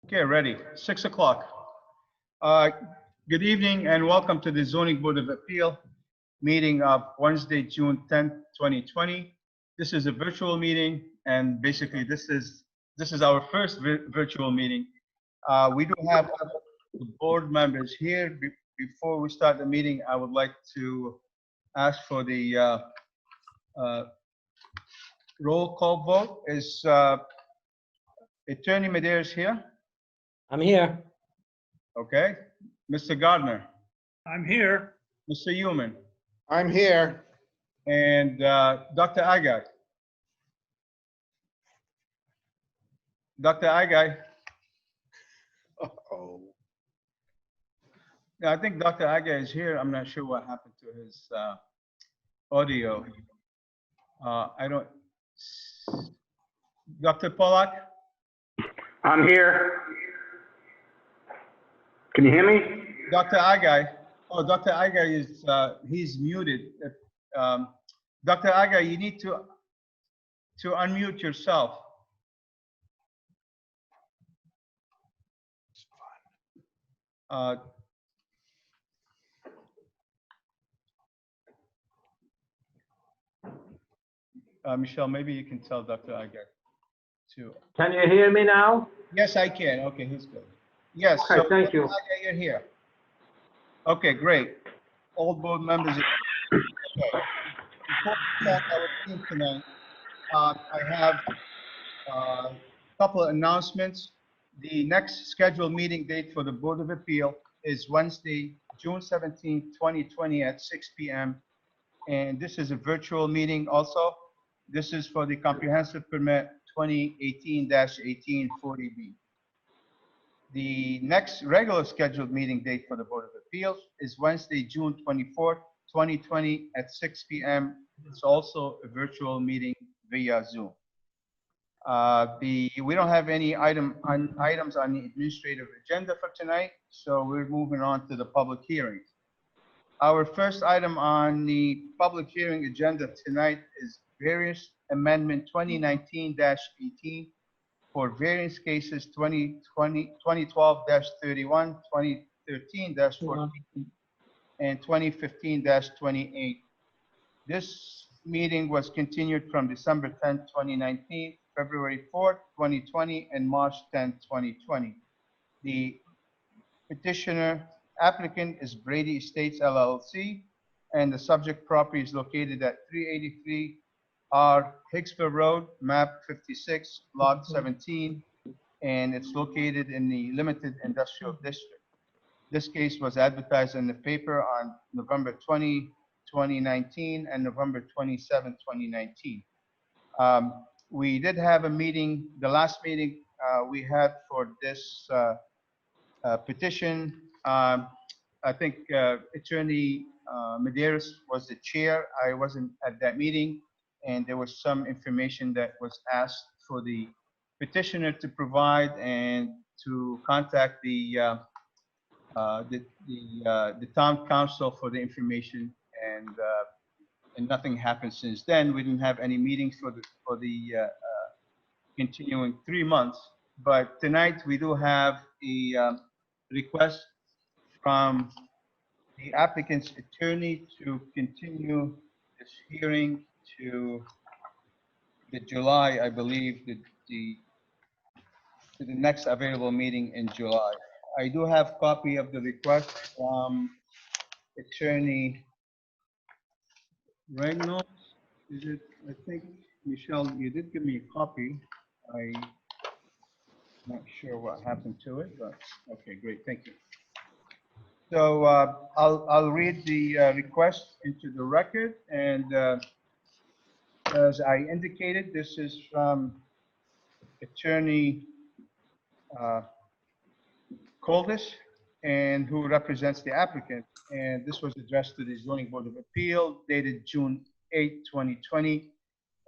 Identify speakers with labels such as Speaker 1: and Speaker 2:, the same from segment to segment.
Speaker 1: Okay, ready. 6 o'clock. Uh, Good evening and welcome to the Zoning Board of Appeal meeting of Wednesday, June 10th, 2020. This is a virtual meeting, and basically this is our first virtual meeting. We do have the board members here. Before we start the meeting, I would like to ask for the uh, roll call vote. Is Attorney Medeiros here?
Speaker 2: I'm here.
Speaker 1: Okay. Mr. Gardner,
Speaker 3: I'm here.
Speaker 1: Mr. Human,
Speaker 4: I'm here.
Speaker 1: and Dr. Agai. Dr. Agai,
Speaker 4: Uh-oh.
Speaker 1: yeah, I think Dr. Agai is here. I'm not sure what happened to his audio. I don't. Dr. Pollack,
Speaker 5: I'm here. Can you hear me?
Speaker 1: Dr. Agai. Oh, Dr. Agai is he's muted. Dr. Agai, you need to unmute yourself. Uh, Michelle, maybe you can tell Dr. Agai to.
Speaker 2: Can you hear me now?
Speaker 1: Yes, I can. Okay, he's good. Yes.
Speaker 2: Okay,
Speaker 1: So,
Speaker 2: thank you.
Speaker 1: Dr. Agai, you're here. Okay, great. All board members. Okay. Before we start our meeting tonight, I have a couple of announcements. The next scheduled meeting date for the Board of Appeal is Wednesday, June 17th, 2020 at 6 p.m. And this is a virtual meeting also. This is for the comprehensive permit 2018-1840B. The next regular scheduled meeting date for the Board of Appeals is Wednesday, June 24th, 2020 at 6 p.m. It's also a virtual meeting via Zoom. We don't have any items on the administrative agenda for tonight, so we're moving on to the public hearings. Our first item on the public hearing agenda tonight is Variance Amendment 2019-18 for variance cases 2012-31, 2013-14, and 2015-28. This meeting was continued from December 10, 2019, February 4, 2020, and March 10, 2020. The petitioner applicant is Brady Estates LLC, and the subject property is located at 383 R Hicksville Road, map 56, lot 17, and it's located in the limited industrial district. This case was advertised in the paper on November 20, 2019, and November 27, 2019. We did have a meeting, the last meeting we had for this petition. I think Attorney Medeiros was the chair. I wasn't at that meeting, and there was some information that was asked for the petitioner to provide and to contact the town council for the information, and nothing happened since then. We didn't have any meetings for the continuing 3 months, but tonight we do have a request from the applicant's attorney to continue this hearing to the July, I believe, to the next available meeting in July. I do have copy of the request from Attorney Regnals. Is it? I think, Michelle, you did give me a copy. I'm not sure what happened to it, but okay, great, thank you. So I'll read the request into the record, and as I indicated, this is from Attorney Coldest, and who represents the applicant. And this was addressed to the Zoning Board of Appeal dated June 8, 2020.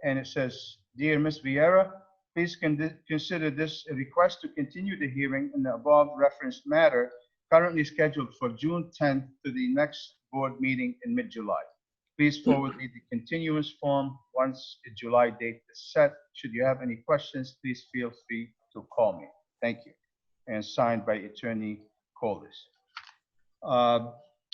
Speaker 1: And it says, "Dear Ms. Vieira, please consider this a request to continue the hearing in the above referenced matter currently scheduled for June 10th to the next board meeting in mid-July. Please forward me the continuance form once the July date is set. Should you have any questions, please feel free to call me. Thank you." and signed by Attorney Coldest.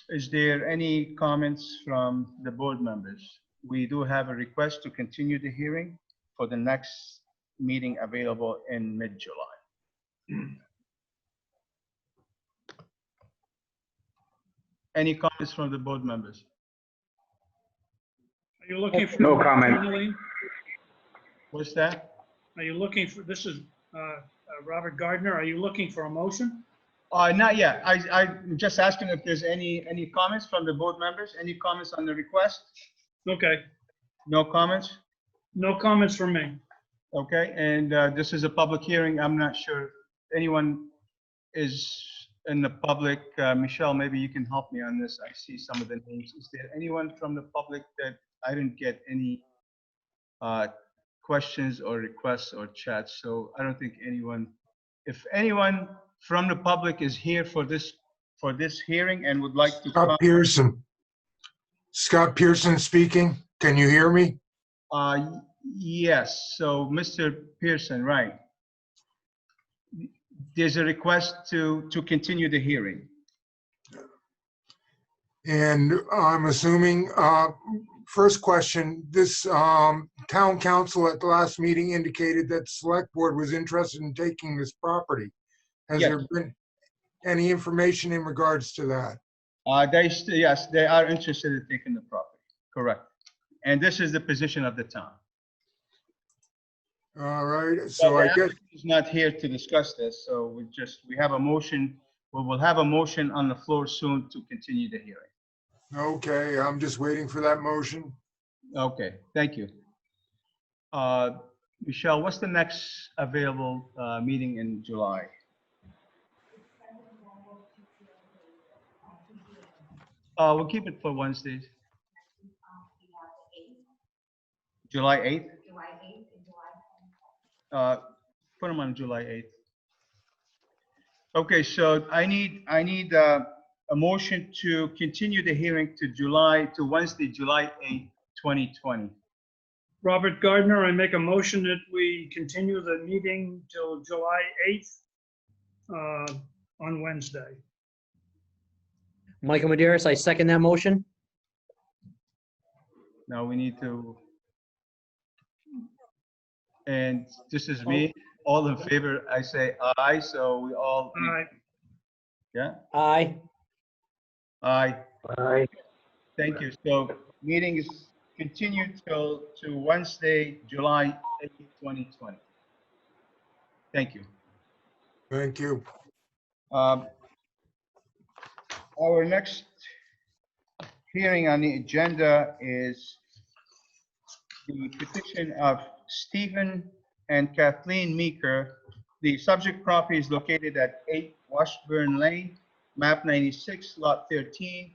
Speaker 1: Is there any comments from the board members? We do have a request to continue the hearing for the next meeting available in mid-July. Any comments from the board members?
Speaker 3: Are you looking for?
Speaker 5: No comment.
Speaker 3: Eileen?
Speaker 1: What's that?
Speaker 3: Are you looking for, this is Robert Gardner, are you looking for a motion?
Speaker 1: Not yet. I'm just asking if there's any comments from the board members? Any comments on the request?
Speaker 3: Okay,
Speaker 1: No comments?
Speaker 3: no comments from me.
Speaker 1: Okay, and this is a public hearing. I'm not sure if anyone is in the public. Michelle, maybe you can help me on this. I see some of the names. Is there anyone from the public that I didn't get any questions or requests or chats? So I don't think anyone, if anyone from the public is here for this hearing and would like to
Speaker 4: Scott
Speaker 1: come,
Speaker 4: Pearson. Scott Pearson speaking. Can you hear me?
Speaker 1: yes. So Mr. Pearson, right. There's a request to continue the hearing.
Speaker 4: And I'm assuming, first question, this town council at the last meeting indicated that select board was interested in taking this property. Has
Speaker 1: Yes.
Speaker 4: there been any information in regards to that?
Speaker 1: Yes, they are interested in taking the property, correct. And this is the position of the town.
Speaker 4: All right, so I guess,
Speaker 1: He's not here to discuss this, so we have a motion, we will have a motion on the floor soon to continue the hearing.
Speaker 4: okay, I'm just waiting for that motion.
Speaker 1: Okay, thank you. Michelle, what's the next available meeting in July? We'll keep it for Wednesdays. July 8th? Put them on July 8th. Okay, so I need a motion to continue the hearing to Wednesday, July 8th, 2020.
Speaker 3: Robert Gardner, I make a motion that we continue the meeting till July 8th on Wednesday.
Speaker 2: Michael Maderis, I second that motion.
Speaker 1: Now we need to, and this is me, all in favor, I say aye, so we all,
Speaker 3: All right,
Speaker 1: yeah,
Speaker 2: Aye.
Speaker 1: aye.
Speaker 5: Aye.
Speaker 1: Thank you. So meeting is continued to Wednesday, July 8th, 2020. Thank you.
Speaker 4: Thank you.
Speaker 1: Our next hearing on the agenda is the petition of Stephen and Kathleen Meeker. The subject property is located at 8 Washburn Lane, map 96, lot 13.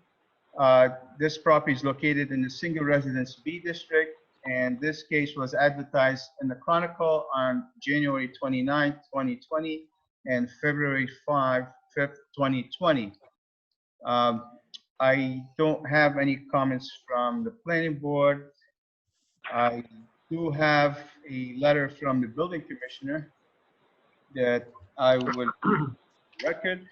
Speaker 1: This property is located in the single residence B district, and this case was advertised in the Chronicle on January 29, 2020, and February 5th, 2020. I don't have any comments from the planning board. I do have a letter from the building commissioner that I would record.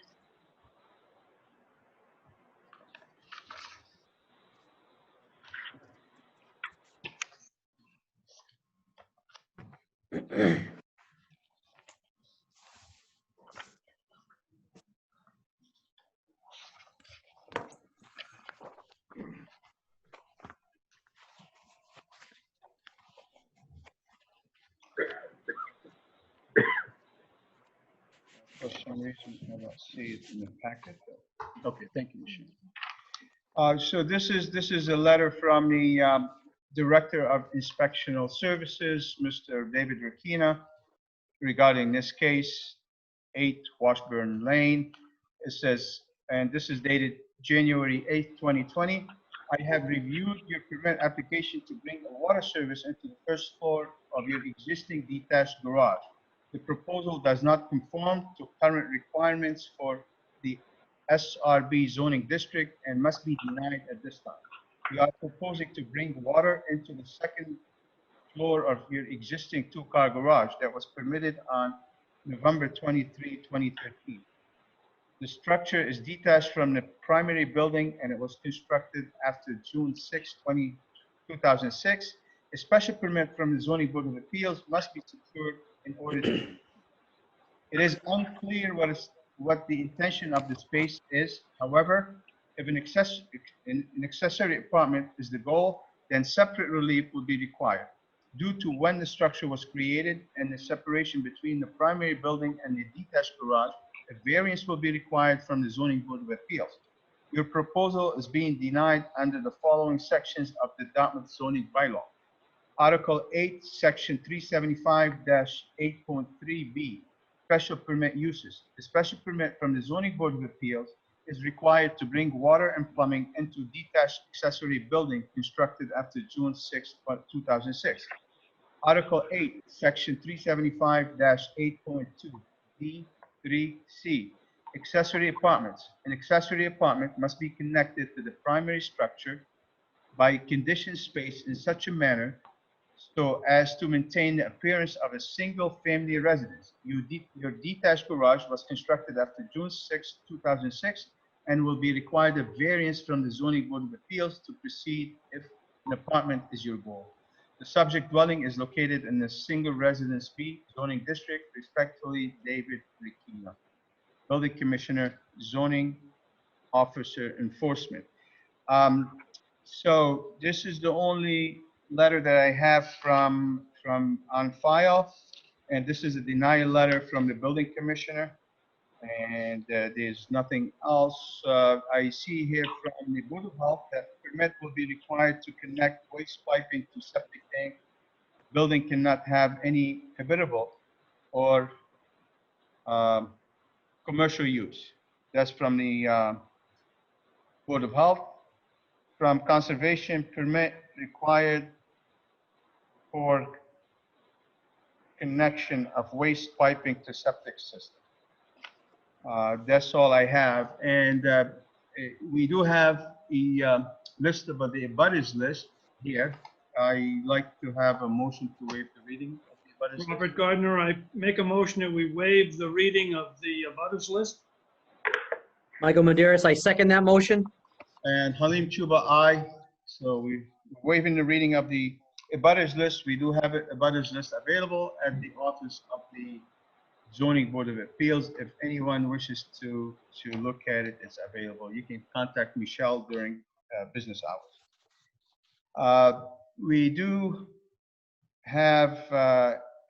Speaker 1: For some reason, I don't see it in the packet. Okay, thank you, Michelle. So this is a letter from the Director of Inspectional Services, Mr. David Rakina, regarding this case, 8 Washburn Lane. It says, and this is dated January 8th, 2020. I have reviewed your permit application to bring a water service into the first floor of your existing detached garage. The proposal does not conform to current requirements for the SRB zoning district and must be denied at this time. We are proposing to bring water into the second floor of your existing two-car garage that was permitted on November 23, 2013. The structure is detached from the primary building and it was constructed after June 6, 2006. A special permit from the Zoning Board of Appeals must be secured in order to. It is unclear what the intention of the space is. However, if an accessory apartment is the goal, then separate relief will be required due to when the structure was created and the separation between the primary building and the detached garage. A variance will be required from the Zoning Board of Appeals. Your proposal is being denied under the following sections of the Dartmouth zoning bylaw. Article 8, Section 375-8.3B, special permit uses. The special permit from the Zoning Board of Appeals is required to bring water and plumbing into detached accessory building constructed after June 6, 2006. Article 8, Section 375-8.2B3C, accessory apartments. An accessory apartment must be connected to the primary structure by conditioned space in such a manner so as to maintain the appearance of a single-family residence. Your detached garage was constructed after June 6, 2006, and will be required a variance from the Zoning Board of Appeals to proceed if an apartment is your goal. The subject dwelling is located in the Single Residence B zoning district. Respectfully, David Ricchino, Building Commissioner, Zoning Officer, Enforcement. So this is the only letter that I have from on file, and this is a denial letter from the building commissioner, and there's nothing else. I see here from the Board of Health that permit will be required to connect waste piping to septic tank. Building cannot have any habitable or commercial use. That's from the Board of Health. From Conservation, permit required for connection of waste piping to septic system. That's all I have. And we do have a list of the abutters list here. I like to have a motion to waive the reading of the abutters list.
Speaker 3: Robert Gardner, I make a motion that we waive the reading of the abutters list.
Speaker 2: Michael Maderis, I second that motion.
Speaker 1: And Halim Chuba, aye. So we're waiving the reading of the abutters list. We do have a abutters list available at the office of the Zoning Board of Appeals. If anyone wishes to look at it, it's available. You can contact Michelle during business hours. We do have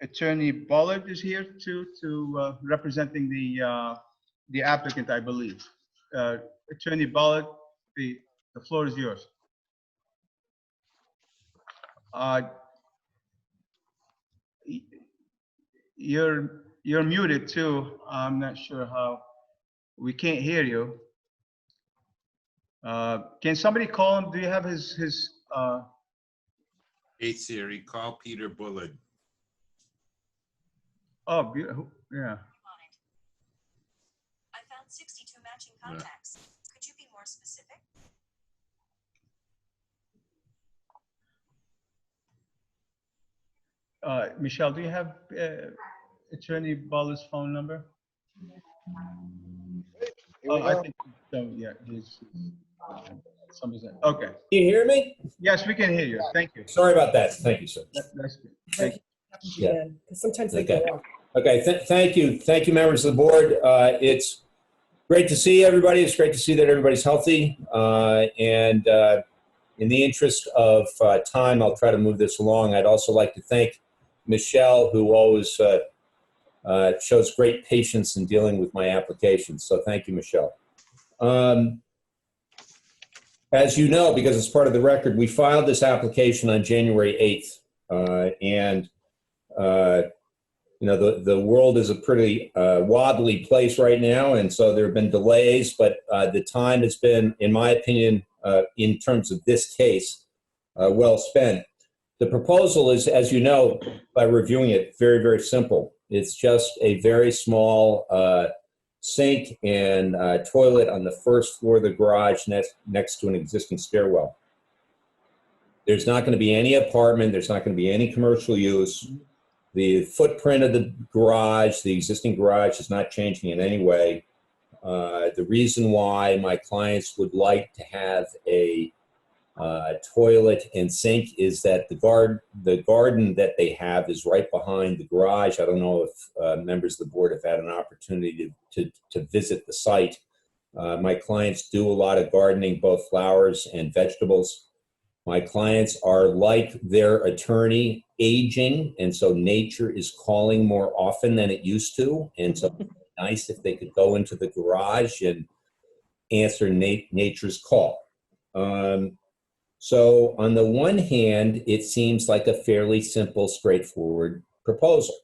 Speaker 1: Attorney Bullard is here to representing the applicant, I believe. Attorney Bullard, the floor is yours. You're muted too. I'm not sure how. We can't hear you. Can somebody call him? Do you have his
Speaker 6: Hey Siri, call Peter Bullard.
Speaker 1: oh, beautiful. Yeah.
Speaker 7: I found 62 matching contacts. Could you be more specific?
Speaker 1: Michelle, do you have Attorney Bullard's phone number? Oh, I think so. Yeah, he's somebody's okay.
Speaker 8: Can you hear me?
Speaker 1: Yes, we can hear you. Thank you.
Speaker 8: Sorry about that. Thank you, sir.
Speaker 1: That's good. Thank you.
Speaker 8: Yeah.
Speaker 9: Because sometimes they go
Speaker 8: Okay.
Speaker 9: off.
Speaker 8: Okay, thank you. Thank you, members of the board. It's great to see everybody. It's great to see that everybody's healthy. And in the interest of time, I'll try to move this along. I'd also like to thank Michelle, who always shows great patience in dealing with my applications. So thank you, Michelle. As you know, because it's part of the record, we filed this application on January 8th. You know, the world is a pretty wobbly place right now, and so there have been delays, but the time has been, in my opinion, in terms of this case, well spent. The proposal is, as you know, by reviewing it, very, very simple. It's just a very small sink and toilet on the first floor of the garage next to an existing stairwell. There's not going to be any apartment. There's not going to be any commercial use. The footprint of the garage, the existing garage, is not changing in any way. The reason why my clients would like to have a toilet and sink is that the garden that they have is right behind the garage. I don't know if members of the board have had an opportunity to visit the site. My clients do a lot of gardening, both flowers and vegetables. My clients are, like their attorney, aging, and so nature is calling more often than it used to. And so it's nice if they could go into the garage and answer nature's call. So on the one hand, it seems like a fairly simple, straightforward proposal.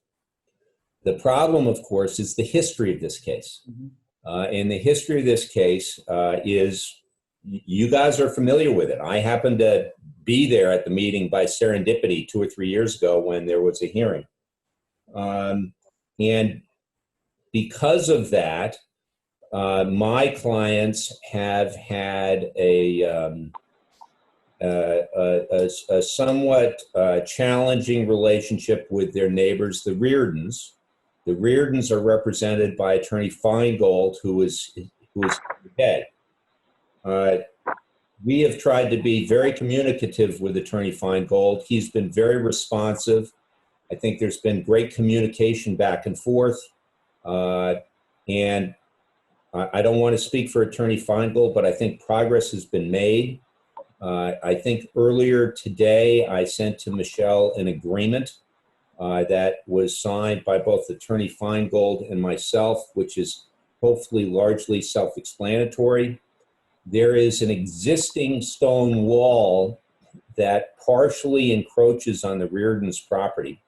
Speaker 8: The problem, of course, is the history of this case. And the history of this case is, you guys are familiar with it. I happened to be there at the meeting by serendipity 2 or 3 years ago when there was a hearing. And because of that, my clients have had a somewhat challenging relationship with their neighbors, the Reardons. The Reardons are represented by Attorney Feingold, who is dead. We have tried to be very communicative with Attorney Feingold. He's been very responsive. I think there's been great communication back and forth. And I don't want to speak for Attorney Feingold, but I think progress has been made. I think earlier today I sent to Michelle an agreement that was signed by both Attorney Feingold and myself, which is hopefully largely self-explanatory. There is an existing stone wall that partially encroaches on the Reardon's property.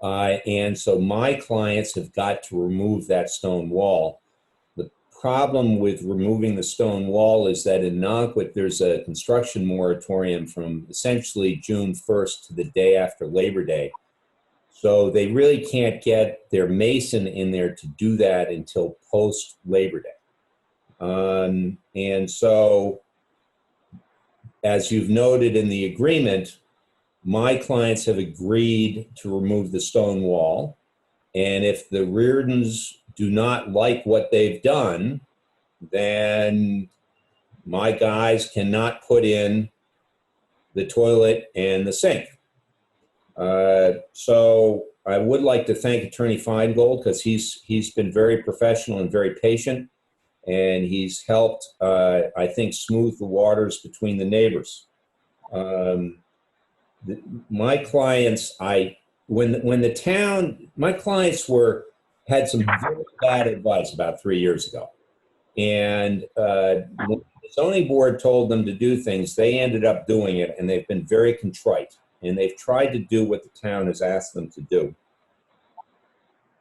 Speaker 8: And so my clients have got to remove that stone wall. The problem with removing the stone wall is that in Nonquit, there's a construction moratorium from essentially June 1st to the day after Labor Day. So they really can't get their mason in there to do that until post Labor Day. And so, as you've noted in the agreement, my clients have agreed to remove the stone wall. And if the Reardons do not like what they've done, then my guys cannot put in the toilet and the sink. So I would like to thank Attorney Feingold because he's been very professional and very patient, and he's helped, I think, smooth the waters between the neighbors. My clients, my clients had some very bad advice about 3 years ago. And when the zoning board told them to do things, they ended up doing it, and they've been very contrite. And they've tried to do what the town has asked them to do.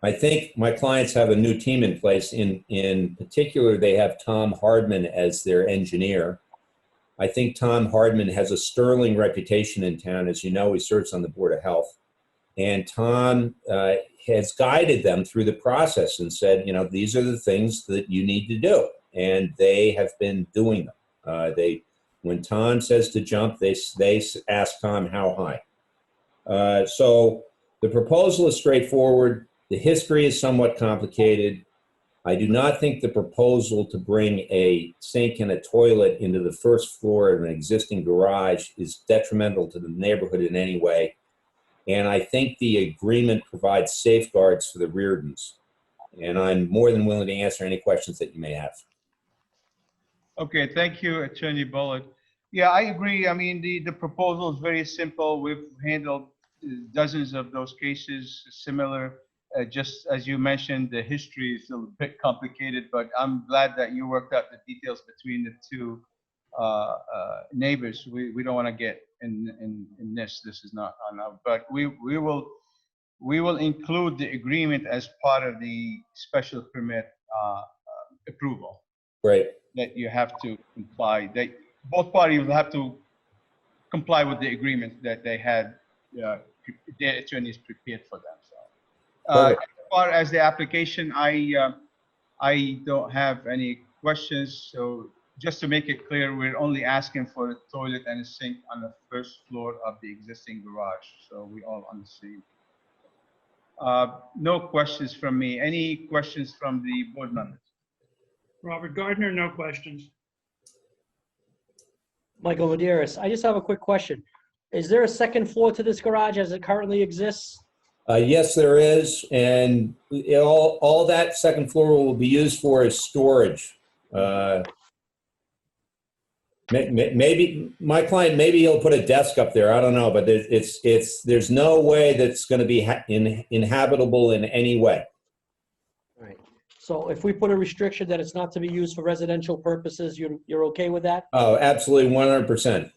Speaker 8: I think my clients have a new team in place. In particular, they have Tom Hardman as their engineer. I think Tom Hardman has a sterling reputation in town. As you know, he serves on the Board of Health. And Tom has guided them through the process and said, you know, these are the things that you need to do. And they have been doing them. When Tom says to jump, they ask Tom how high. So the proposal is straightforward. The history is somewhat complicated. I do not think the proposal to bring a sink and a toilet into the first floor of an existing garage is detrimental to the neighborhood in any way. And I think the agreement provides safeguards for the Reardons. And I'm more than willing to answer any questions that you may have.
Speaker 1: Okay, thank you, Attorney Bullock. Yeah, I agree. I mean, the proposal is very simple. We've handled dozens of those cases similar. Just as you mentioned, the history is a bit complicated, but I'm glad that you worked out the details between the two neighbors. We don't want to get in this. This is not on our, but we will include the agreement as part of the special permit approval.
Speaker 8: Great.
Speaker 1: That you have to comply. Both parties will have to comply with the agreement that they had. Their attorneys prepared for them. So, as far as the application, I don't have any questions. So, just to make it clear, we're only asking for a toilet and a sink on the first floor of the existing garage. So we all on the same No questions from me. Any questions from the board members?
Speaker 3: Robert Gardner, no questions.
Speaker 2: Michael Maderas, I just have a quick question. Is there a second floor to this garage as it currently exists?
Speaker 8: Yes, there is, and all that second floor will be used for is storage. Maybe my client, maybe he'll put a desk up there. I don't know, but there's no way that's going to be inhabitable in any way.
Speaker 2: All right. So if we put a restriction that it's not to be used for residential purposes, you're okay with that?
Speaker 8: Oh, absolutely, 100%.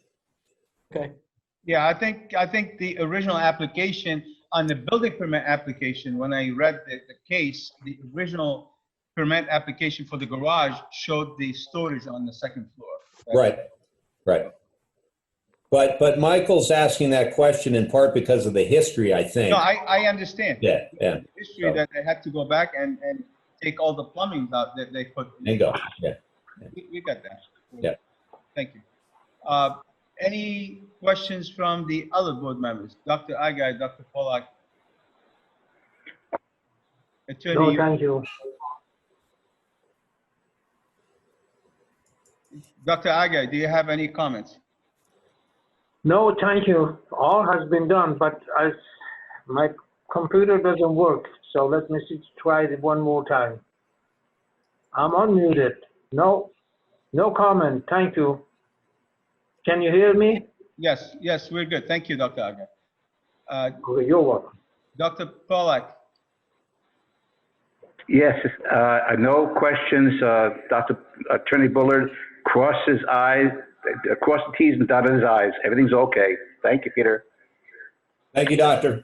Speaker 2: Okay.
Speaker 1: Yeah, I think the original application on the building permit application, when I read the case, the original permit application for the garage showed the storage on the second floor.
Speaker 8: Right. But Michael's asking that question in part because of the history, I think.
Speaker 1: No, I understand.
Speaker 8: Yeah.
Speaker 1: History that they had to go back and take all the plumbing out that they put.
Speaker 8: Bingo. Yeah.
Speaker 1: We got that.
Speaker 8: Yeah.
Speaker 1: Thank you. Any questions from the other board members? Dr. Agai, Dr. Pollack? Attorney,
Speaker 5: No, thank you.
Speaker 1: Dr. Agai, do you have any comments?
Speaker 5: No, thank you. All has been done, but my computer doesn't work, so let me try it one more time. I'm unmuted. No comment. Thank you. Can you hear me?
Speaker 1: Yes, we're good. Thank you, Dr. Agai.
Speaker 5: Okay, you're welcome.
Speaker 1: Dr. Pollack?
Speaker 9: Yes, no questions. Dr. Attorney Bullard crossed his I's, crossed the T's and dotted his I's. Everything's okay. Thank you, Peter.
Speaker 8: Thank you, Doctor.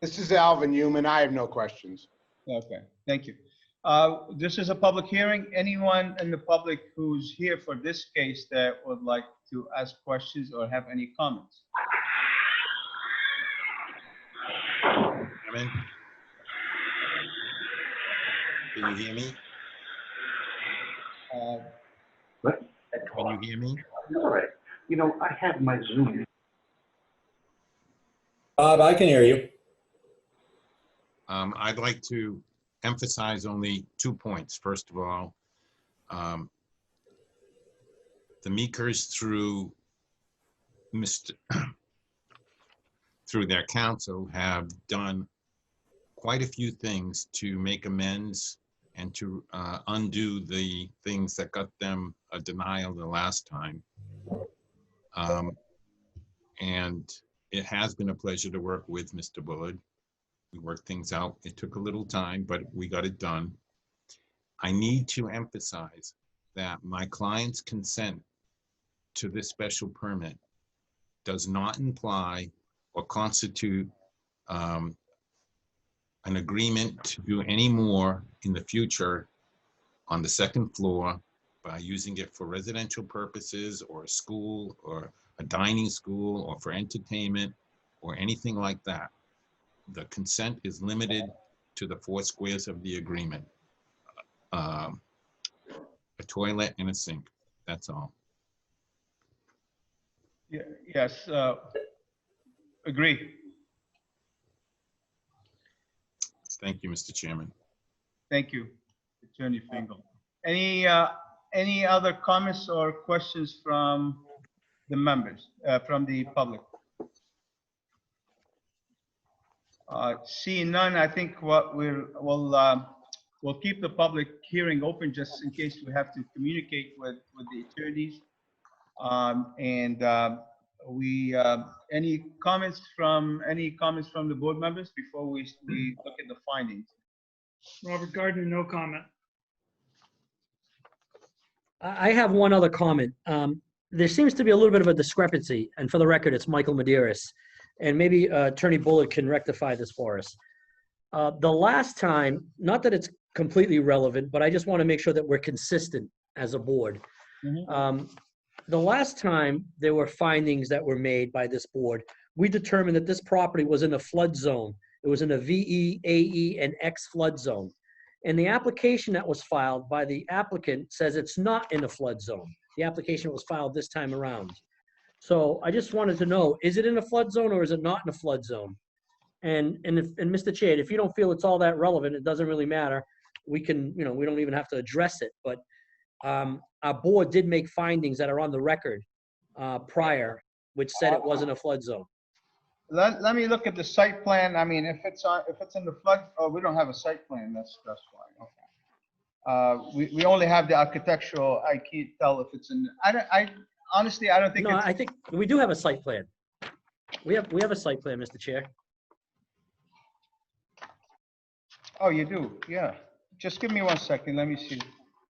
Speaker 10: This is Alvin Newman. I have no questions.
Speaker 1: Okay, thank you. This is a public hearing. Anyone in the public who's here for this case that would like to ask questions or have any comments?
Speaker 6: Chairman? Can you hear me?
Speaker 9: What?
Speaker 6: Can you hear me?
Speaker 9: All right. You know, I have my Zoom.
Speaker 8: Bob, I can hear you.
Speaker 6: I'd like to emphasize only 2 points. First of all, the Meekers through through their counsel have done quite a few things to make amends and to undo the things that got them a denial the last time. And it has been a pleasure to work with Mr. Bullard. We worked things out. It took a little time, but we got it done. I need to emphasize that my client's consent to this special permit does not imply or constitute an agreement to do any more in the future on the second floor by using it for residential purposes or a school or a dining school or for entertainment or anything like that. The consent is limited to the 4 squares of the agreement. A toilet and a sink, that's all.
Speaker 1: Yeah, yes, agree.
Speaker 6: Thank you, Mr. Chairman.
Speaker 1: Thank you, Attorney Fingal. Any other comments or questions from the members, from the public? Seeing none, I think what we'll keep the public hearing open just in case we have to communicate with the attorneys. Any comments from the board members before we look at the findings?
Speaker 3: Robert Gardner, no comment.
Speaker 2: I have one other comment. There seems to be a little bit of a discrepancy, and for the record, it's Michael Maderas, and maybe Attorney Bullard can rectify this for us. The last time, not that it's completely relevant, but I just want to make sure that we're consistent as a board. The last time there were findings that were made by this board, we determined that this property was in a flood zone. It was in a VE, AE, and X flood zone. And the application that was filed by the applicant says it's not in a flood zone. The application was filed this time around. So I just wanted to know, is it in a flood zone or is it not in a flood zone? And Mr. Chair, if you don't feel it's all that relevant, it doesn't really matter. We can, we don't even have to address it, but our board did make findings that are on the record prior, which said it wasn't a flood zone.
Speaker 1: Let me look at the site plan. I mean, if it's in the flood, oh, we don't have a site plan. That's fine. Okay. We only have the architectural. I can't tell if it's in. I honestly, I don't think.
Speaker 2: No,
Speaker 1: it's,
Speaker 2: I think we do have a site plan. We have a site plan, Mr. Chair.
Speaker 1: Oh, you do? Yeah. Just give me 1 second. Let me see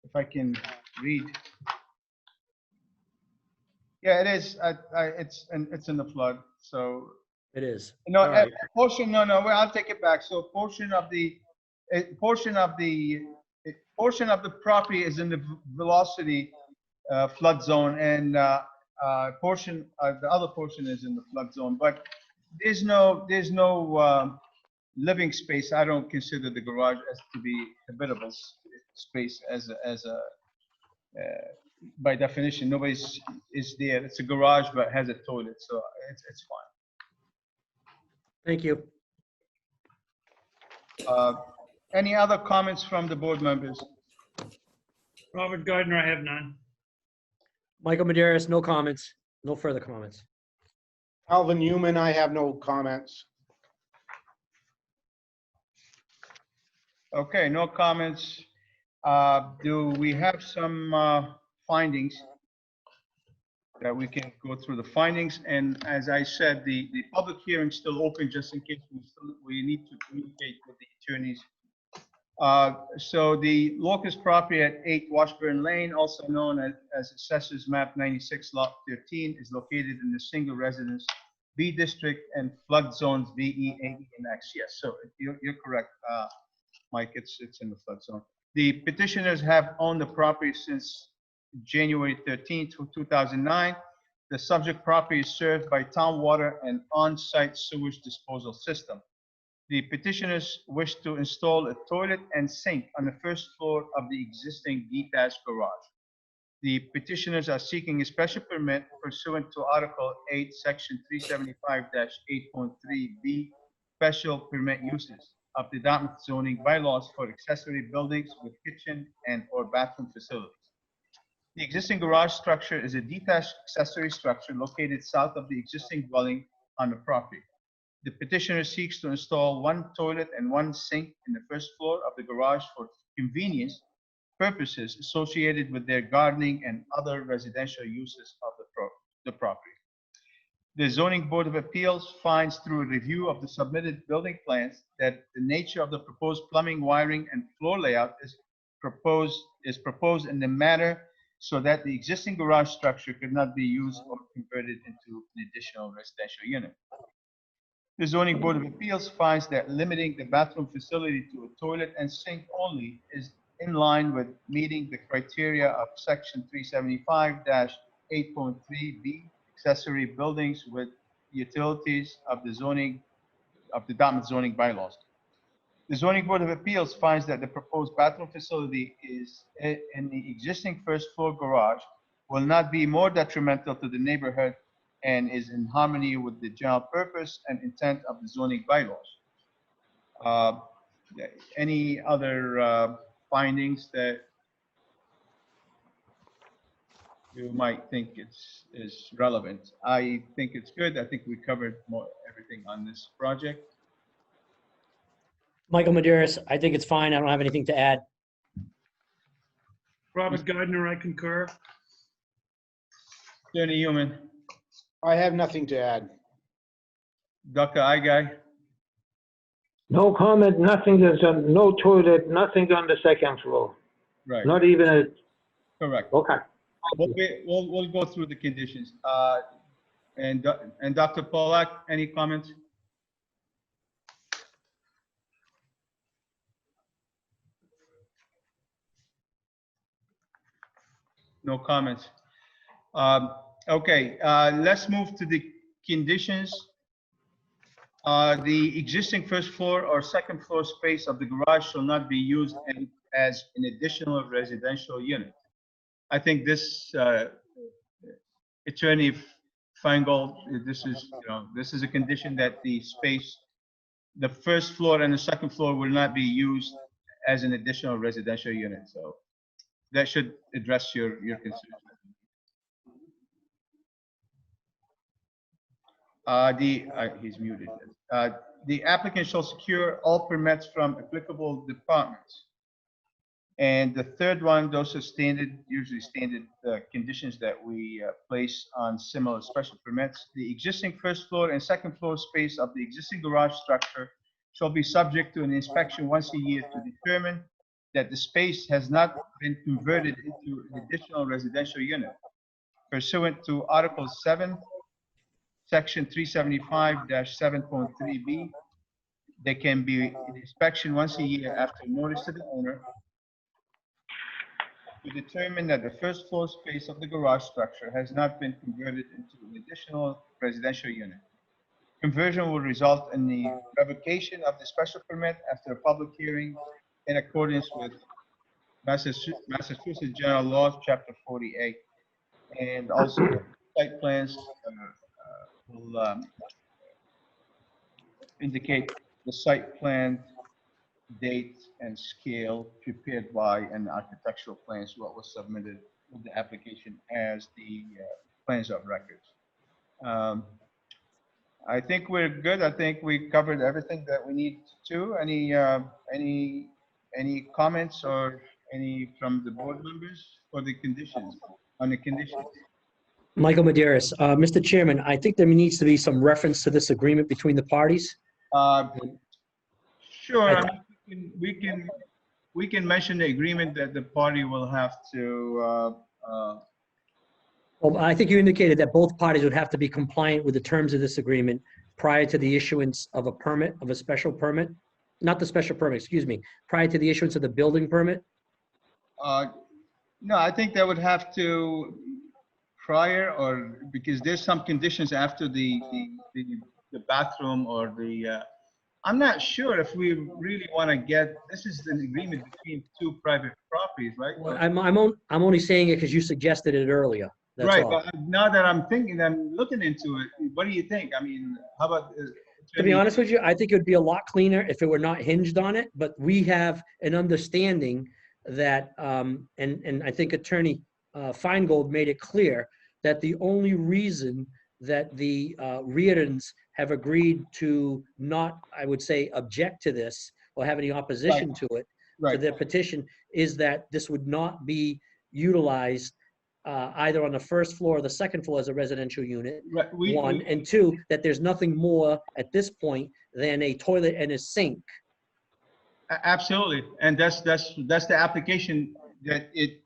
Speaker 1: if I can read. Yeah, it is. It's in the flood. So.
Speaker 2: It is.
Speaker 1: No,
Speaker 2: All right.
Speaker 1: a portion. No. Well, I'll take it back. So, a portion of the property is in the velocity flood zone, and the other portion is in the flood zone. But there's no living space. I don't consider the garage as to be habitable space by definition. Nobody is there. It's a garage, but has a toilet, so it's fine.
Speaker 2: Thank you.
Speaker 1: Any other comments from the board members?
Speaker 3: Robert Gardner, I have none.
Speaker 2: Michael Maderas, no comments. No further comments.
Speaker 10: Alvin Newman, I have no comments.
Speaker 1: Okay, no comments. Do we have some findings that we can go through the findings? And as I said, the public hearing is still open just in case we need to communicate with the attorneys. So the locus property at 8 Washburn Lane, also known as Assessors Map 96 Lot 13, is located in the single residence B district and flood zones VE, AE, and X. Yes, so you're correct, Mike. It's in the flood zone. The petitioners have owned the property since January 13, 2009. The subject property is served by town water and on-site sewage disposal system. The petitioners wish to install a toilet and sink on the first floor of the existing detached garage. The petitioners are seeking a special permit pursuant to Article 8, Section 375-8.3B, special permit uses of the Dartmouth zoning bylaws for accessory buildings with kitchen and/or bathroom facilities. The existing garage structure is a detached accessory structure located south of the existing dwelling on the property. The petitioner seeks to install one toilet and one sink in the first floor of the garage for convenience purposes associated with their gardening and other residential uses of the property. The Zoning Board of Appeals finds through a review of the submitted building plans that the nature of the proposed plumbing, wiring, and floor layout is proposed in the manner so that the existing garage structure could not be used or converted into an additional residential unit. The Zoning Board of Appeals finds that limiting the bathroom facility to a toilet and sink only is in line with meeting the criteria of Section 375-8.3B, accessory buildings with utilities of the Dartmouth zoning bylaws. The Zoning Board of Appeals finds that the proposed bathroom facility is in the existing first floor garage will not be more detrimental to the neighborhood and is in harmony with the general purpose and intent of the zoning bylaws. Any other findings that you might think is relevant? I think it's good. I think we covered everything on this project.
Speaker 2: Michael Maderas, I think it's fine. I don't have anything to add.
Speaker 3: Robert Gardner, I concur.
Speaker 1: Attorney Human,
Speaker 10: I have nothing to add.
Speaker 1: Dr. Igai,
Speaker 5: No comment, nothing is on, no toilet, nothing on the second floor.
Speaker 1: right,
Speaker 5: Not even a,
Speaker 1: correct.
Speaker 5: okay.
Speaker 1: We'll go through the conditions. And Dr. Pollack, any comments? No comments. Okay, let's move to the conditions. The existing first floor or second floor space of the garage shall not be used as an additional residential unit. I think this, Attorney Feingold, this is a condition that the space the first floor and the second floor will not be used as an additional residential unit. So that should address your concern. He's muted. The applicant shall secure all permits from applicable departments. And the third one, those are standard, usually standard conditions that we place on similar special permits. The existing first floor and second floor space of the existing garage structure shall be subject to an inspection once a year to determine that the space has not been converted into an additional residential unit. Pursuant to Article 7, Section 375-7.3B, there can be an inspection once a year after notice to the owner to determine that the first floor space of the garage structure has not been converted into an additional residential unit. Conversion will result in the revocation of the special permit after a public hearing in accordance with Massachusetts General Laws, Chapter 48. And also site plans will indicate the site plan date and scale prepared by an architectural plans, what was submitted with the application as the plans of records. I think we're good. I think we covered everything that we need to. Any comments or any from the board members for the conditions, on the conditions?
Speaker 2: Michael Medeiros, Mr. Chairman, I think there needs to be some reference to this agreement between the parties.
Speaker 1: Sure. I mean, we can mention the agreement that the party will have to.
Speaker 2: Well, I think you indicated that both parties would have to be compliant with the terms of this agreement prior to the issuance of a permit, of a special permit, not the special permit, excuse me, prior to the issuance of the building permit.
Speaker 1: No, I think that would have to prior, or because there's some conditions after the bathroom or the. I'm not sure if we really want to get, this is an agreement between two private properties, right?
Speaker 2: Well, I'm only saying it because you suggested it earlier. That's
Speaker 1: Right,
Speaker 2: all.
Speaker 1: but now that I'm thinking, I'm looking into it, what do you think? I mean, how about?
Speaker 2: To be honest with you, I think it would be a lot cleaner if it were not hinged on it, but we have an understanding that, and I think Attorney Feingold made it clear that the only reason that the Reardons have agreed to not, I would say, object to this or have any opposition to it, to their petition, is that this would not be utilized either on the first floor or the second floor as a residential unit, one, and two, that there's nothing more at this point than a toilet and a sink.
Speaker 1: Absolutely, and that's the application that it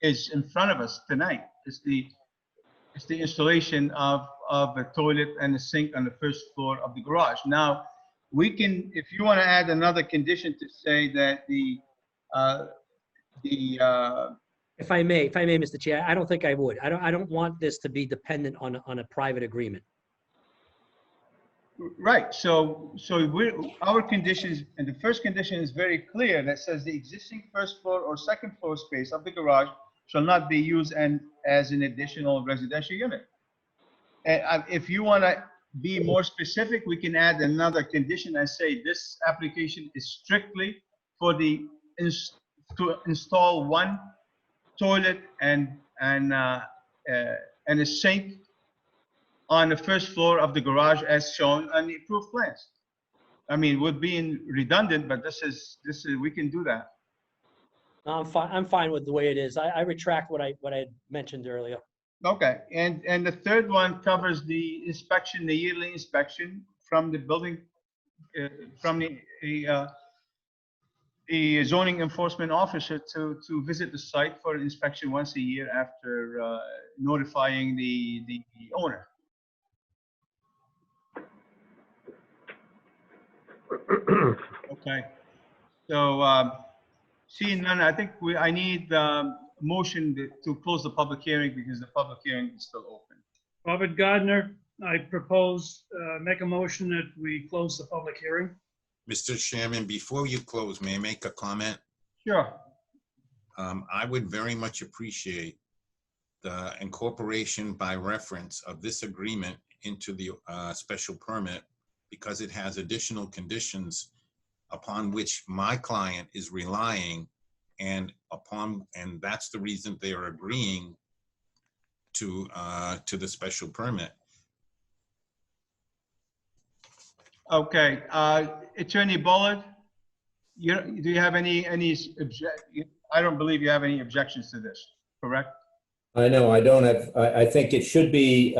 Speaker 1: is in front of us tonight. It's the installation of a toilet and a sink on the first floor of the garage. Now, we can, if you want to add another condition to say that
Speaker 2: If I may, Mr. Chair, I don't think I would. I don't want this to be dependent on a private agreement.
Speaker 1: Right. So our conditions, and the first condition is very clear that says the existing first floor or second floor space of the garage shall not be used as an additional residential unit. And if you want to be more specific, we can add another condition and say this application is strictly for to install one toilet and a sink on the first floor of the garage as shown on the approved plans. I mean, we're being redundant, but this is we can do that.
Speaker 2: I'm fine with the way it is. I retract what I had mentioned earlier.
Speaker 1: Okay, and the third one covers the inspection, the yearly inspection from the building, from the zoning enforcement officer to visit the site for inspection once a year after notifying the owner. Okay, so seeing none, I think I need motion to close the public hearing because the public hearing is still open.
Speaker 3: Robert Gardner, I propose, make a motion that we close the public hearing.
Speaker 6: Mr. Chairman, before you close, may I make a comment?
Speaker 1: Sure.
Speaker 6: I would very much appreciate the incorporation by reference of this agreement into the special permit because it has additional conditions upon which my client is relying, and that's the reason they are agreeing to the special permit.
Speaker 1: Okay, Attorney Bullard, do you have any I don't believe you have any objections to this, correct?
Speaker 8: I know, I don't have, I think it should be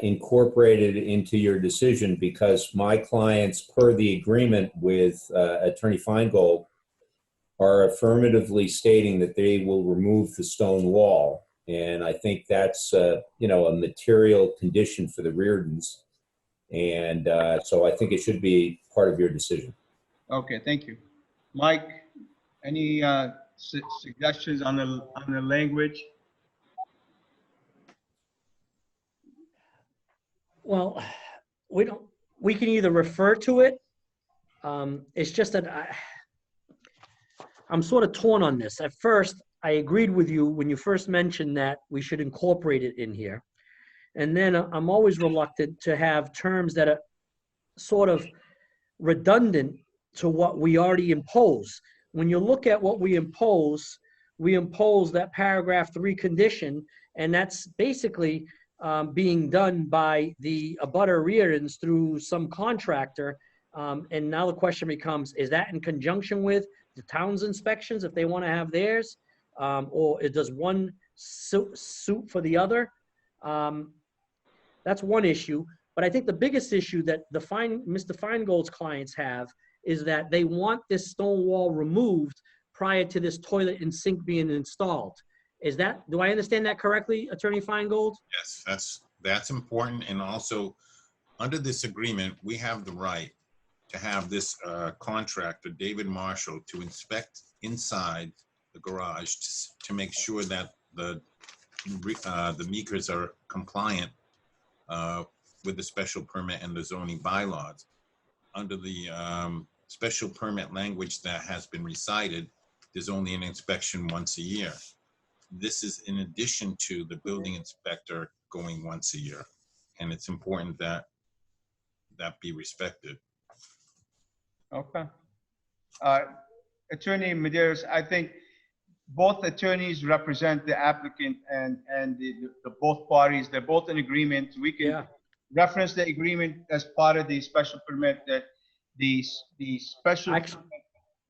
Speaker 8: incorporated into your decision because my clients, per the agreement with Attorney Feingold, are affirmatively stating that they will remove the stone wall. And I think that's, you know, a material condition for the Reardons. And so I think it should be part of your decision.
Speaker 1: Okay, thank you. Mike, any suggestions on the language?
Speaker 2: Well, we can either refer to it. It's just that I'm sort of torn on this. At first, I agreed with you when you first mentioned that we should incorporate it in here. And then I'm always reluctant to have terms that are sort of redundant to what we already impose. When you look at what we impose that paragraph 3 condition, and that's basically being done by the abutter Reardons through some contractor. And now the question becomes, is that in conjunction with the town's inspections if they want to have theirs? Or does one suit for the other? That's one issue. But I think the biggest issue that Mr. Feingold's clients have is that they want this stone wall removed prior to this toilet and sink being installed. Do I understand that correctly, Attorney Feingold?
Speaker 6: Yes, that's important. And also, under this agreement, we have the right to have this contractor, David Marshall, to inspect inside the garage to make sure that the makers are compliant with the special permit and the zoning bylaws. Under the special permit language that has been recited, there's only an inspection once a year. This is in addition to the building inspector going once a year. And it's important that that be respected.
Speaker 1: Okay. Attorney Medeiros, I think both attorneys represent the applicant and the both parties. They're both in agreement. We can reference the agreement as part of the special permit that the special.
Speaker 2: Actually,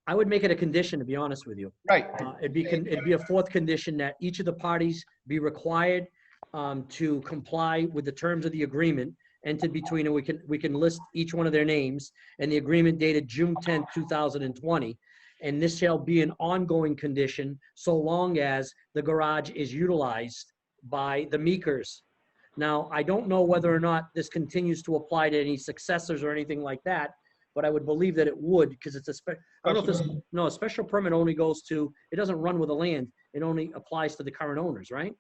Speaker 2: I would make it a condition, to be honest with you.
Speaker 1: Right.
Speaker 2: It'd be a fourth condition that each of the parties be required to comply with the terms of the agreement entered between, and we can list each one of their names, and the agreement dated June 10th, 2020. And this shall be an ongoing condition so long as the garage is utilized by the makers. Now, I don't know whether or not this continues to apply to any successors or anything like that, but I would believe that it would, because it's a special permit only goes to, it doesn't run with the land. It only applies to the current owners, right?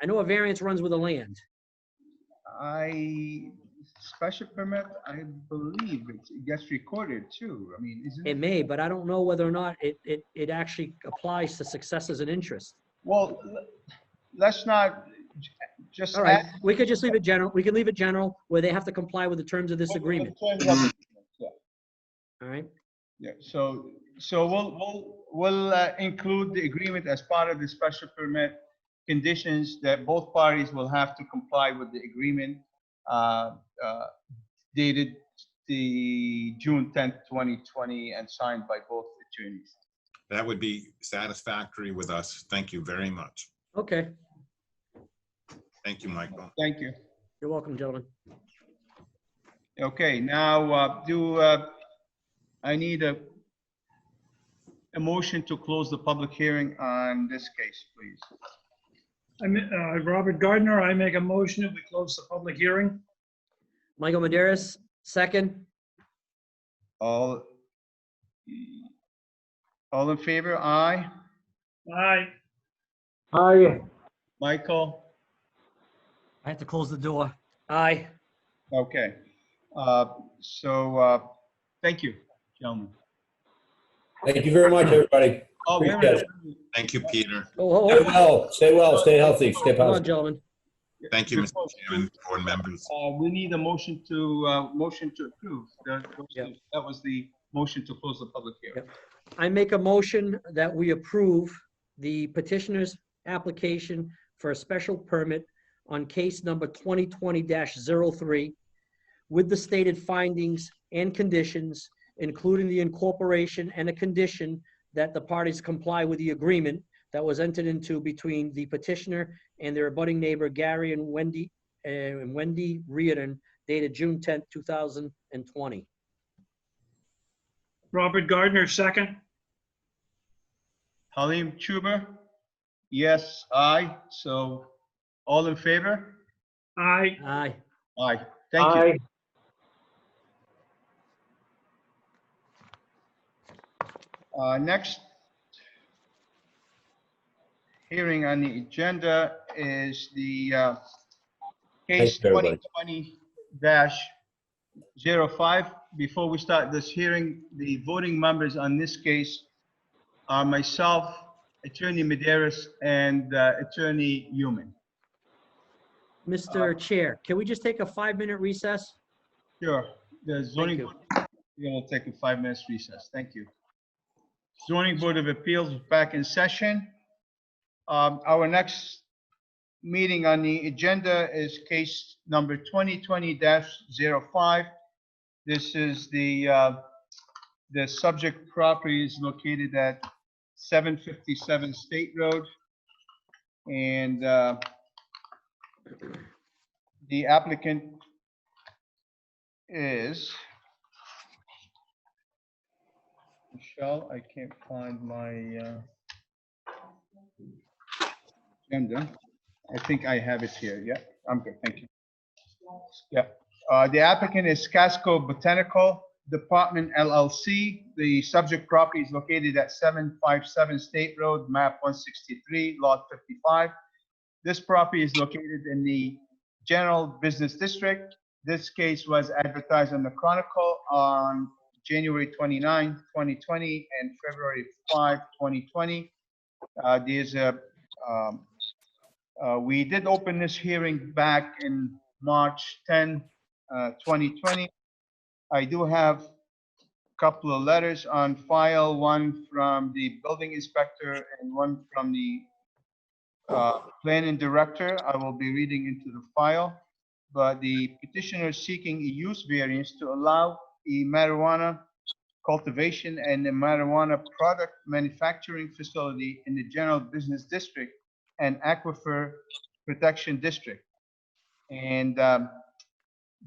Speaker 2: I know a variance runs with the land.
Speaker 1: Special permit, I believe it gets recorded too. I mean, isn't it?
Speaker 2: It may, but I don't know whether or not it actually applies to successors and interest.
Speaker 1: Well, let's not just.
Speaker 2: All right, we could just leave it general. We can leave it general where they have to comply with the terms of this agreement.
Speaker 1: Yeah.
Speaker 2: All right.
Speaker 1: Yeah. So we'll include the agreement as part of the special permit conditions that both parties will have to comply with the agreement dated the June 10th, 2020, and signed by both attorneys.
Speaker 6: That would be satisfactory with us. Thank you very much.
Speaker 2: Okay.
Speaker 6: Thank you, Michael.
Speaker 1: Thank you.
Speaker 2: You're welcome, gentlemen.
Speaker 1: Okay, now I need a motion to close the public hearing on this case, please.
Speaker 3: Robert Gardner, I make a motion that we close the public hearing.
Speaker 2: Michael Medeiros, second.
Speaker 1: All in favor? Aye.
Speaker 3: Aye.
Speaker 5: Aye.
Speaker 1: Michael?
Speaker 2: I have to close the door. Aye.
Speaker 1: Okay. Thank you, gentlemen.
Speaker 8: Thank you very much, everybody. Appreciate it.
Speaker 6: Thank you, Peter.
Speaker 2: Oh,
Speaker 8: Stay well, stay healthy, stay
Speaker 2: hold on,
Speaker 8: positive.
Speaker 2: gentlemen.
Speaker 6: Thank you, Mr.
Speaker 1: Before-
Speaker 6: Chairman, board members.
Speaker 1: We need a motion to approve.
Speaker 2: Yep.
Speaker 1: That was the motion to close the public hearing.
Speaker 2: Yep. I make a motion that we approve the petitioner's application for a special permit on case number 2020-03 with the stated findings and conditions, including the incorporation and a condition that the parties comply with the agreement that was entered into between the petitioner and their abutting neighbor, Gary and Wendy Reardon, dated June 10th, 2020.
Speaker 3: Robert Gardner, second.
Speaker 1: Halim Chuber? Yes, aye. So all in favor?
Speaker 3: Aye.
Speaker 2: Aye.
Speaker 1: Aye. Thank you.
Speaker 5: Aye.
Speaker 1: Next hearing on the agenda is the case
Speaker 8: Thanks, everybody.
Speaker 1: 2020-05. Before we start this hearing, the voting members on this case are myself, Attorney Medeiros, and Attorney Human.
Speaker 2: Mr. Chair, can we just take a 5-minute recess?
Speaker 1: Sure. The zoning,
Speaker 2: you.
Speaker 1: we're going to take a 5 minutes recess. Thank you. Zoning Board of Appeals is back in session. Our next meeting on the agenda is case number 2020-05. This is the subject property is located at 757 State Road. And the applicant is Michelle. I can't find my agenda. I think I have it here. Yeah, I'm good. Thank you. Yeah. The applicant is Casco Botanical Department LLC. The subject property is located at 757 State Road, map 163, lot 55. This property is located in the general business district. This case was advertised in the Chronicle on January 29, 2020 and February 5, 2020. We did open this hearing back in March 10, 2020. I do have a couple of letters on file, one from the building inspector and one from the planning director. I will be reading into the file, but the petitioner is seeking a use variance to allow a marijuana cultivation and a marijuana product manufacturing facility in the general business district and aquifer protection district. And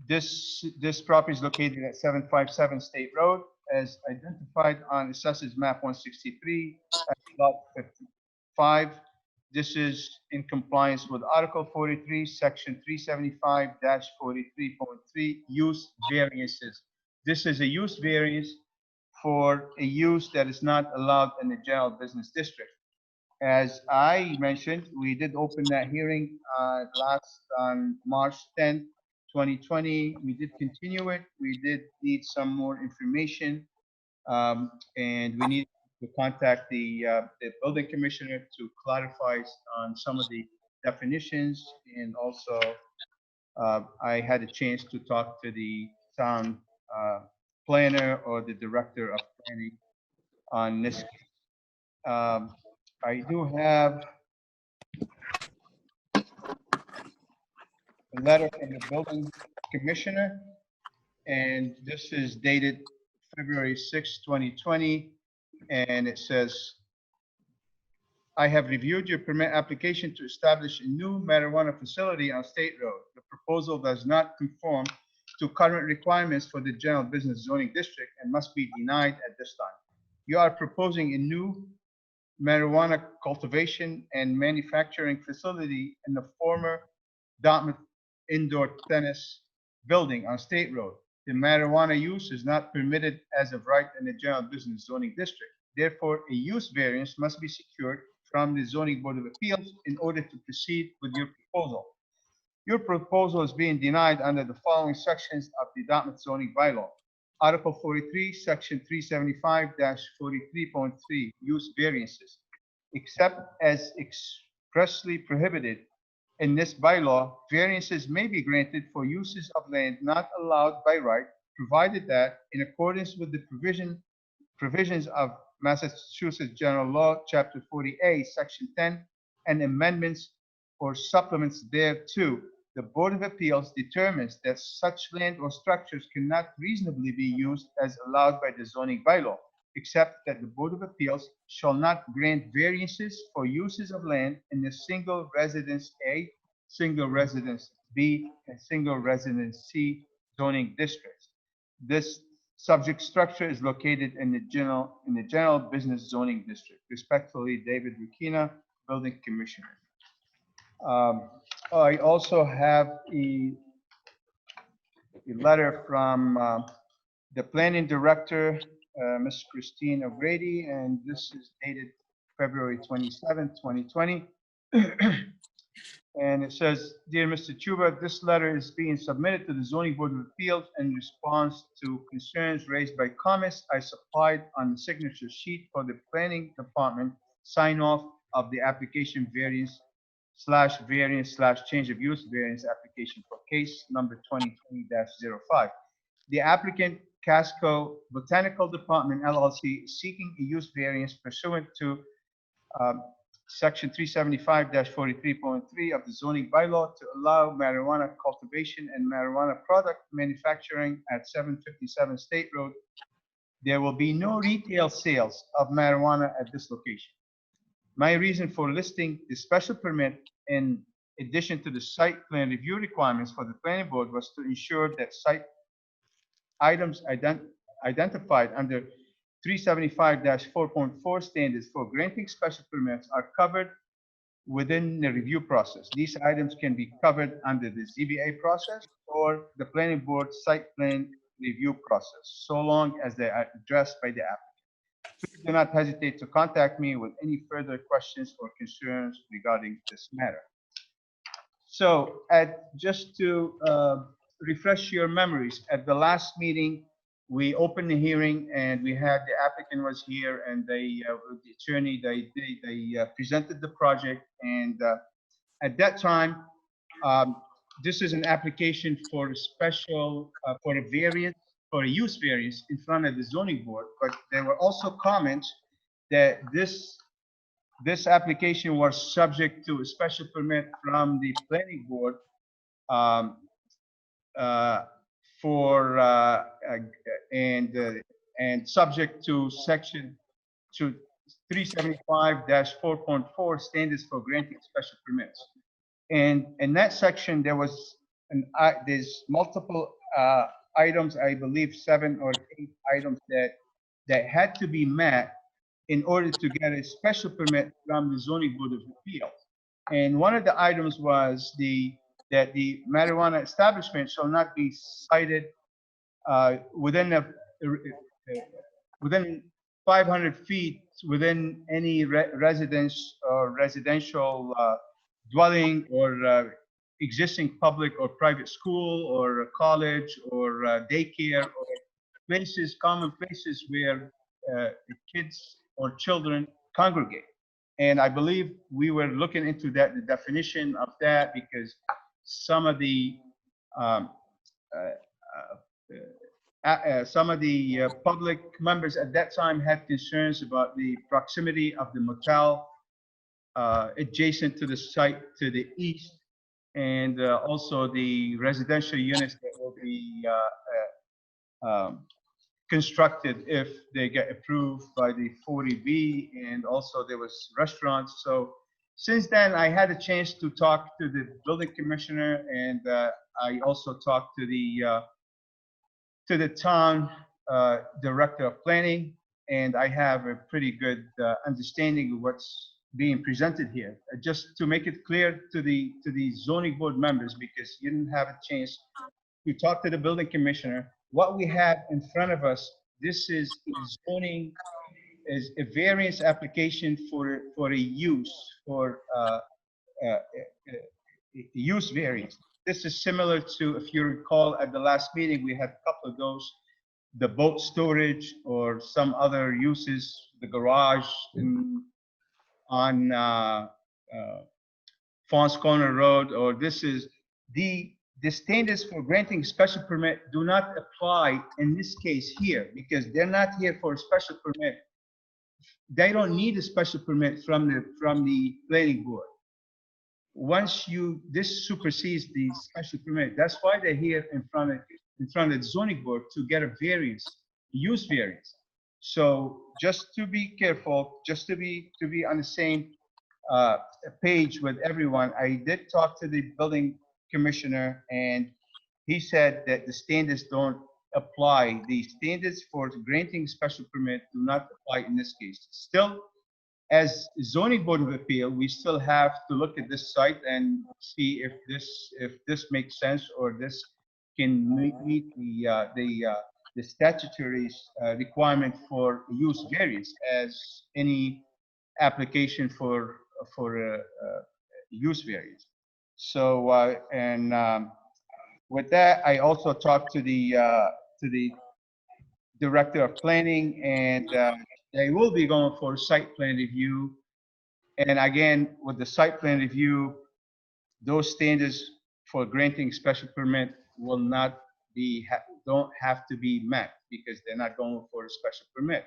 Speaker 1: this property is located at 757 State Road, as identified on Assessors Map 163 at lot 55. This is in compliance with Article 43, Section 375-43.3, use variances. This is a use variance for a use that is not allowed in the general business district. As I mentioned, we did open that hearing last on March 10th, 2020. We did continue it. We did need some more information, and we need to contact the building commissioner to clarify on some of the definitions. And also, I had a chance to talk to the town planner or the director of planning on this. I do have a letter from the building commissioner, and this is dated February 6, 2020, and it says, I have reviewed your permit application to establish a new marijuana facility on State Road. The proposal does not conform to current requirements for the general business zoning district and must be denied at this time. You are proposing a new marijuana cultivation and manufacturing facility in the former Dartmouth indoor tennis building on State Road. The marijuana use is not permitted as of right in the general business zoning district. Therefore, a use variance must be secured from the Zoning Board of Appeals in order to proceed with your proposal. Your proposal is being denied under the following sections of the Dartmouth zoning bylaw. Article 43, Section 375-43.3, use variances. Except as expressly prohibited in this bylaw, variances may be granted for uses of land not allowed by right, provided that, in accordance with the provisions of Massachusetts General Law, Chapter 40A, Section 10, and amendments or supplements thereto, the Board of Appeals determines that such land or structures cannot reasonably be used as allowed by the zoning bylaw, except that the Board of Appeals shall not grant variances for uses of land in the single residence A, single residence B, and single residence C zoning districts. This subject structure is located in the general business zoning district. Respectfully, David Rukina, Building Commissioner. I also have a letter from the planning director, Ms. Christina Brady, and this is dated February 27, 2020. And it says, "Dear Mr. Tobert, this letter is being submitted to the Zoning Board of Appeals in response to concerns raised by comments I supplied on the signature sheet for the planning department sign-off of the application variance/change of use variance application for case number 2020-05. The applicant, Casco Botanical Department LLC, is seeking a use variance pursuant to Section 375-43.3 of the zoning bylaw to allow marijuana cultivation and marijuana product manufacturing at 757 State Road. There will be no retail sales of marijuana at this location. My reason for listing the special permit in addition to the site plan review requirements for the planning board was to ensure that site items identified under 375-4.4 standards for granting special permits are covered within the review process. These items can be covered under the ZBA process or the planning board site plan review process, so long as they are addressed by the applicant. Please do not hesitate to contact me with any further questions or concerns regarding this matter. So, just to refresh your memories, at the last meeting, we opened the hearing and we had the applicant was here and the attorney, they presented the project. And at that time, this is an application for a special, for a variance, for a use variance in front of the zoning board. But there were also comments that this application was subject to a special permit from the planning board and subject to section 375-4.4 standards for granting special permits. And in that section, there was there's multiple items, I believe 7 or 8 items that had to be met in order to get a special permit from the zoning board of appeals. And one of the items was that the marijuana establishment shall not be sited within 500 feet within any residence or residential dwelling or existing public or private school or college or daycare or places, common places where the kids or children congregate. And I believe we were looking into that, the definition of that, because some of the public members at that time had concerns about the proximity of the motel adjacent to the site to the east, and also the residential units that will be constructed if they get approved by the 40B, and also there was restaurants. So since then, I had a chance to talk to the building commissioner, and I also talked to the town director of planning, and I have a pretty good understanding of what's being presented here. Just to make it clear to the zoning board members, because you didn't have a chance to talk to the building commissioner, what we have in front of us, this is zoning, is a variance application for a use, for use variance. This is similar to, if you recall, at the last meeting, we had a couple of those, the boat storage or some other uses, the garage on Fons Corner Road, or this is the standards for granting special permit do not apply in this case here because they're not here for a special permit. They don't need a special permit from the planning board. Once this supersedes the special permit, that's why they're here in front of the zoning board to get a variance, use variance. So just to be careful, just to be on the same page with everyone, I did talk to the building commissioner, and he said that the standards don't apply. The standards for granting special permit do not apply in this case. Still, as zoning board of appeal, we still have to look at this site and see if this makes sense or this can meet the statutory requirement for use variance as any application for use variance. So with that, I also talked to the director of planning, and they will be going for site plan review. And again, with the site plan review, those standards for granting special permit will not don't have to be met because they're not going for a special permit.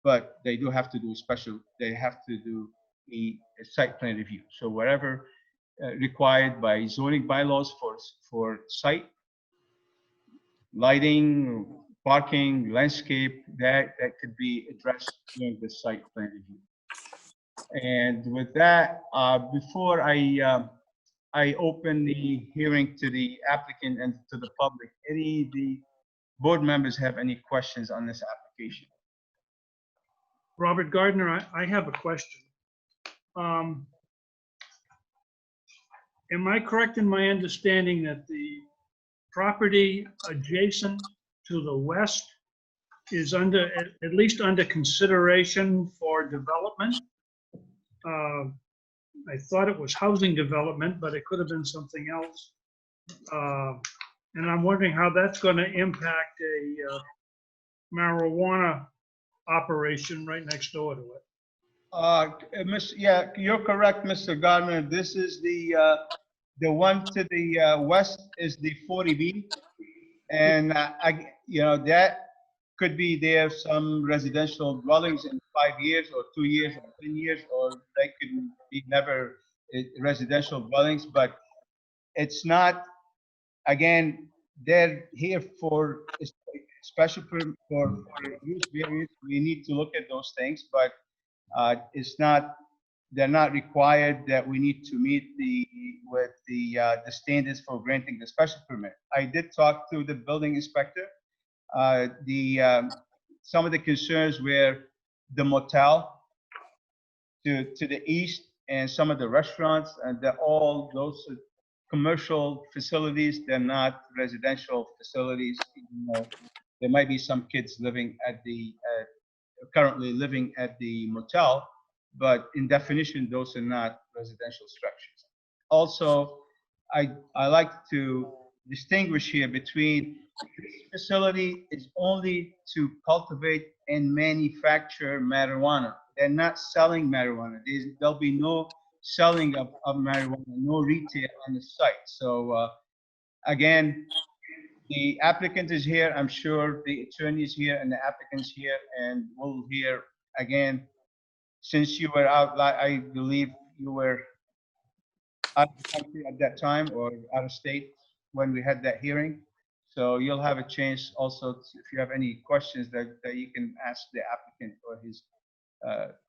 Speaker 1: But they do have to do they have to do a site plan review. So whatever required by zoning bylaws for site, lighting, parking, landscape, that could be addressed during the site plan review. And with that, before I open the hearing to the applicant and to the public, any of the board members have any questions on this application?
Speaker 3: Robert Gardner, I have a question. Am I correct in my understanding that the property adjacent to the west is at least under consideration for development? I thought it was housing development, but it could have been something else. And I'm wondering how that's going to impact a marijuana operation right next door to it.
Speaker 1: Yeah, you're correct, Mr. Gardner. This is the one to the west is the 40B, and that could be there some residential dwellings in 5 years or 2 years or 10 years, or they could be never residential dwellings. But it's not. Again, they're here for special permit for use variance. We need to look at those things, but it's not. They're not required that we need to meet the standards for granting the special permit. I did talk to the building inspector. Some of the concerns were the motel to the east and some of the restaurants, and all those commercial facilities. They're not residential facilities. There might be some kids living currently living at the motel, but in definition, those are not residential structures. Also, I like to distinguish here between this facility is only to cultivate and manufacture marijuana. They're not selling marijuana. There'll be no selling of marijuana, no retail on the site. So again, the applicant is here. I'm sure the attorney is here and the applicant's here, and we'll hear again. Since you were out, I believe you were out of the country at that time or out of state when we had that hearing. So you'll have a chance also, if you have any questions that you can ask the applicant or his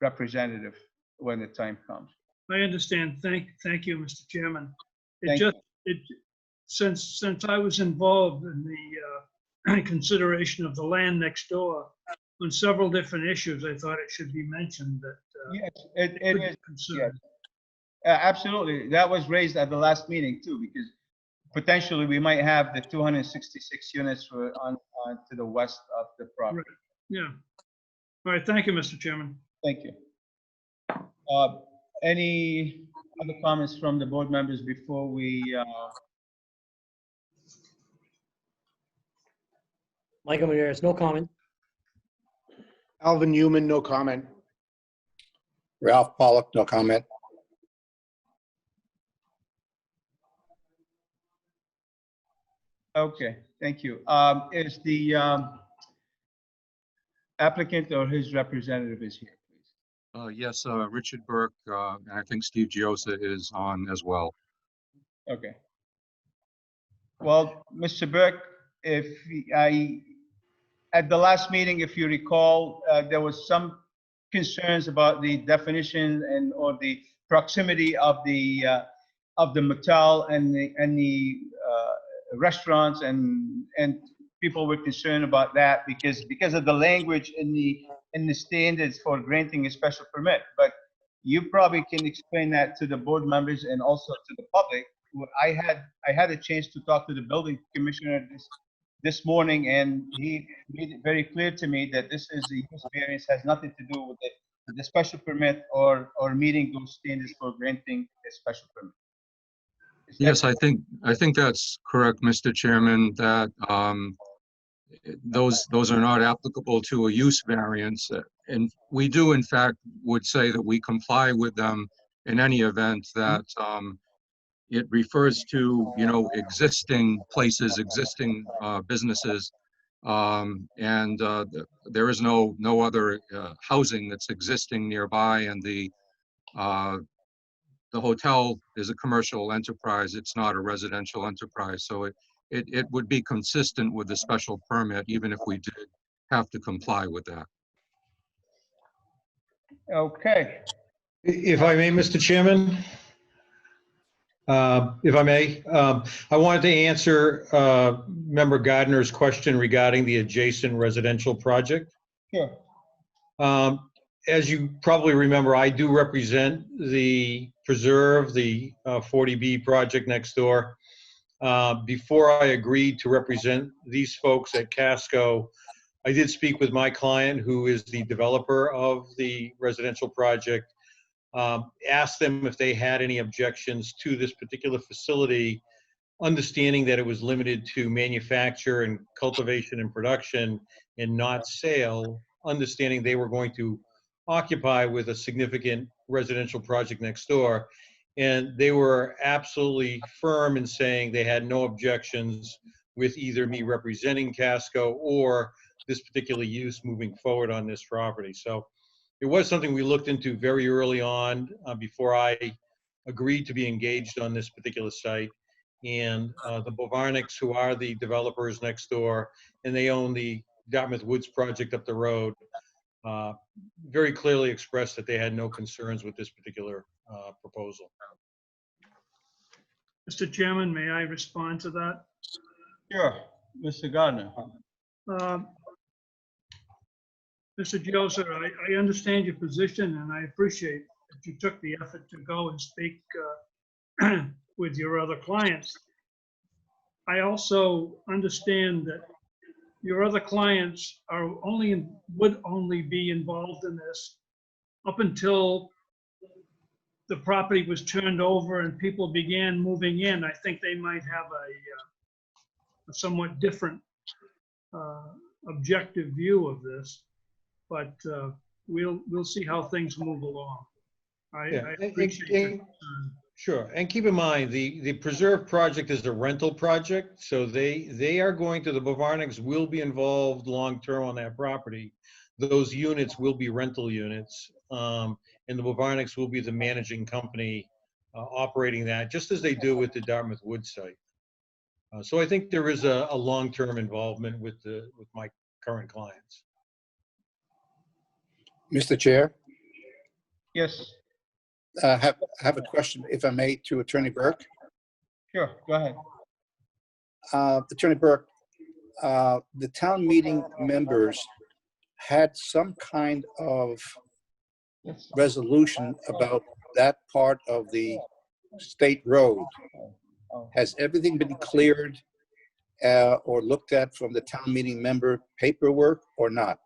Speaker 1: representative when the time comes.
Speaker 3: I understand. Thank you, Mr. Chairman.
Speaker 1: Thank
Speaker 3: Since I was involved in the consideration of the land next door on several different issues, I thought it should be mentioned that.
Speaker 1: Yes, it is. Yes. Absolutely. That was raised at the last meeting too, because potentially we might have the 266 units on to the west of the property.
Speaker 3: Right. Yeah. All right. Thank you, Mr. Chairman.
Speaker 1: Thank you. Any other comments from the board members before we?
Speaker 2: Michael Maderas, no comment.
Speaker 10: Alvin Newman, no comment.
Speaker 11: Ralph Pollock, no comment.
Speaker 1: Okay, thank you. Is the applicant or his representative is here, please?
Speaker 11: Yes, Richard Burke, and I think Steve Giosa is on as well.
Speaker 1: Okay. Well, Mr. Burke, at the last meeting, if you recall, there was some concerns about the definition or the proximity of the motel and the restaurants, and people were concerned about that because of the language in the standards for granting a special permit. But you probably can explain that to the board members and also to the public. I had a chance to talk to the building commissioner this morning, and he made it very clear to me that this is a use variance, has nothing to do with the special permit or meeting those standards for granting a special permit.
Speaker 11: Yes, I think that's correct, Mr. Chairman, that those are not applicable to a use variance. And we do, in fact, would say that we comply with them in any event that it refers to, existing places, existing businesses, and there is no other housing that's existing nearby, and the hotel is a commercial enterprise. It's not a residential enterprise, so it would be consistent with the special permit, even if we did have to comply with that.
Speaker 1: Okay.
Speaker 12: If I may, Mr. Chairman, if I may, I wanted to answer Member Gardner's question regarding the adjacent residential project.
Speaker 1: Sure.
Speaker 12: As you probably remember, I do represent the Preserve, the 40B project next door. Before I agreed to represent these folks at Casco, I did speak with my client, who is the developer of the residential project, asked them if they had any objections to this particular facility, understanding that it was limited to manufacture and cultivation and production and not sale, understanding they were going to occupy with a significant residential project next door. And they were absolutely firm in saying they had no objections with either me representing Casco or this particular use moving forward on this property. So it was something we looked into very early on before I agreed to be engaged on this particular site. And the Bovarniks, who are the developers next door, and they own the Dartmouth Woods project up the road, very clearly expressed that they had no concerns with this particular proposal.
Speaker 3: Mr. Chairman, may I respond to that?
Speaker 1: Sure, Mr. Gardner.
Speaker 3: Mr. Giosa, I understand your position, and I appreciate that you took the effort to go and speak with your other clients. I also understand that your other clients would only be involved in this up until the property was turned over and people began moving in. I think they might have a somewhat different objective view of this, but we'll see how things move along. I appreciate your concern.
Speaker 12: Sure, and keep in mind, the Preserve project is a rental project, so they are going to, the Bovarniks will be involved long-term on that property. Those units will be rental units, and the Bovarniks will be the managing company operating that, just as they do with the Dartmouth Woods site. So I think there is a long-term involvement with my current clients.
Speaker 13: Mr. Chair,
Speaker 1: Yes,
Speaker 13: I have a question, if I may, to Attorney Burke.
Speaker 1: sure, go ahead.
Speaker 13: Attorney Burke, the town meeting members had some kind of resolution about that part of the state road. Has everything been cleared or looked at from the town meeting member paperwork or not?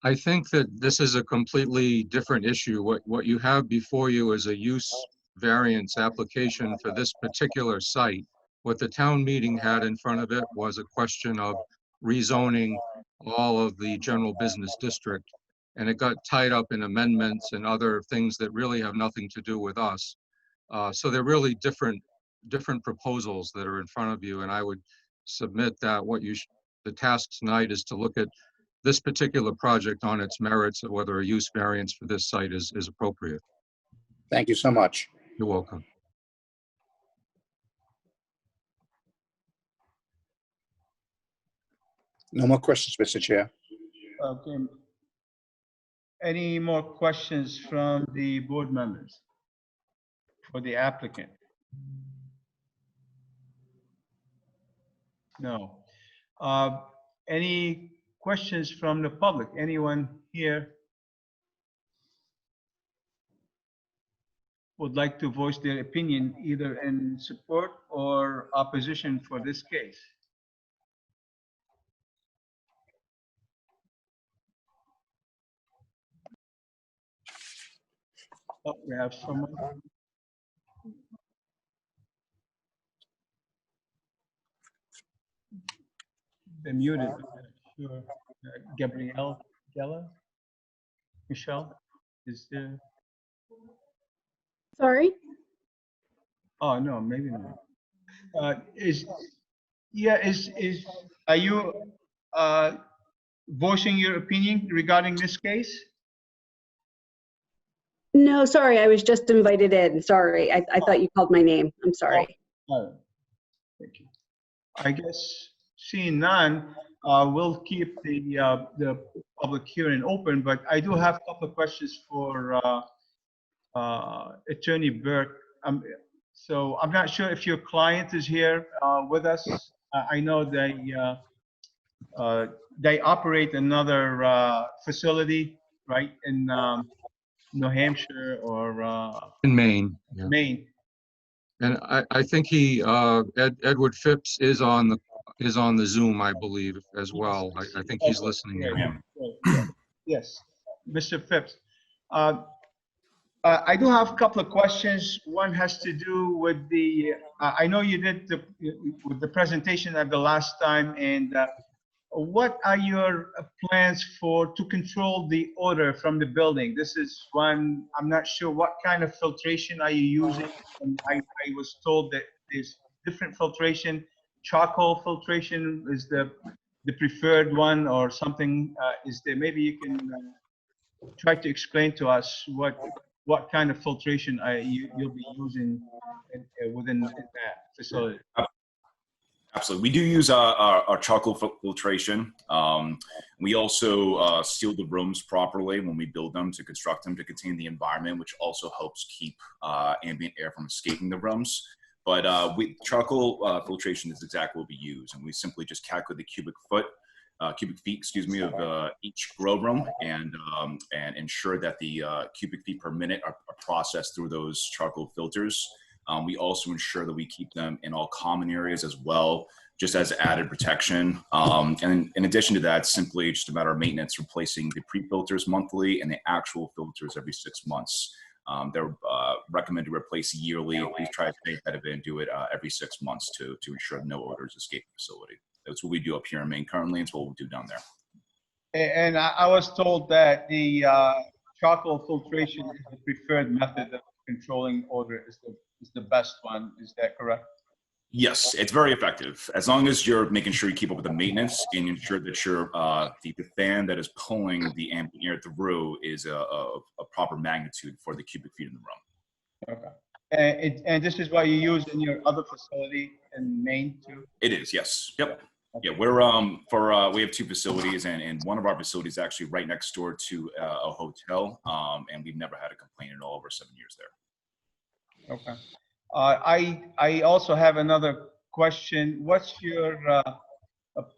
Speaker 11: I think that this is a completely different issue. What you have before you is a use variance application for this particular site. What the town meeting had in front of it was a question of rezoning all of the general business district. And it got tied up in amendments and other things that really have nothing to do with us. So they're really different different proposals that are in front of you, and I would submit that the task tonight is to look at this particular project on its merits of whether a use variance for this site is appropriate.
Speaker 13: Thank you so much.
Speaker 11: You're welcome.
Speaker 13: No more questions, Mr. Chair.
Speaker 1: Okay. Any more questions from the board members for the applicant? No. Any questions from the public? Anyone here would like to voice their opinion either in support or opposition for this case? Oh, we have someone. They're muted. Sure. Gabrielle, Gella? Michelle? Is there?
Speaker 14: Sorry?
Speaker 1: Oh, no, maybe not. Are you voicing your opinion regarding this case?
Speaker 14: No, sorry, I was just invited in. Sorry, I thought you called my name. I'm sorry.
Speaker 1: Oh, thank you. I guess seeing none, we'll keep the public hearing open, but I do have a couple of questions for Attorney Burke. So I'm not sure if your client is here with us. I know they operate another facility, right, in New Hampshire or
Speaker 11: In Maine. Yeah.
Speaker 1: Maine.
Speaker 11: And I think Edward Phipps is on the Zoom, I believe, as well. I think he's listening in.
Speaker 1: Yes, Mr. Phipps. I do have a couple of questions. One has to do with I know you did with the presentation at the last time, and what are your plans to control the odor from the building? This is one, I'm not sure what kind of filtration are you using. And I was told that there's different filtration. Charcoal filtration is the preferred one, or something. Is there? Maybe you can try to explain to us what kind of filtration you'll be using within that facility.
Speaker 15: Absolutely. We do use our charcoal filtration. We also seal the rooms properly when we build them to construct them to contain the environment, which also helps keep ambient air from escaping the rooms. But charcoal filtration is exactly what we use, and we simply just calculate the cubic feet, excuse me, of each grow room, and ensure that the cubic feet per minute are processed through those charcoal filters. We also ensure that we keep them in all common areas as well, just as added protection. And in addition to that, simply just a matter of maintenance, replacing the pre-filters monthly and the actual filters every 6 months. They're recommended to replace yearly. We try to stay ahead of it and do it every 6 months to ensure no odors escape the facility. That's what we do up here in Maine currently. It's what we do down there.
Speaker 1: And I was told that the charcoal filtration is the preferred method of controlling odor, is the best one. Is that correct?
Speaker 15: Yes, it's very effective. As long as you're making sure you keep up with the maintenance and ensure that the fan that is pulling the ambient air through is a proper magnitude for the cubic feet in the room.
Speaker 1: Okay. And this is what you use in your other facility in Maine too? It
Speaker 15: is, yes. Yep. Yeah, we have 2 facilities, and one of our facilities is actually right next door to a hotel, and we've never had a complaint at all over 7 years there.
Speaker 1: Okay. I also have another question. What's your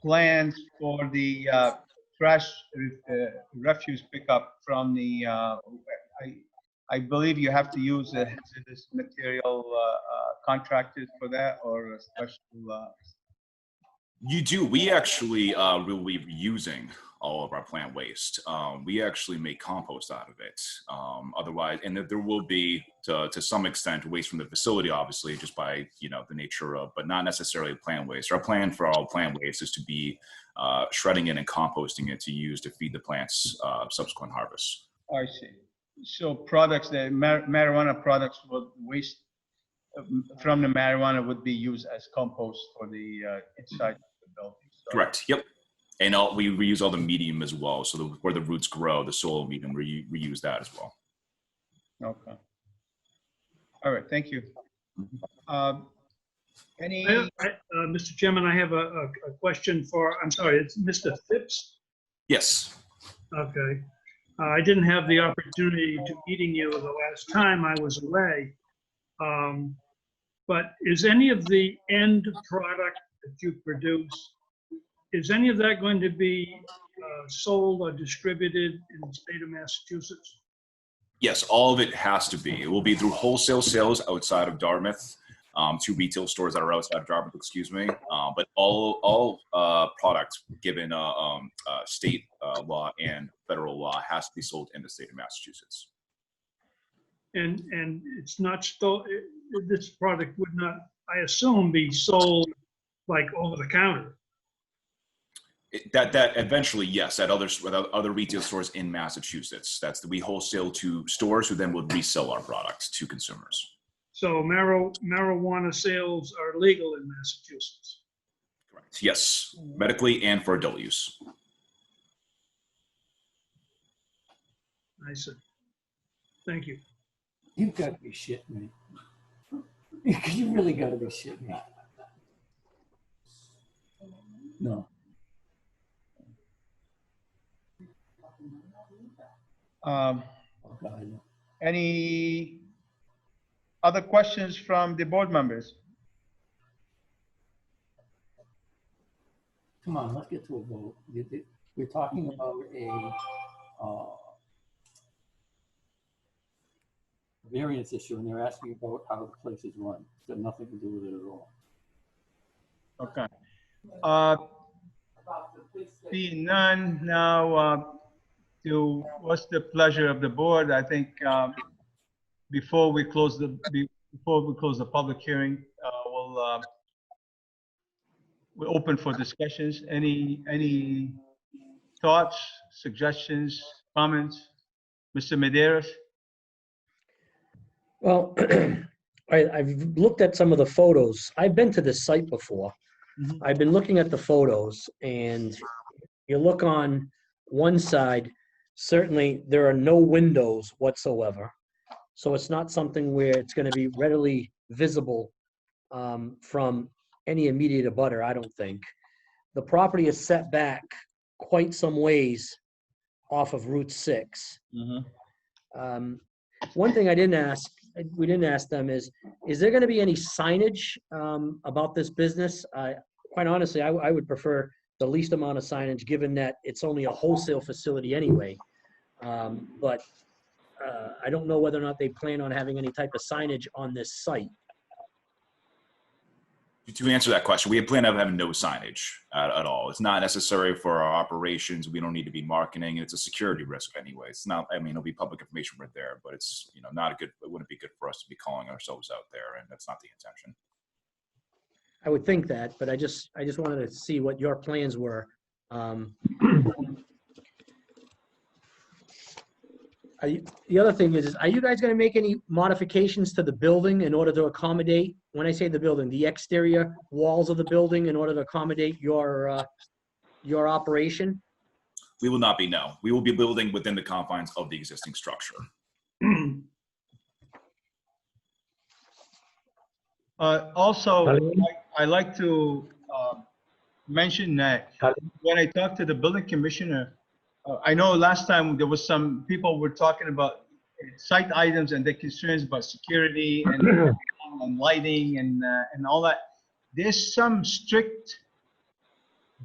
Speaker 1: plans for the trash refuse pickup from the? I believe you have to use a hazardous material contractors for that, or a special.
Speaker 15: You do. We actually will be reusing all of our plant waste. We actually make compost out of it. Otherwise, and there will be to some extent waste from the facility, obviously, just by the nature of, but not necessarily plant waste. Our plan for all plant waste is to be shredding it and composting it to use to feed the plants subsequent harvests.
Speaker 1: I see. So products, the marijuana products, will waste from the marijuana would be used as compost for the inside the building. So,
Speaker 15: Correct. Yep. And we reuse all the medium as well. So where the roots grow, the soil medium, we reuse that as well.
Speaker 1: okay. All right. Thank you. Any?
Speaker 3: Mr. Chairman, I have a question for, I'm sorry, it's Mr. Phipps?
Speaker 15: Yes.
Speaker 3: Okay. I didn't have the opportunity to meeting you the last time I was away. But is any of the end product that you produce, is any of that going to be sold or distributed in the state of Massachusetts?
Speaker 15: Yes, all of it has to be. It will be through wholesale sales outside of Dartmouth, to retail stores that are outside of Dartmouth, excuse me. But all products given state law and federal law has to be sold in the state of Massachusetts.
Speaker 3: And it's not this product would not, I assume, be sold like over the counter.
Speaker 15: That eventually, yes, at other retail stores in Massachusetts. We wholesale to stores who then would resell our products to consumers.
Speaker 3: So marijuana sales are legal in Massachusetts?
Speaker 15: Correct. Yes, medically and for adult use.
Speaker 3: I see. Thank you.
Speaker 16: You've got to be shitting me. You really got to be shitting me. No.
Speaker 1: Any other questions from the board members?
Speaker 16: Come on, let's get to a vote. We're talking about a variance issue, and they're asking about how the place is run. It's got nothing to do with it at all.
Speaker 1: Okay. Seeing none, now what's the pleasure of the board? I think before we close the public hearing, we're open for discussions. Any thoughts, suggestions, comments? Mr. Medeiros?
Speaker 2: Well, I've looked at some of the photos. I've been to this site before.
Speaker 1: Mhm.
Speaker 2: I've been looking at the photos, and you look on one side, certainly there are no windows whatsoever. So it's not something where it's going to be readily visible from any immediate abutter, I don't think. The property is set back quite some ways off of Route 6. One thing we didn't ask them is there going to be any signage about this business? Quite honestly, I would prefer the least amount of signage, given that it's only a wholesale facility anyway. But I don't know whether or not they plan on having any type of signage on this site.
Speaker 15: To answer that question, we plan on having no signage at all. It's not necessary for our operations. We don't need to be marketing. It's a security risk anyway. It's not, I mean, it'll be public information right there, but it's, not a good, it wouldn't be good for us to be calling ourselves out there, and that's not the intention.
Speaker 2: I would think that, but I just wanted to see what your plans were. The other thing is, are you guys going to make any modifications to the building in order to accommodate, when I say the building, the exterior walls of the building, in order to accommodate your operation?
Speaker 15: We will not be, no. We will be building within the confines of the existing structure.
Speaker 1: Also, I like to mention that when I talked to the building commissioner, I know last time there was some people were talking about site items and their concerns about security and lighting and all that. There's some strict,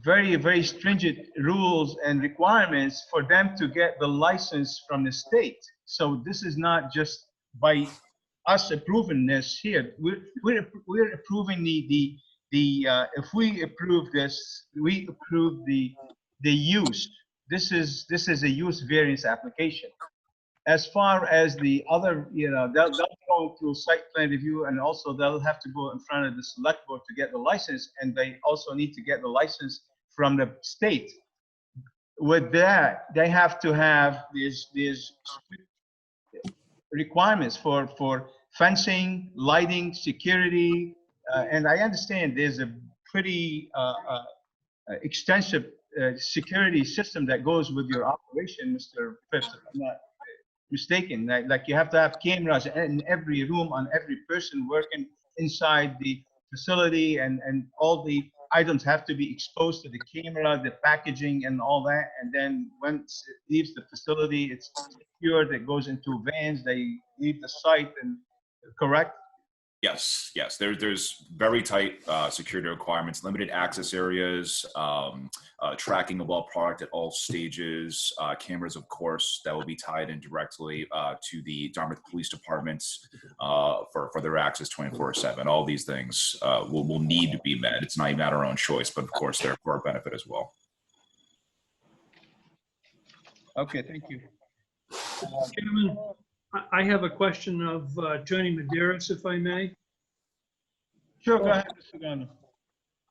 Speaker 1: very, very stringent rules and requirements for them to get the license from the state. So this is not just by us approving this here. We're approving the if we approve this, we approve the use. This is a use variance application. As far as the other, they'll go through site plan review, and also they'll have to go in front of the select board to get the license, and they also need to get the license from the state. With that, they have to have these requirements for fencing, lighting, security, and I understand there's a pretty extensive security system that goes with your operation, Mr. Phipps, if I'm not mistaken. Like you have to have cameras in every room on every person working inside the facility, and all the items have to be exposed to the camera, the packaging and all that. And then once it leaves the facility, it's secured, it goes into vans, they leave the site, and correct?
Speaker 15: Yes, yes. There's very tight security requirements, limited access areas, tracking of all product at all stages, cameras, of course, that will be tied in directly to the Dartmouth Police Departments for their access 24/7. All these things will need to be met. It's not even at our own choice, but of course, they're for our benefit as well.
Speaker 1: Okay, thank you.
Speaker 3: Chairman, I have a question of Attorney Medeiros, if I may.
Speaker 1: Sure, go ahead, Mr. Garner.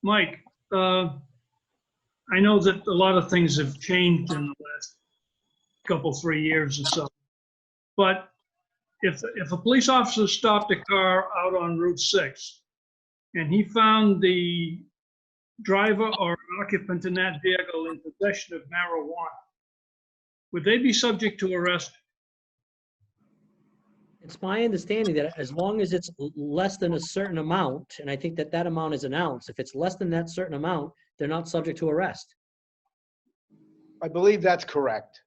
Speaker 3: Mike, I know that a lot of things have changed in the last couple, 3 years or so. But if a police officer stopped a car out on Route 6 and he found the driver or occupant in that vehicle in possession of marijuana, would they be subject to arrest?
Speaker 2: It's my understanding that as long as it's less than a certain amount, and I think that that amount is an ounce, if it's less than that certain amount, they're not subject to arrest.
Speaker 10: I believe that's correct.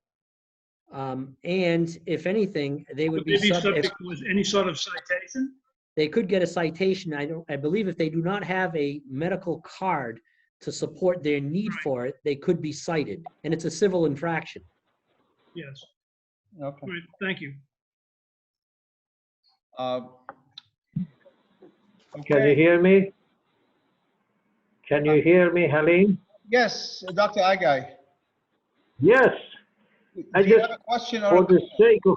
Speaker 2: And if anything, they would be
Speaker 3: subject to any sort of citation?
Speaker 2: They could get a citation. I believe if they do not have a medical card to support their need for it, they could be cited, and it's a civil infraction.
Speaker 3: Yes.
Speaker 1: Okay.
Speaker 3: Right, thank you.
Speaker 5: Can you hear me? Can you hear me, Helene?
Speaker 1: Yes, Dr. Agai.
Speaker 5: Yes. I
Speaker 1: Do you
Speaker 5: just,
Speaker 1: have a question
Speaker 5: for
Speaker 1: or
Speaker 5: the sake of,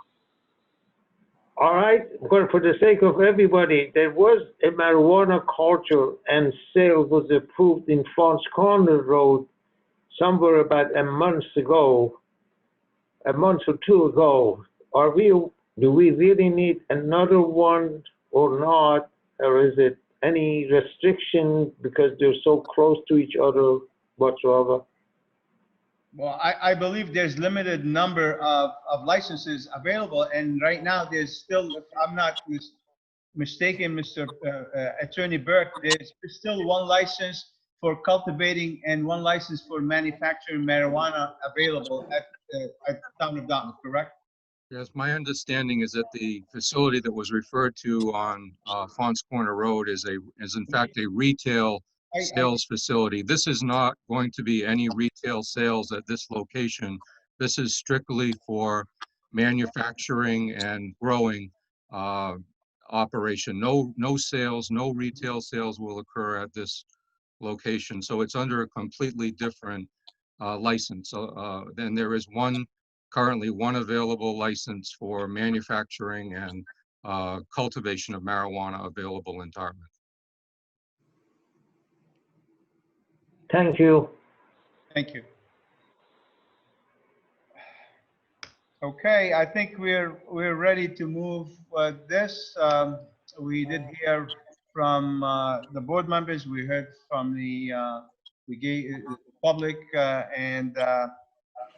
Speaker 5: all right, but for the sake of everybody, there was a marijuana culture and sale was approved in Fons Corner Road somewhere about a month or 2 ago. Do we really need another one or not? Or is it any restriction because they're so close to each other whatsoever?
Speaker 1: Well, I believe there's limited number of licenses available, and right now there's still, if I'm not mistaken, Mr. Attorney Burke, there's still one license for cultivating and one license for manufacturing marijuana available at the town of Dartmouth, correct?
Speaker 11: Yes, my understanding is that the facility that was referred to on Fons Corner Road is in fact a retail sales facility. This is not going to be any retail sales at this location. This is strictly for manufacturing and growing operation. No sales, no retail sales will occur at this location. So it's under a completely different license. Then there is currently one available license for manufacturing and cultivation of marijuana available in Dartmouth.
Speaker 5: Thank you.
Speaker 1: Thank you. Okay, I think we're ready to move this. We did hear from the board members. We heard from the public, and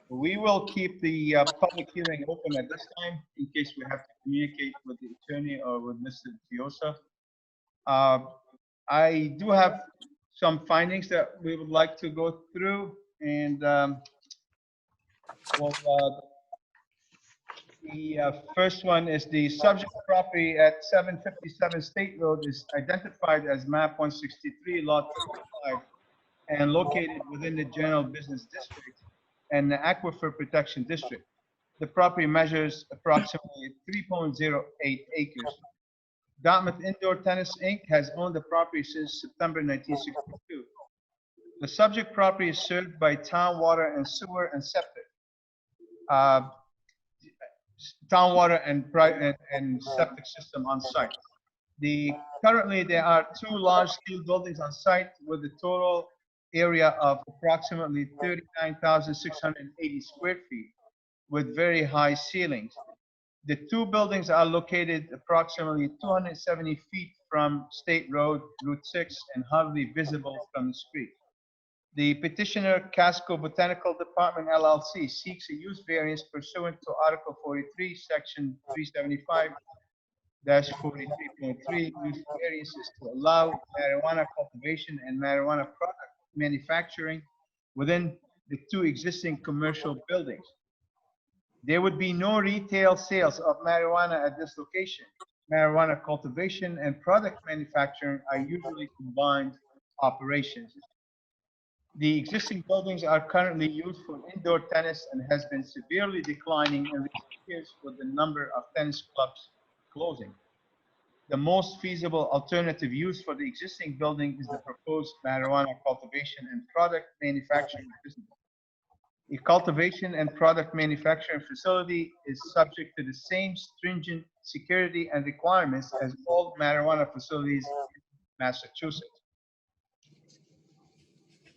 Speaker 1: we will keep the public hearing open at this time in case we have to communicate with the attorney or with Mr. Fiosa. I do have some findings that we would like to go through, and the first one is the subject property at 757 State Road is identified as map 163, lot 55, and located within the general business district and the Aquifer Protection District. The property measures approximately 3.08 acres. Dartmouth Indoor Tennis Inc. has owned the property since September 1962. The subject property is served by town water and sewer and septic. Town water and septic system on site. Currently there are 2 large-scale buildings on site with a total area of approximately 39,680 square feet with very high ceilings. The two buildings are located approximately 270 feet from State Road, Route 6, and hardly visible from the street. The petitioner, Casco Botanical Department LLC, seeks a use variance pursuant to Article 43, Section 375-43.3, use variances to allow marijuana cultivation and marijuana product manufacturing within the two existing commercial buildings. There would be no retail sales of marijuana at this location. Marijuana cultivation and product manufacturing are usually combined operations. The existing buildings are currently used for indoor tennis and has been severely declining in recent years with the number of tennis clubs closing. The most feasible alternative use for the existing building is the proposed marijuana cultivation and product manufacturing business. A cultivation and product manufacturing facility is subject to the same stringent security and requirements as all marijuana facilities in Massachusetts.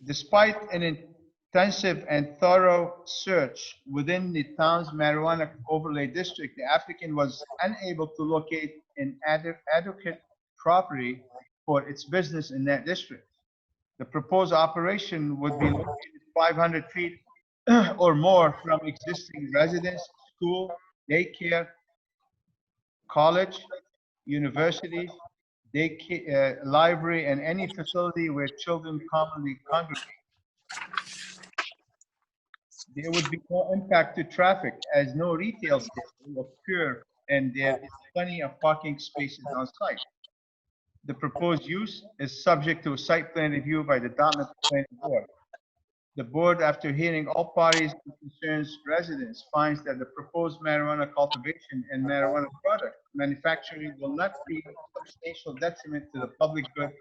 Speaker 1: Despite an intensive and thorough search within the town's marijuana overlay district, the applicant was unable to locate an adequate property for its business in that district. The proposed operation would be located 500 feet or more from existing residence, school, daycare, college, university, daycare, library, and any facility where children commonly congregate. There would be no impact to traffic as no retail sales will occur and there is plenty of parking spaces on site. The proposed use is subject to a site plan review by the Dartmouth Planning Board. The board, after hearing all parties and concerns residents, finds that the proposed marijuana cultivation and marijuana product manufacturing will not be a substantial detriment to the public good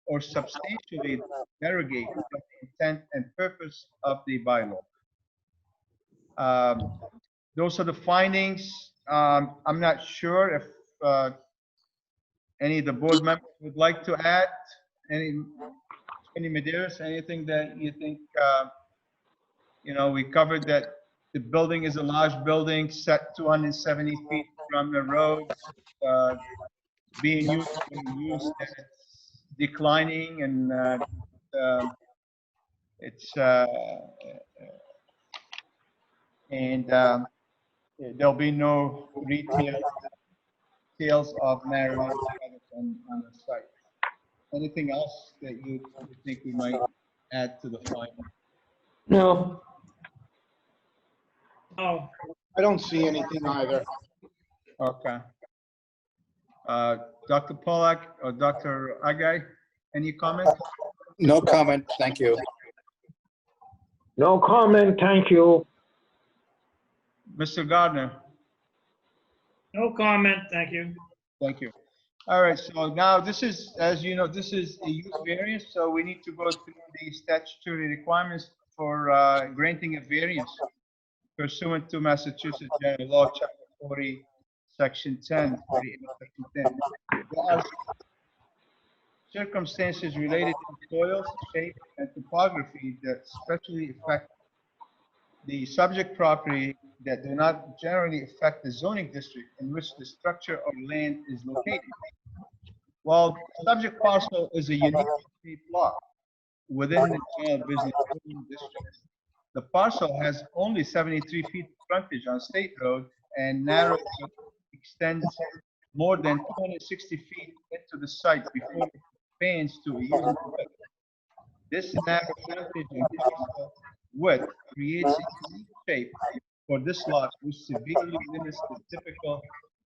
Speaker 1: or substantially derogate from the intent and purpose of the bylaw. Those are the findings. I'm not sure if any of the board members would like to add any Medeiros, anything that you think, we covered that the building is a large building set 270 feet from the road, being used for use that it's declining and there'll be no retail sales of marijuana products on the site. Anything else that you think we might add to the finding?
Speaker 2: No.
Speaker 3: Oh,
Speaker 10: I don't see anything either.
Speaker 1: Okay. Dr. Pollack or Dr. Agay, any comments?
Speaker 13: No comment, thank you.
Speaker 5: No comment, thank you.
Speaker 1: Mr. Gardner?
Speaker 3: no comment, thank you.
Speaker 1: Thank you. All right, so now this is, as you know, this is a use variance, so we need to go through the statutory requirements for granting a variance pursuant to Massachusetts General Law, Chapter 40, Section 10, 48, Section 10. There are circumstances related to soils, shape, and topography that especially affect the subject property that do not generally affect the zoning district in which the structure or land is located. While the subject parcel is a unique block within the general business district, the parcel has only 73 feet frontage on State Road and narrow extends more than 260 feet into the site before it expands to a usable width. This narrow frontage and parcel width creates a unique shape for this lot, which severely limits the typical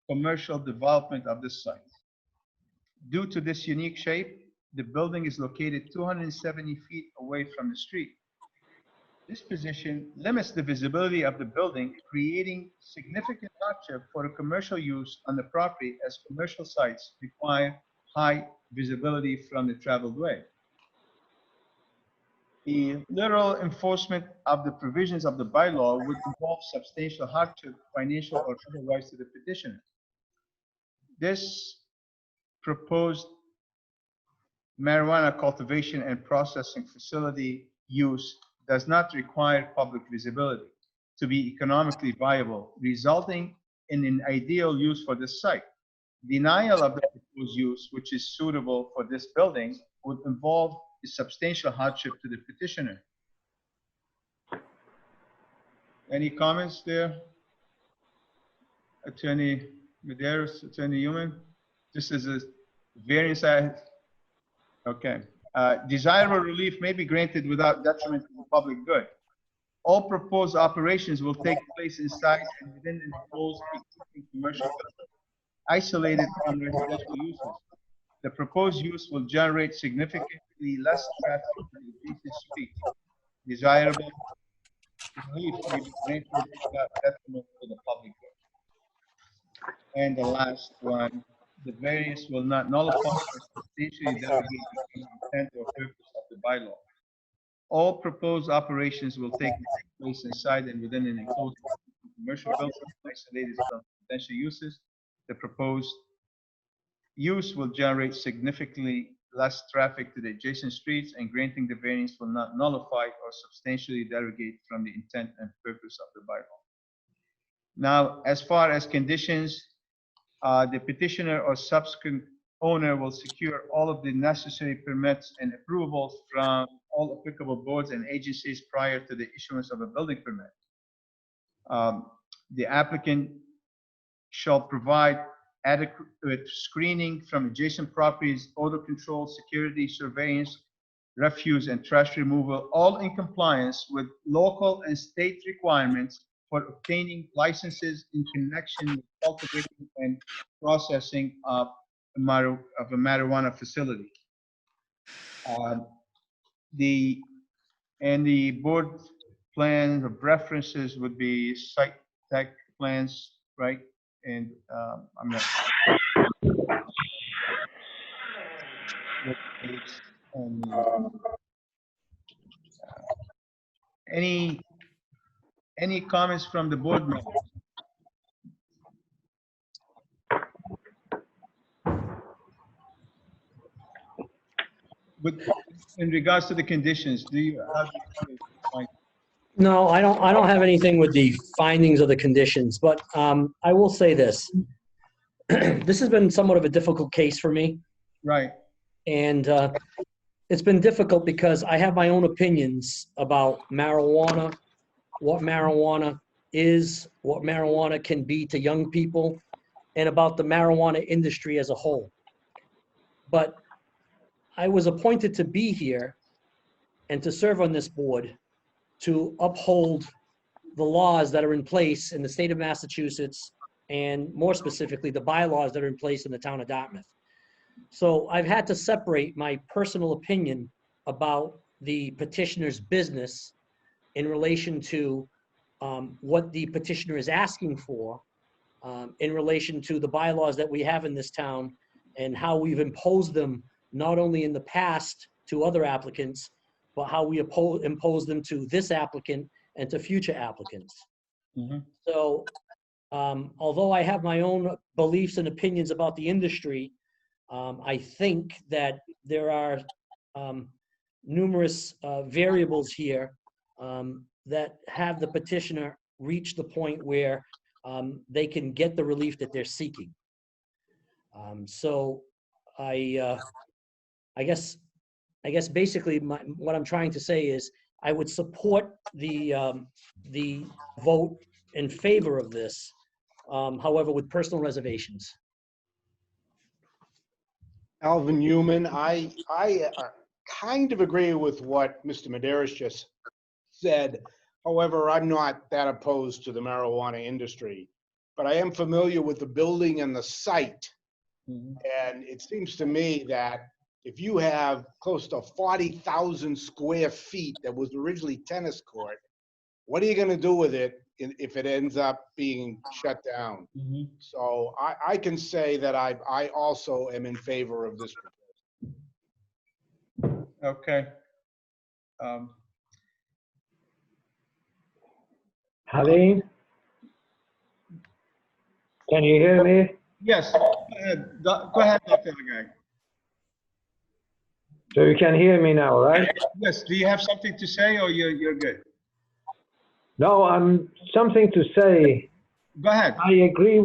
Speaker 1: commercial development of this site. Due to this unique shape, the building is located 270 feet away from the street. This position limits the visibility of the building, creating significant hardship for a commercial use on the property as commercial sites require high visibility from the traveled way. The literal enforcement of the provisions of the bylaw would involve substantial hardship, financial or otherwise, to the petitioner. This proposed marijuana cultivation and processing facility use does not require public visibility to be economically viable, resulting in an ideal use for this site. Denial of the proposed use, which is suitable for this building, would involve a substantial hardship to the petitioner. Any comments there? Attorney Medeiros, Attorney Human? This is a variance. Okay. Desirable relief may be granted without detriment to the public good. All proposed operations will take place inside and within an enclosed existing commercial building, isolated from residential uses. The proposed use will generate significantly less traffic in the adjacent street. Desirable relief may be granted without detriment to the public good. And the last one, the variance will not nullify or substantially delegate the intent or purpose of the bylaw. All proposed operations will take place inside and within an enclosed commercial building, isolated from residential uses. The proposed use will generate significantly less traffic to the adjacent streets, and granting the variance will not nullify or substantially derogate from the intent and purpose of the bylaw. Now, as far as conditions, the petitioner or subsequent owner will secure all of the necessary permits and approvals from all applicable boards and agencies prior to the issuance of a building permit. The applicant shall provide adequate screening from adjacent properties, odor control, security, surveillance, refuse, and trash removal, all in compliance with local and state requirements for obtaining licenses in connection with cultivation and processing of a marijuana facility. The board plan of references would be site tech plans, right? And I'm not sure. Any comments from the board members? But in regards to the conditions, do you have?
Speaker 2: No, I don't have anything with the findings of the conditions, but I will say this. This has been somewhat of a difficult case for me.
Speaker 1: Right.
Speaker 2: And it's been difficult because I have my own opinions about marijuana, what marijuana is, what marijuana can be to young people, and about the marijuana industry as a whole. But I was appointed to be here and to serve on this board to uphold the laws that are in place in the state of Massachusetts, and more specifically, the bylaws that are in place in the town of Dartmouth. So I've had to separate my personal opinion about the petitioner's business in relation to what the petitioner is asking for in relation to the bylaws that we have in this town and how we've imposed them not only in the past to other applicants, but how we impose them to this applicant and to future applicants.
Speaker 1: Mm-hmm.
Speaker 2: So although I have my own beliefs and opinions about the industry, I think that there are numerous variables here that have the petitioner reach the point where they can get the relief that they're seeking. So I guess basically what I'm trying to say is I would support the vote in favor of this, however, with personal reservations.
Speaker 10: Alvin Newman, I kind of agree with what Mr. Medeiros just said. However, I'm not that opposed to the marijuana industry, but I am familiar with the building and the site.
Speaker 1: Mm-hmm.
Speaker 10: And it seems to me that if you have close to 40,000 square feet that was originally tennis court, what are you going to do with it if it ends up being shut down?
Speaker 1: Mm-hmm.
Speaker 10: So I can say that I also am in favor of this proposal.
Speaker 1: Okay.
Speaker 5: Halim? Can you hear me?
Speaker 1: Yes. Go ahead, Dr. Agag.
Speaker 5: So you can hear me now, right?
Speaker 1: Yes. Do you have something to say, or you're good?
Speaker 5: No, something to say.
Speaker 1: Go ahead.
Speaker 5: I agree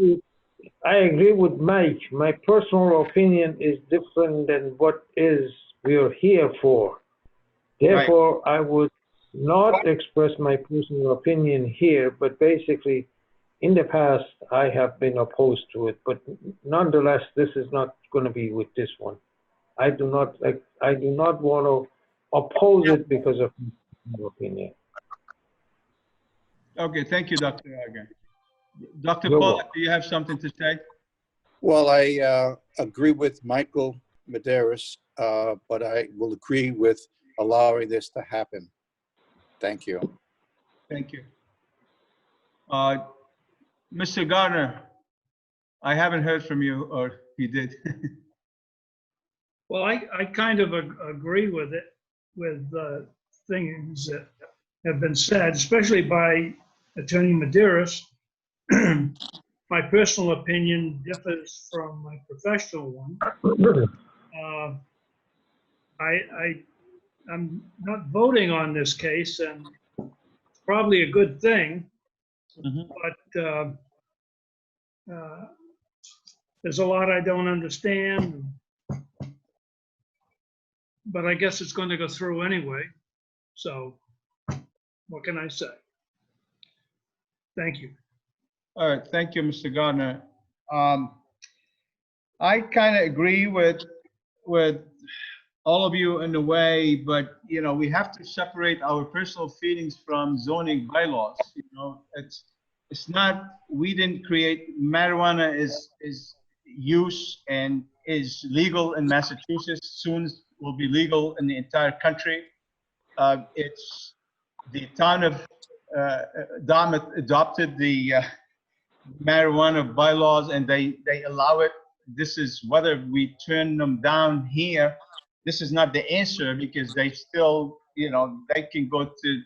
Speaker 5: with Mike. My personal opinion is different than what is we're here for. Therefore, I would not express my personal opinion here, but basically, in the past, I have been opposed to it. But nonetheless, this is not going to be with this one. I do not want to oppose it because of my opinion.
Speaker 1: Okay, thank you, Dr. Hagen. Dr.
Speaker 5: You're
Speaker 1: Pollack,
Speaker 5: welcome.
Speaker 1: do you have something to say?
Speaker 13: Well, I agree with Michael Medeiros, but I will agree with allowing this to happen. Thank you.
Speaker 1: Thank you. Mr. Gardner, I haven't heard from you, or you did.
Speaker 3: Well, I kind of agree with it, with things that have been said, especially by Attorney Medeiros. My personal opinion differs from my professional one. I'm not voting on this case, and it's probably a good thing. But there's a lot I don't understand. But I guess it's going to go through anyway. So what can I say? Thank you.
Speaker 1: All right, thank you, Mr. Gardner. I kind of agree with all of you in a way, but you know, we have to separate our personal feelings from zoning bylaws. You know, it's not, we didn't create marijuana is use and is legal in Massachusetts, soon will be legal in the entire country. It's the town of Dartmouth adopted the marijuana bylaws, and they allow it. This is whether we turn them down here. This is not the answer, because they still, you know, they can go to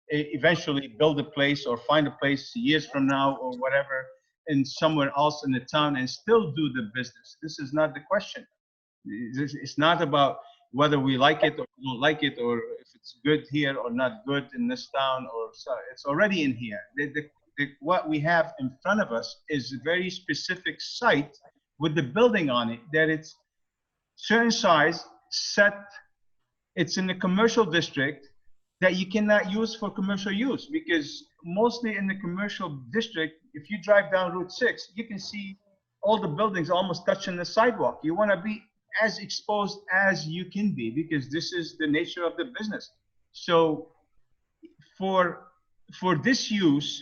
Speaker 1: eventually build a place or find a place years from now or whatever in somewhere else in the town and still do the business. This is not the question. It's not about whether we like it or don't like it, or if it's good here or not good in this town, or so. It's already in here. What we have in front of us is a very specific site with the building on it, that it's certain size, set, it's in the commercial district that you cannot use for commercial use, because mostly in the commercial district, if you drive down Route 6, you can see all the buildings almost touching the sidewalk. You want to be as exposed as you can be, because this is the nature of the business. So for this use,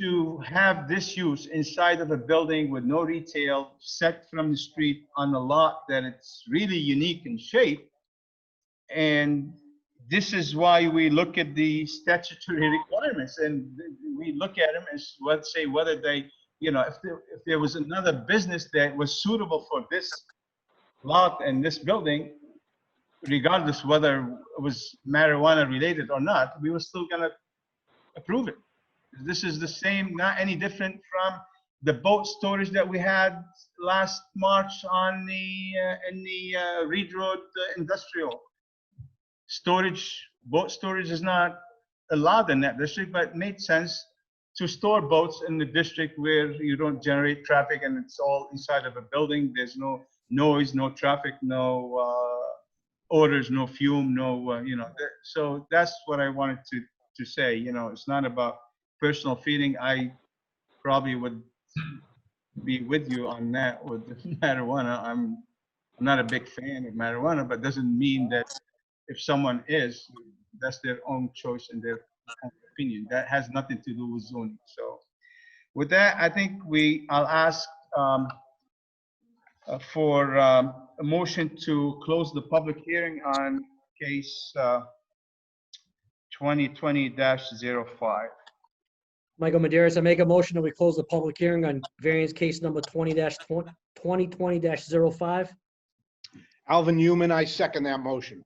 Speaker 1: to have this use inside of a building with no retail, set from the street on a lot that it's really unique in shape. And this is why we look at the statutory requirements, and we look at them as, let's say, whether they, you know, if there was another business that was suitable for this lot and this building, regardless whether it was marijuana related or not, we were still gonna approve it. This is the same, not any different from the boat storage that we had last March on the in the Reed Road industrial storage. Boat storage is not allowed in that district, but it made sense to store boats in the district where you don't generate traffic and it's all inside of a building. There's no noise, no traffic, no odors, no fume, no you know. So that's what I wanted to say. You know, it's not about personal feeling. I probably would be with you on that with marijuana. I'm not a big fan of marijuana, but doesn't mean that if someone is, that's their own choice and their own opinion. That has nothing to do with zoning. So with that, I think I'll ask for a motion to close the public hearing on case 2020-05.
Speaker 2: Michael Medeiros, I make a motion that we close the public hearing on variance case number 2020-05.
Speaker 10: Alvin Newman, I second that motion.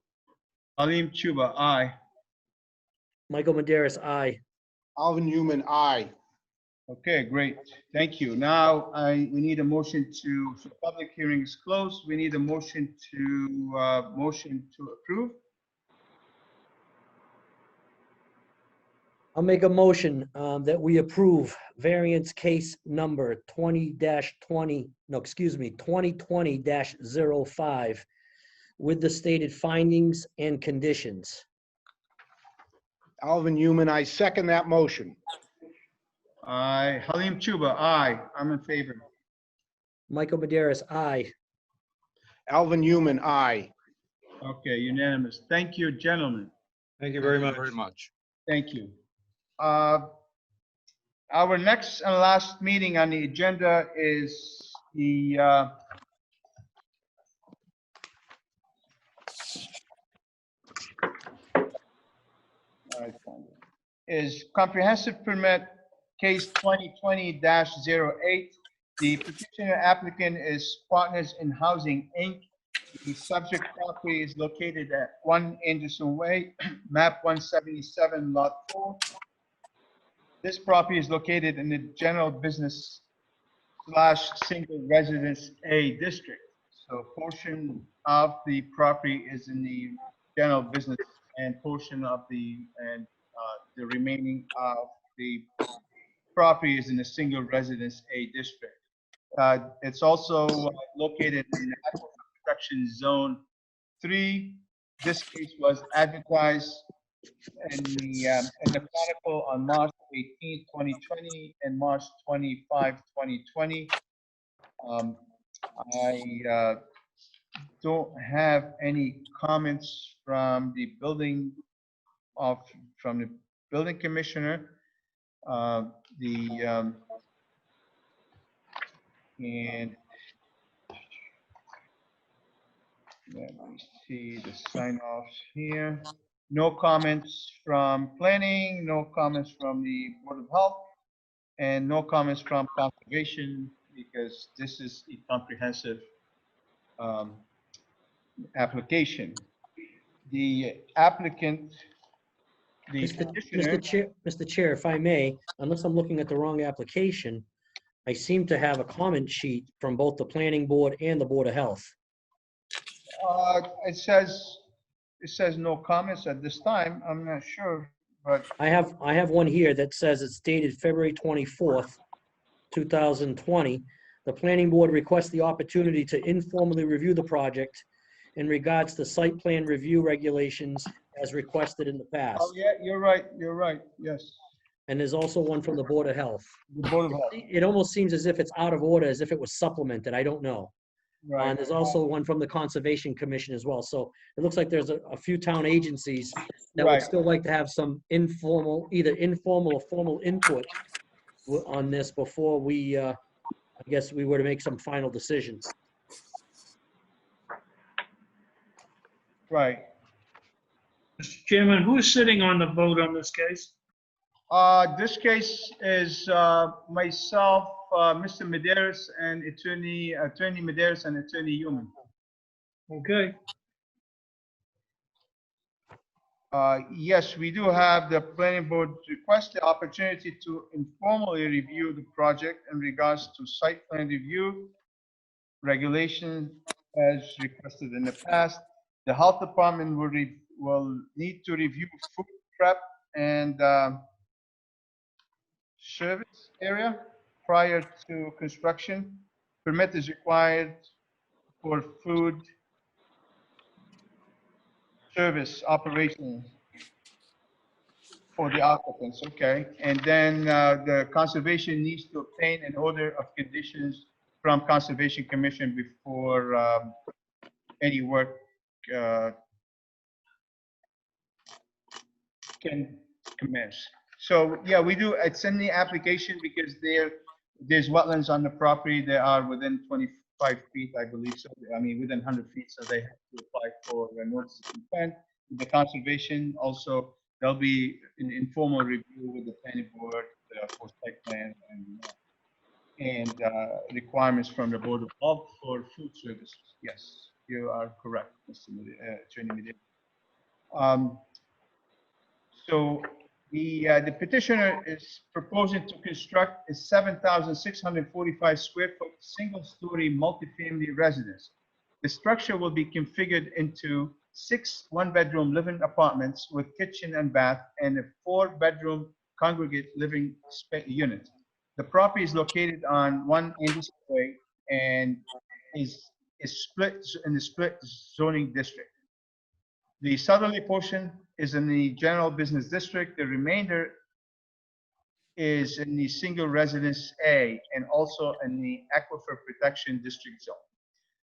Speaker 1: Alim Chuba, aye.
Speaker 2: Michael Medeiros, aye.
Speaker 10: Alvin Newman, aye.
Speaker 1: Okay, great. Thank you. Now we need a motion to, so public hearing is closed. We need a motion to approve.
Speaker 2: I'll make a motion that we approve variance case number 2020-05 with the stated findings and conditions.
Speaker 10: Alvin Newman, I second that motion.
Speaker 1: Aye. Halim Chuba, aye. I'm in favor.
Speaker 2: Michael Maderis, aye.
Speaker 10: Alvin Newman, aye.
Speaker 1: Okay, unanimous. Thank you, gentlemen.
Speaker 12: Thank you very much.
Speaker 11: Very much.
Speaker 1: Thank you. Our next and last meeting on the agenda is the comprehensive permit case 2020-08. The petitioner applicant is Partners in Housing, Inc. The subject property is located at 1 Anderson Way, map 177, lot 4. This property is located in the general business / single residence A district. So portion of the property is in the general business and portion of the remaining of the property is in the single residence A district. It's also located in the construction zone 3. This case was advertised in the Botanical on March 18, 2020 and March 25, 2020. I don't have any comments from the building commissioner. And let me see the sign offs here. No comments from planning, no comments from the Board of Health, and no comments from Conservation because this is a comprehensive application. The applicant, the petitioner.
Speaker 2: Mr. Chair, if I may, unless I'm looking at the wrong application, I seem to have a comment sheet from both the Planning Board and the Board of Health.
Speaker 1: It says no comments at this time. I'm not sure, but
Speaker 2: I have one here that says it's dated February 24th, 2020. The Planning Board requests the opportunity to informally review the project in regards to site plan review regulations as requested in the past.
Speaker 1: oh yeah, you're right. Yes.
Speaker 2: And there's also one from the Board of Health.
Speaker 1: The Board of Health.
Speaker 2: It almost seems as if it's out of order, as if it was supplemented. I don't know.
Speaker 1: Right.
Speaker 2: And there's also one from the Conservation Commission as well. So it looks like there's a few town agencies that would
Speaker 1: Right.
Speaker 2: still like to have some either informal or formal input on this before we, I guess we were to make some final decisions.
Speaker 1: Right.
Speaker 3: Mr. Chairman, who is sitting on the vote on this case?
Speaker 1: This case is myself, Mr. Medeiros, and Attorney Medeiros and Attorney Human.
Speaker 3: Okay.
Speaker 1: Yes, we do have the planning board request the opportunity to informally review the project in regards to site plan review regulation as requested in the past. The health department will need to review food prep and service area prior to construction. Permit is required for food service operations for the occupants, okay? And then the conservation needs to obtain an order of conditions from Conservation Commission before any work can commence. So yeah, we do, it's in the application because there's wetlands on the property. They are within 25 feet, I believe. So, I mean, within 100 feet. So they have to apply for a notice of intent. The conservation also, there'll be an informal review with the planning board for site plan and requirements from the Board of Health for food services. Yes, you are correct, Mr. Attorney Medeiros. So the petitioner is proposing to construct a 7,645 square foot single-story multifamily residence. The structure will be configured into 6 one-bedroom living apartments with kitchen and bath and a 4-bedroom Congregate Living unit. The property is located on 1 Anderson Way and is split in the split zoning district. The southerly portion is in the general business district. The remainder is in the single residence A and also in the aquifer protection district zone.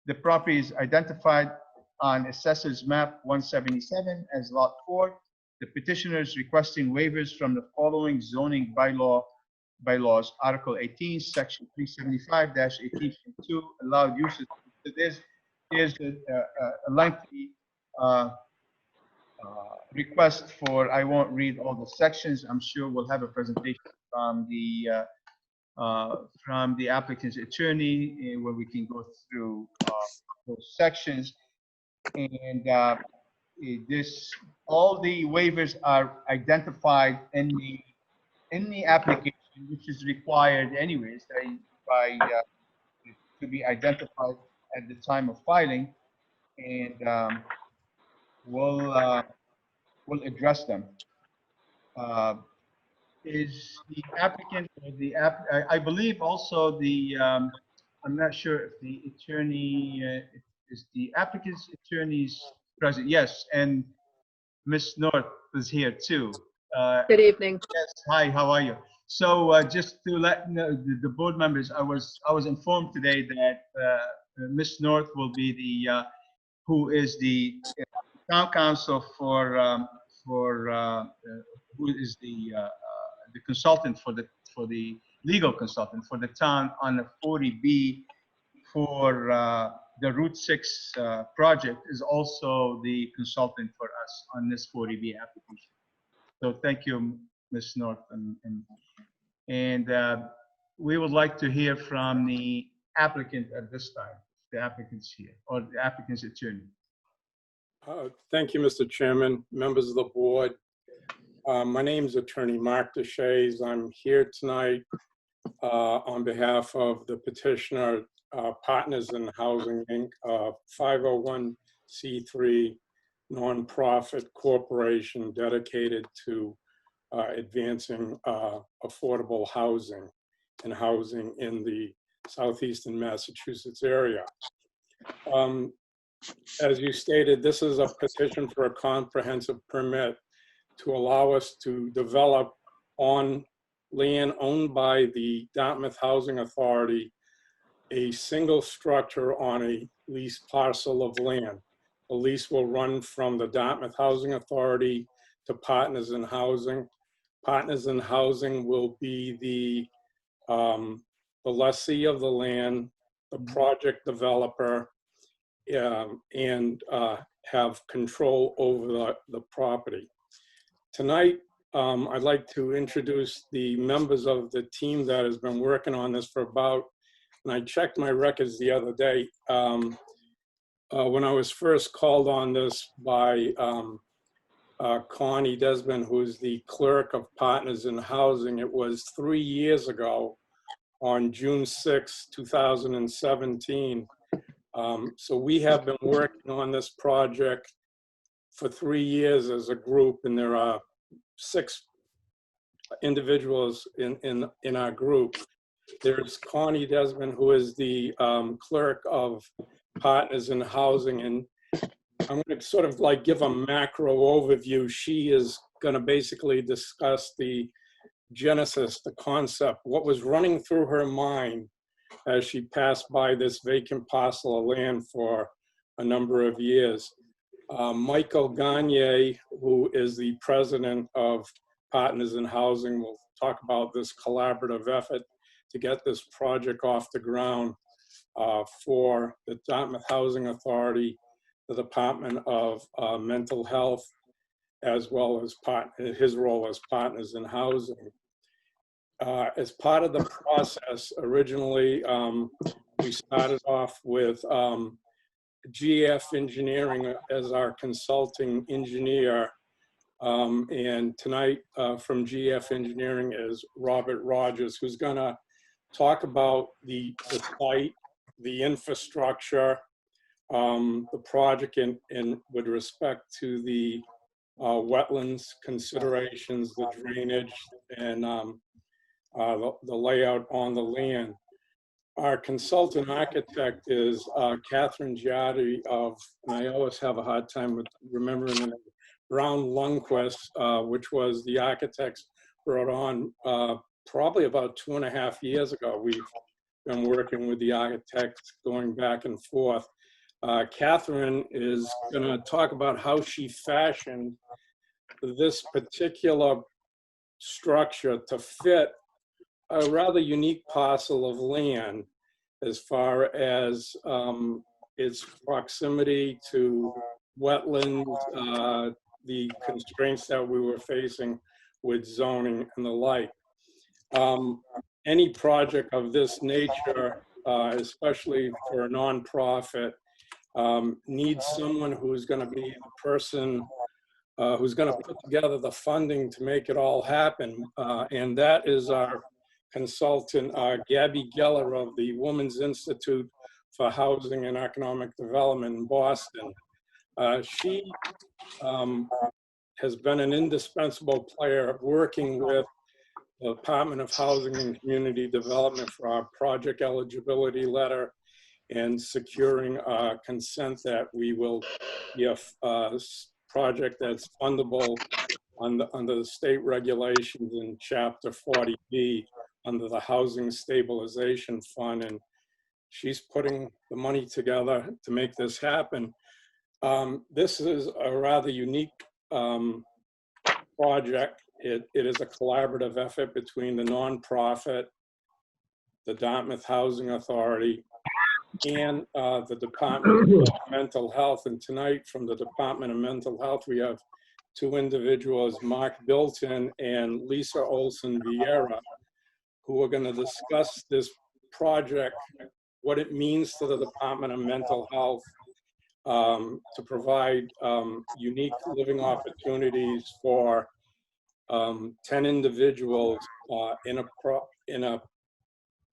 Speaker 1: The property is identified on Assessor's Map 177 as Lot 4. The petitioner is requesting waivers from the following zoning bylaws, Article 18, Section 375-18.2, allowed uses. There's a lengthy request for, I won't read all the sections. I'm sure we'll have a presentation from the applicant's attorney where we can go through those sections. And all the waivers are identified in the application, which is required anyways to be identified at the time of filing, and we'll address them. Is the applicant, I believe also I'm not sure if the attorney, is the applicant's attorneys present? Yes, and Ms. North is here too.
Speaker 17: Good evening.
Speaker 1: Yes, hi, how are you? So just to let you know, the board members, I was informed today that Ms. North will be who is the town council who is the consultant for the legal consultant for the town on the 40B for the Route 6 project, is also the consultant for us on this 40B application. So thank you, Ms. North, and we would like to hear from the applicant at this time. The applicant's here, or the applicant's attorney.
Speaker 18: Thank you, Mr. Chairman, members of the board. My name is Attorney Mark Deshays. I'm here tonight on behalf of the petitioner, Partners in Housing, Inc., 501c3 nonprofit corporation dedicated to advancing affordable housing and housing in the southeastern Massachusetts area. As you stated, this is a petition for a comprehensive permit to allow us to develop on land owned by the Dartmouth Housing Authority a single structure on a leased parcel of land. The lease will run from the Dartmouth Housing Authority to Partners in Housing. Partners in Housing will be the lessee of the land, the project developer, and have control over the property. Tonight, I'd like to introduce the members of the team that has been working on this for about, and I checked my records the other day, when I was first called on this by Connie Desmond, who's the clerk of Partners in Housing. It was 3 years ago on June 6, 2017. So we have been working on this project for 3 years as a group, and there are 6 individuals in our group. There's Connie Desmond, who is the clerk of Partners in Housing, and I'm going to sort of like give a macro overview. She is going to basically discuss the genesis, the concept, what was running through her mind as she passed by this vacant parcel of land for a number of years. Michael Gagne, who is the president of Partners in Housing, will talk about this collaborative effort to get this project off the ground for the Dartmouth Housing Authority, the Department of Mental Health, as well as his role as Partners in Housing. As part of the process, originally, we started off with GF Engineering as our consulting engineer. And tonight from GF Engineering is Robert Rogers, who's gonna talk about the site, the infrastructure, the project in with respect to the wetlands considerations, the drainage, and the layout on the land. Our consultant architect is Catherine Giardi of, and I always have a hard time with remembering the name, Brown Lundquist, which was the architects brought on probably about 2.5 years ago. We've been working with the architects going back and forth. Catherine is going to talk about how she fashioned this particular structure to fit a rather unique parcel of land as far as its proximity to wetlands, the constraints that we were facing with zoning and the like. Any project of this nature, especially for a nonprofit, needs someone who's going to be the person who's going to put together the funding to make it all happen. And that is our consultant, Gabby Geller of the Women's Institute for Housing and Economic Development in Boston. She has been an indispensable player working with the Department of Housing and Community Development for our project eligibility letter and securing consent that we will be a project that's fundable under the state regulations in Chapter 40B under the Housing Stabilization Fund. And she's putting the money together to make this happen. This is a rather unique project. It is a collaborative effort between the nonprofit, the Dartmouth Housing Authority, and the Department of Mental Health. And tonight from the Department of Mental Health, we have two individuals, Mark Bilton and Lisa Olson Vieira, who are going to discuss this project, what it means to the Department of Mental Health to provide unique living opportunities for 10 individuals in a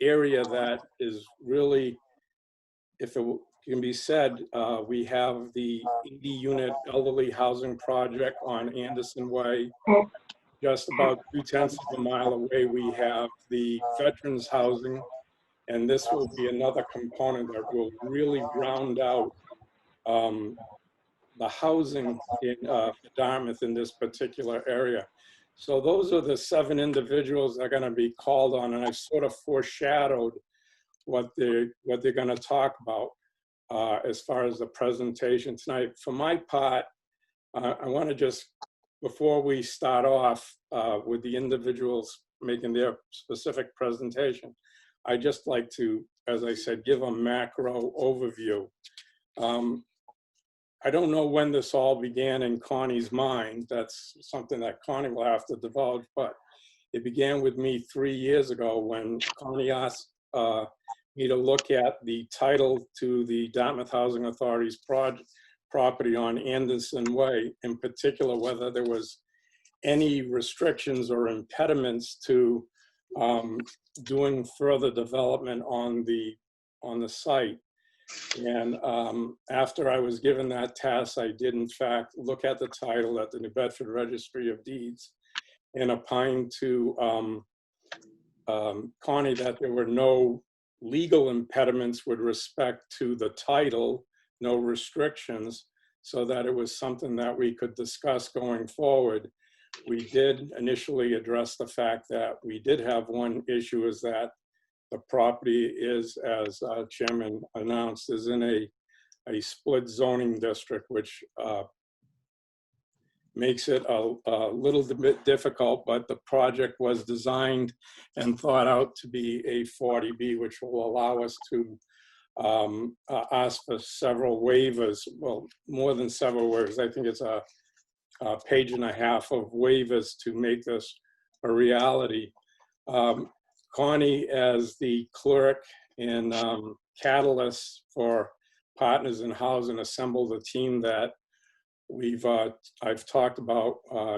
Speaker 18: area that is really, if it can be said, we have the 80-unit elderly housing project on Anderson Way. Just about 2/10 of a mile away, we have the veterans housing, and this will be another component that will really round out the housing in Dartmouth in this particular area. So those are the 7 individuals that are going to be called on, and I sort of foreshadowed what they're going to talk about as far as the presentation tonight. For my part, I want to just, before we start off with the individuals making their specific presentation, I just like to, as I said, give a macro overview. I don't know when this all began in Connie's mind. That's something that Connie will have to divulge, but it began with me 3 years ago when Connie asked me to look at the title to the Dartmouth Housing Authority's property on Anderson Way, in particular, whether there was any restrictions or impediments to doing further development on the site. And after I was given that task, I did in fact look at the title at the New Bedford Registry of Deeds and opined to Connie that there were no legal impediments with respect to the title, no restrictions, so that it was something that we could discuss going forward. We did initially address the fact that we did have one issue, is that the property is, as Chairman announced, is in a split zoning district, which makes it a little bit difficult, but the project was designed and thought out to be a 40B, which will allow us to ask for several waivers, well, more than several waivers. I think it's a page and a half of waivers to make this a reality. Connie, as the clerk and catalyst for Partners in Housing, assembled a team that I've talked about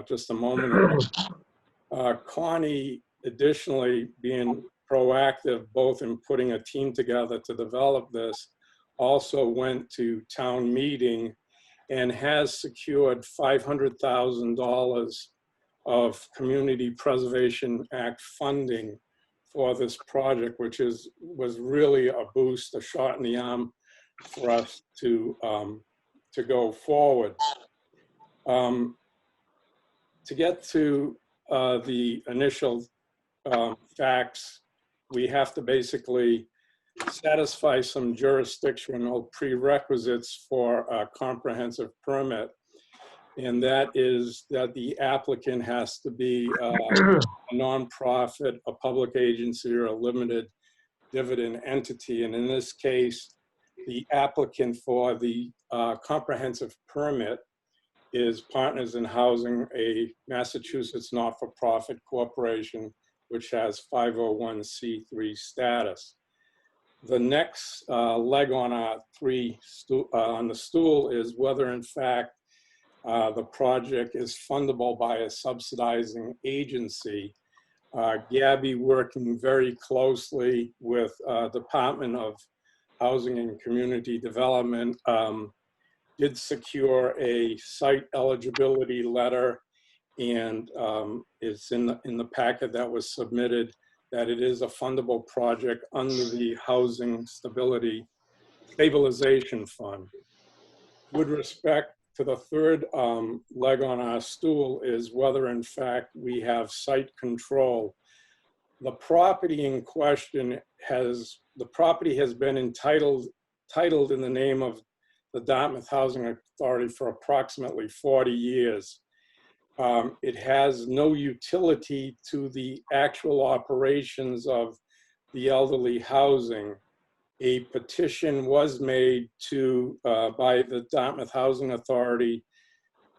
Speaker 18: just a moment ago. Connie, additionally, being proactive both in putting a team together to develop this, also went to town meeting and has secured $500,000 of Community Preservation Act funding for this project, which was really a boost, a shot in the arm for us to go forward. To get to the initial facts, we have to basically satisfy some jurisdictional prerequisites for a comprehensive permit. And that is that the applicant has to be a nonprofit, a public agency, or a limited dividend entity. And in this case, the applicant for the comprehensive permit is Partners in Housing, a Massachusetts not-for-profit corporation, which has 501c3 status. The next leg on our on the stool is whether, in fact, the project is fundable by a subsidizing agency. Gabby, working very closely with Department of Housing and Community Development, did secure a site eligibility letter, and it's in the packet that was submitted that it is a fundable project under the Housing Stabilization Fund. With respect to the third leg on our stool is whether, in fact, we have site control. The property in question has been entitled in the name of the Dartmouth Housing Authority for approximately 40 years. It has no utility to the actual operations of the elderly housing. A petition was made by the Dartmouth Housing Authority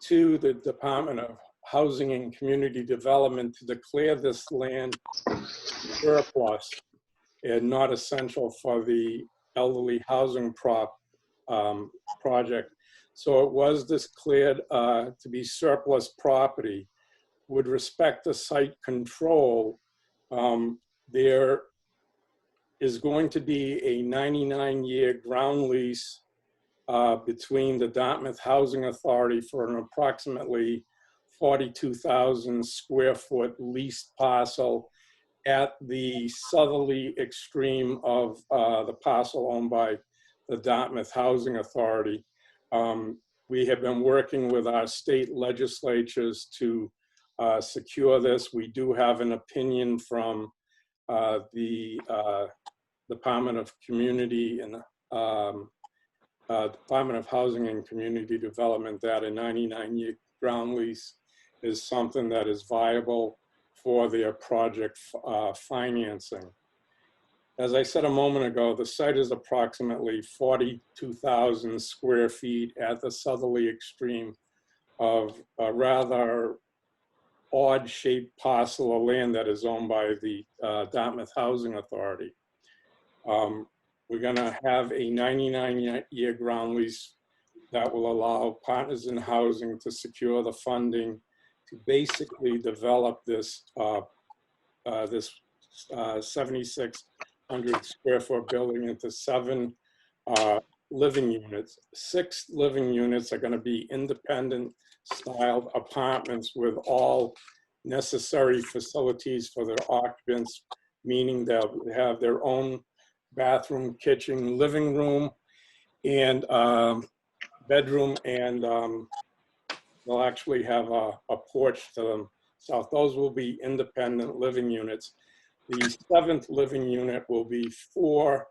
Speaker 18: to the Department of Housing and Community Development to declare this land surplus and not essential for the elderly housing project. So it was declared to be surplus property. With respect to site control, there is going to be a 99-year ground lease between the Dartmouth Housing Authority for an approximately 42,000 square foot leased parcel at the southerly extreme of the parcel owned by the Dartmouth Housing Authority. We have been working with our state legislatures to secure this. We do have an opinion from the Department of Community and Department of Housing and Community Development that a 99-year ground lease is something that is viable for their project financing. As I said a moment ago, the site is approximately 42,000 square feet at the southerly extreme of a rather odd-shaped parcel of land that is owned by the Dartmouth Housing Authority. We're going to have a 99-year ground lease that will allow Partners in Housing to secure the funding to basically develop this 7,600 square foot building into 7 living units. 6 living units are going to be independent styled apartments with all necessary facilities for their occupants, meaning they'll have their own bathroom, kitchen, living room, and bedroom, and they'll actually have a porch to them. So those will be independent living units. The 7th living unit will be 4,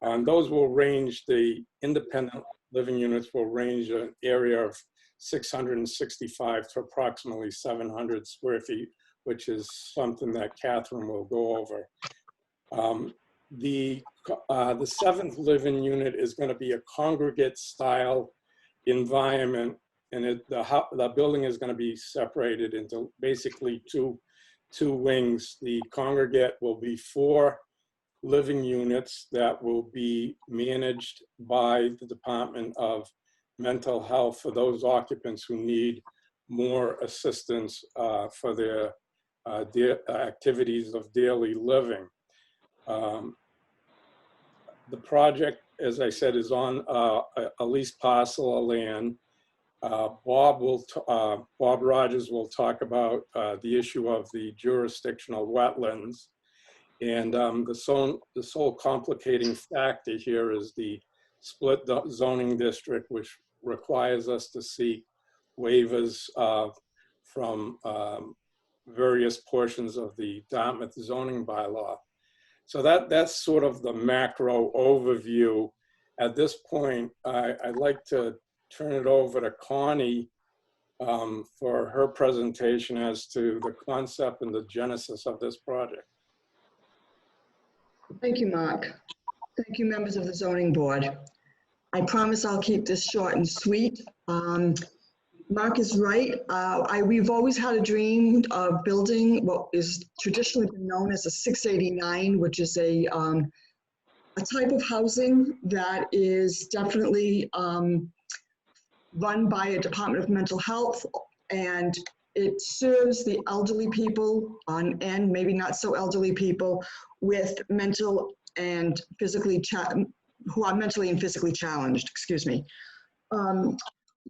Speaker 18: and those will range, the independent living units will range an area of 665 to approximately 700 square feet, which is something that Catherine will go over. The 7th living unit is going to be a congregate style environment, and the building is going to be separated into basically two wings. The congregate will be 4 living units that will be managed by the Department of Mental Health for those occupants who need more assistance for their activities of daily living. The project, as I said, is on a leased parcel of land. Bob Rogers will talk about the issue of the jurisdictional wetlands. And the sole complicating factor here is the split zoning district, which requires us to seek waivers from various portions of the Dartmouth zoning bylaw. So that's sort of the macro overview. At this point, I'd like to turn it over to Connie for her presentation as to the concept and the genesis of this project.
Speaker 17: Thank you, Mark. Thank you, members of the zoning board. I promise I'll keep this short and sweet. Mark is right. We've always had a dream of building what is traditionally been known as a 689, which is a type of housing that is definitely run by a Department of Mental Health, and it serves the elderly people and maybe not so elderly people with mental and physically who are mentally and physically challenged, excuse me.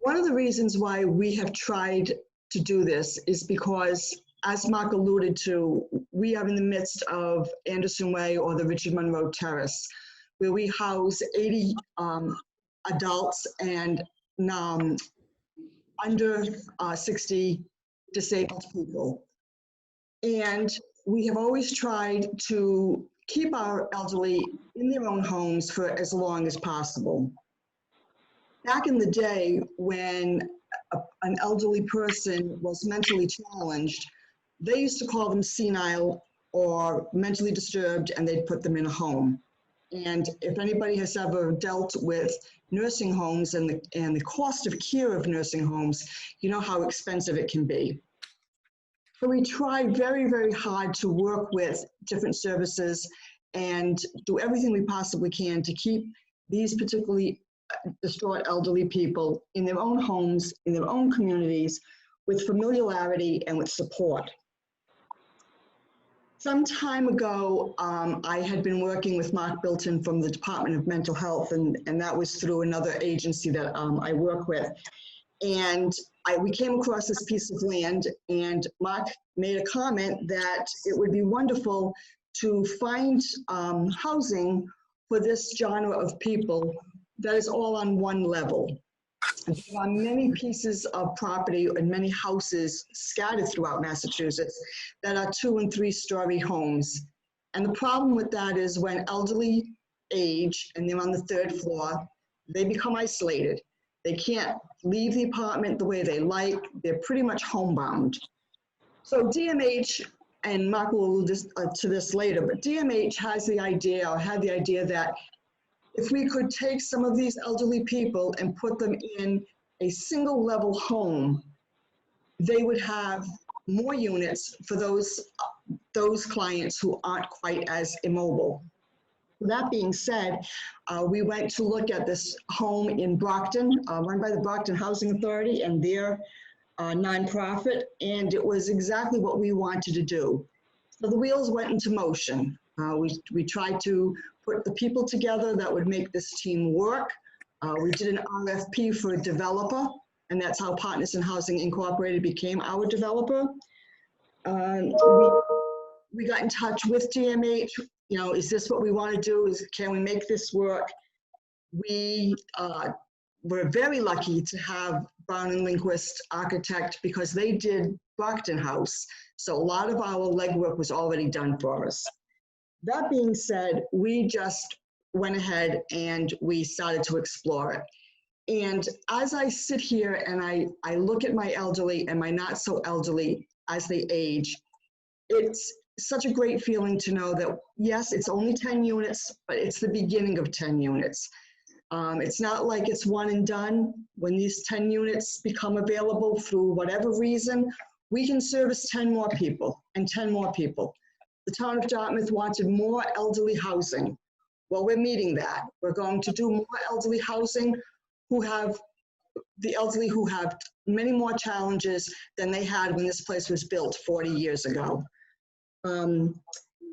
Speaker 17: One of the reasons why we have tried to do this is because, as Mark alluded to, we are in the midst of Anderson Way or the Richard Monroe Terrace, where we house 80 adults and under 60 disabled people. And we have always tried to keep our elderly in their own homes for as long as possible. Back in the day, when an elderly person was mentally challenged, they used to call them senile or mentally disturbed, and they'd put them in a home. And if anybody has ever dealt with nursing homes and the cost of care of nursing homes, you know how expensive it can be. So we try very, very hard to work with different services and do everything we possibly can to keep these particularly distraught elderly people in their own homes, in their own communities, with familiarity and with support. Some time ago, I had been working with Mark Bilton from the Department of Mental Health, and that was through another agency that I work with. And we came across this piece of land, and Mark made a comment that it would be wonderful to find housing for this genre of people that is all on one level. There are many pieces of property and many houses scattered throughout Massachusetts that are 2- and 3-story homes. And the problem with that is when elderly age and they're on the 3rd floor, they become isolated. They can't leave the apartment the way they like. They're pretty much homebound. So DMH, and Mark will allude to this later, but DMH has the idea, or had the idea, that if we could take some of these elderly people and put them in a single level home, they would have more units for those clients who aren't quite as immobile. That being said, we went to look at this home in Brockton, run by the Brockton Housing Authority and their nonprofit, and it was exactly what we wanted to do. So the wheels went into motion. We tried to put the people together that would make this team work. We did an RFP for a developer, and that's how Partners in Housing Incorporated became our developer. We got in touch with DMH. You know, is this what we want to do? Can we make this work? We were very lucky to have Brown and Lindquist Architect, because they did Brockton House. So a lot of our legwork was already done for us. That being said, we just went ahead and we started to explore it. And as I sit here and I look at my elderly and my not so elderly as they age, it's such a great feeling to know that, yes, it's only 10 units, but it's the beginning of 10 units. It's not like it's one and done. When these 10 units become available through whatever reason, we can service 10 more people and 10 more people. The town of Dartmouth wanted more elderly housing. Well, we're meeting that. We're going to do more elderly housing the elderly who have many more challenges than they had when this place was built 40 years ago.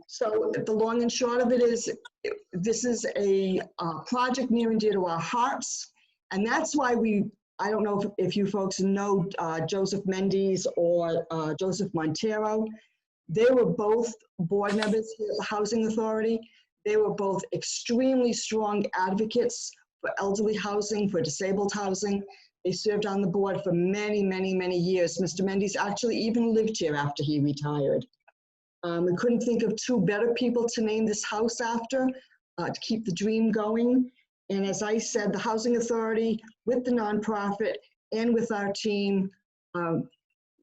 Speaker 17: So the long and short of it is, this is a project near and dear to our hearts. And that's why we I don't know if you folks know Joseph Mendes or Joseph Montero. They were both board members here at the Housing Authority. They were both extremely strong advocates for elderly housing, for disabled housing. They served on the board for many, many, many years. Mr. Mendes actually even lived here after he retired. We couldn't think of two better people to name this house after, to keep the dream going. And as I said, the Housing Authority, with the nonprofit and with our team,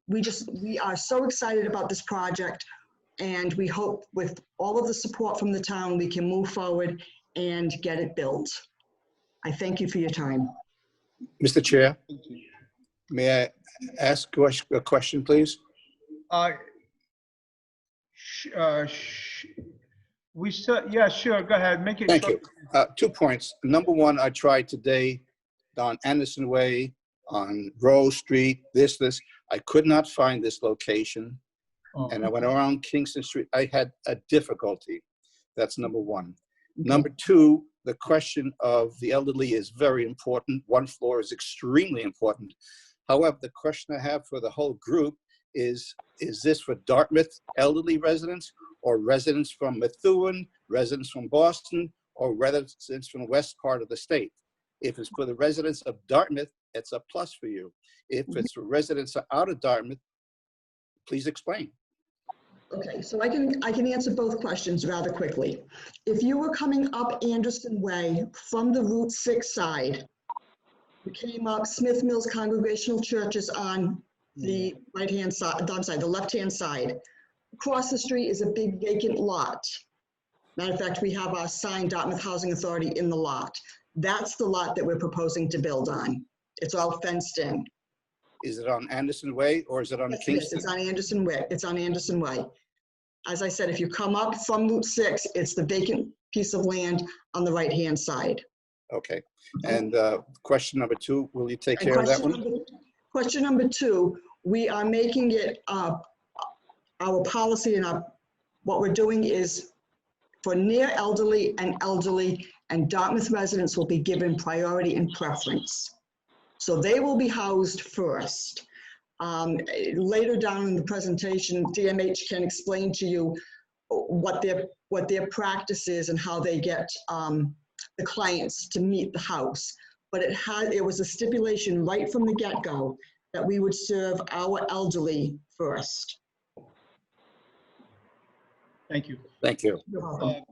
Speaker 17: we are so excited about this project, and we hope with all of the support from the town, we can move forward and get it built. I thank you for your time.
Speaker 13: Mr. Chair, may I ask a question, please?
Speaker 1: Yeah, sure, go ahead, make it
Speaker 13: Thank
Speaker 1: short.
Speaker 13: you. 2 points. Number one, I tried today on Anderson Way, on Rose Street, this. I could not find this location. And I went around Kingston Street. I had a difficulty. That's number one. Number two, the question of the elderly is very important. One floor is extremely important. However, the question I have for the whole group is this for Dartmouth elderly residents, or residents from Methuen, residents from Boston, or residents from the west part of the state? If it's for the residents of Dartmouth, it's a plus for you. If it's for residents out of Dartmouth, please explain.
Speaker 17: Okay, so I can answer both questions rather quickly. If you were coming up Anderson Way from the Route 6 side, you came up Smith Mills Congregational Church is on the right-hand side, I'm sorry, the left-hand side. Across the street is a big vacant lot. Matter of fact, we have our sign Dartmouth Housing Authority in the lot. That's the lot that we're proposing to build on. It's all fenced in.
Speaker 13: Is it on Anderson Way or is it on Kingston?
Speaker 17: It's on Anderson Way. It's on Anderson Way. As I said, if you come up from Route 6, it's the vacant piece of land on the right-hand side.
Speaker 13: Okay. And question number two, will you take care of that one?
Speaker 17: Question number two, we are making it our policy, and what we're doing is for near elderly, and Dartmouth residents will be given priority and preference. So they will be housed first. Later down in the presentation, DMH can explain to you what their practice is and how they get the clients to meet the house. But it was a stipulation right from the get-go that we would serve our elderly first.
Speaker 1: Thank you.
Speaker 13: Thank you.
Speaker 17: You're welcome.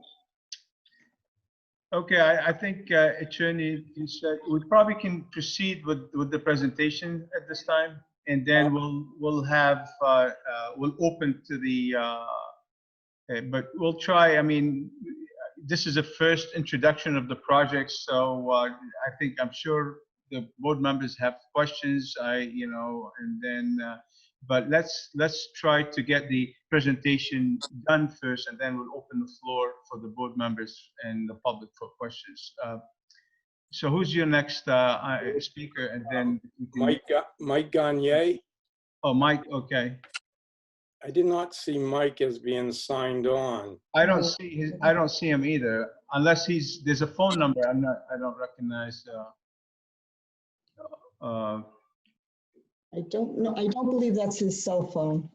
Speaker 1: Okay, I think Attorney, you said we probably can proceed with the presentation at this time, and then we'll open to the, but we'll try. I mean, this is a first introduction of the project, so I'm sure the board members have questions. And then. But let's try to get the presentation done first, and then we'll open the floor for the board members and the public for questions. So who's your next speaker? And then
Speaker 18: Mike Gagne.
Speaker 1: Oh, Mike. Okay.
Speaker 18: I did not see Mike as being signed on.
Speaker 1: I don't see him either, unless there's a phone number. I don't recognize.
Speaker 17: I don't know. I don't believe that's his cell phone.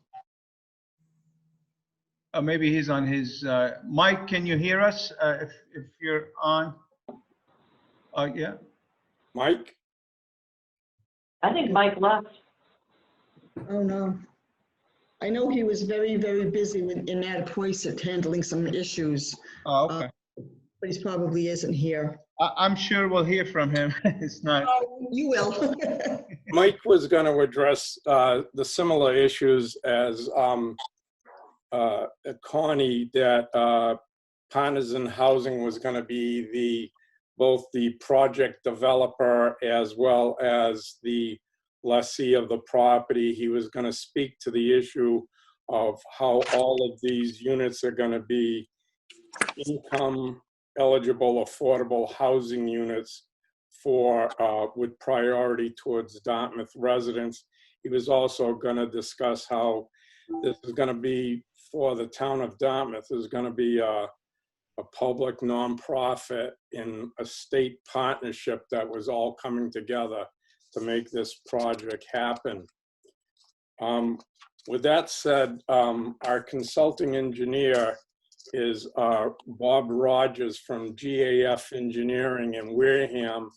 Speaker 1: Maybe he's on his. Mike, can you hear us? If you're on. Yeah.
Speaker 18: Mike?
Speaker 19: I think Mike left.
Speaker 17: Oh, no. I know he was very, very busy in Mattapoisett handling some issues.
Speaker 1: Oh, okay.
Speaker 17: But he probably isn't here.
Speaker 1: I'm sure we'll hear from him. It's not.
Speaker 17: Oh, you will.
Speaker 18: Mike was going to address the similar issues as Connie, that Partners in Housing was going to be both the project developer as well as the lessee of the property. He was going to speak to the issue of how all of these units are going to be income eligible, affordable housing units for with priority towards Dartmouth residents. He was also going to discuss how this is going to be for the town of Dartmouth. There's going to be a public nonprofit in a state partnership that was all coming together to make this project happen. With that said, our consulting engineer is Bob Rogers from GAF Engineering in Wareham.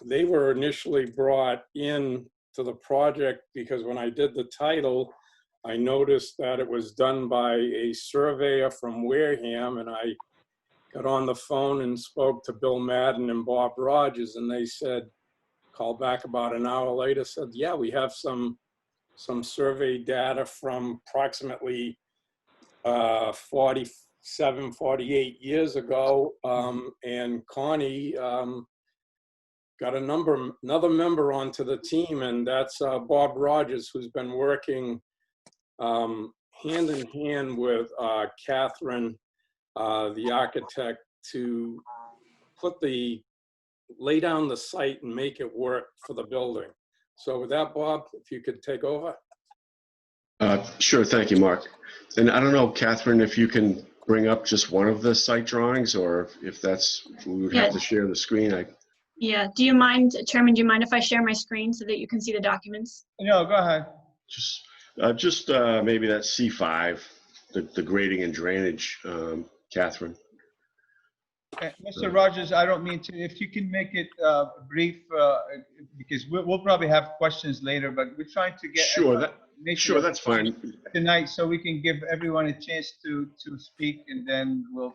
Speaker 18: They were initially brought in to the project because when I did the title, I noticed that it was done by a surveyor from Wareham, and I got on the phone and spoke to Bill Madden and Bob Rogers, and they said, called back about an hour later, said, yeah, we have some survey data from approximately 47, 48 years ago, and Connie got another member onto the team, and that's Bob Rogers, who's been working hand in hand with Catherine, the architect, to lay down the site and make it work for the building. So with that, Bob, if you could take over.
Speaker 20: Sure, thank you, Mark. And I don't know, Catherine, if you can bring up just one of the site drawings, or if we would have to share the screen.
Speaker 21: Yeah, do you mind, Chairman, do you mind if I share my screen so that you can see the documents?
Speaker 1: No, go ahead.
Speaker 20: Just maybe that C5, the grading and drainage, Catherine.
Speaker 1: Mr. Rogers, I don't mean to, if you can make it brief, because we'll probably have questions later, but we're trying to get
Speaker 20: Sure, that's fine.
Speaker 1: Tonight, so we can give everyone a chance to speak, and then we'll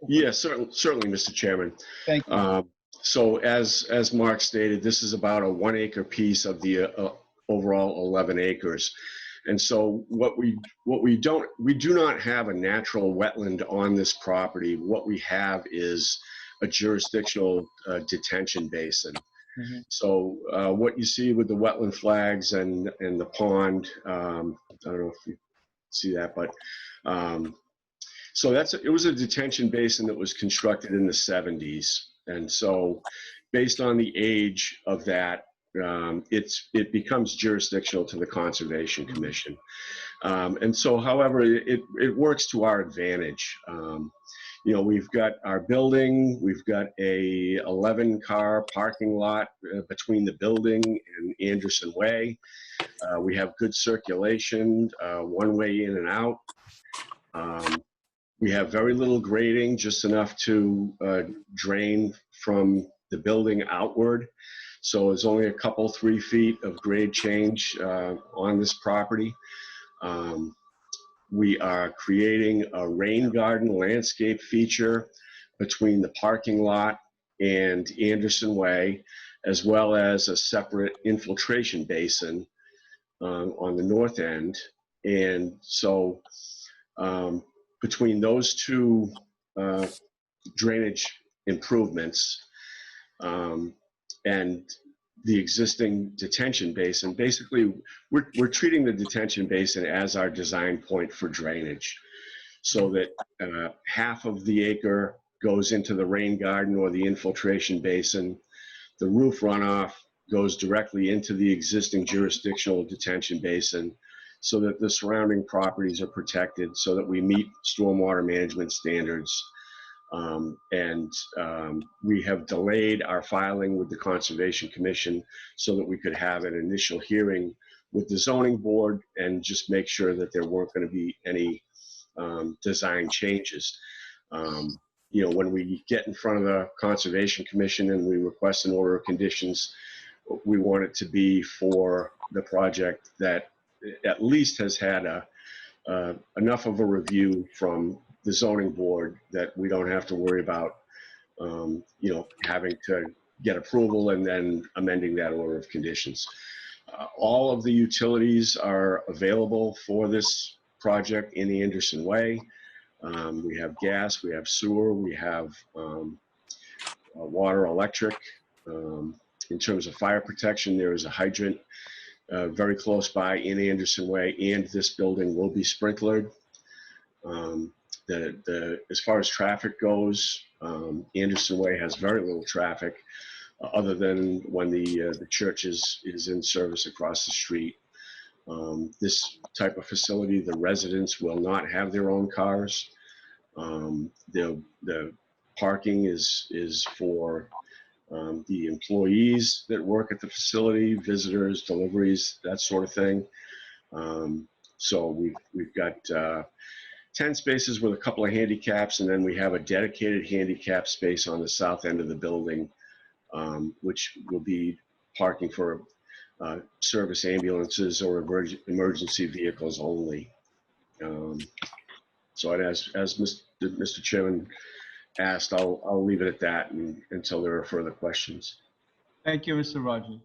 Speaker 20: Yeah, certainly, Mr. Chairman.
Speaker 1: Thank you.
Speaker 20: So as Mark stated, this is about a 1 acre piece of the overall 11 acres. And so we do not have a natural wetland on this property. What we have is a jurisdictional detention basin.
Speaker 1: Mm-hmm.
Speaker 20: So what you see with the wetland flags and the pond, I don't know if you see that, but so it was a detention basin that was constructed in the 70s. And so based on the age of that, it becomes jurisdictional to the Conservation Commission. And so, however, it works to our advantage. You know, we've got our building, we've got a 11-car parking lot between the building and Anderson Way. We have good circulation, one way in and out. We have very little grading, just enough to drain from the building outward. So there's only a couple, 3 feet of grade change on this property. We are creating a rain garden landscape feature between the parking lot and Anderson Way, as well as a separate infiltration basin on the north end. And so between those two drainage improvements and the existing detention basin, basically we're treating the detention basin as our design point for drainage, so that half of the acre goes into the rain garden or the infiltration basin. The roof runoff goes directly into the existing jurisdictional detention basin, so that the surrounding properties are protected, so that we meet stormwater management standards. We have delayed our filing with the Conservation Commission so that we could have an initial hearing with the zoning board and just make sure that there weren't going to be any design changes. You know, when we get in front of the Conservation Commission and we request an order of conditions, we want it to be for the project that at least has had enough of a review from the zoning board that we don't have to worry about, you know, having to get approval and then amending that order of conditions. All of the utilities are available for this project in the Anderson Way. We have gas, we have sewer, we have water, electric. In terms of fire protection, there is a hydrant very close by in Anderson Way, and this building will be sprinklered. As far as traffic goes, Anderson Way has very little traffic, other than when the church is in service across the street. This type of facility, the residents will not have their own cars. The parking is for the employees that work at the facility, visitors, deliveries, that sort of thing. So we've got 10 spaces with a couple of handicaps, and then we have a dedicated handicap space on the south end of the building, which will be parking for service ambulances or emergency vehicles only. So as Mr. Chairman asked, I'll leave it at that until there are further questions.
Speaker 1: Thank you, Mr. Rogers.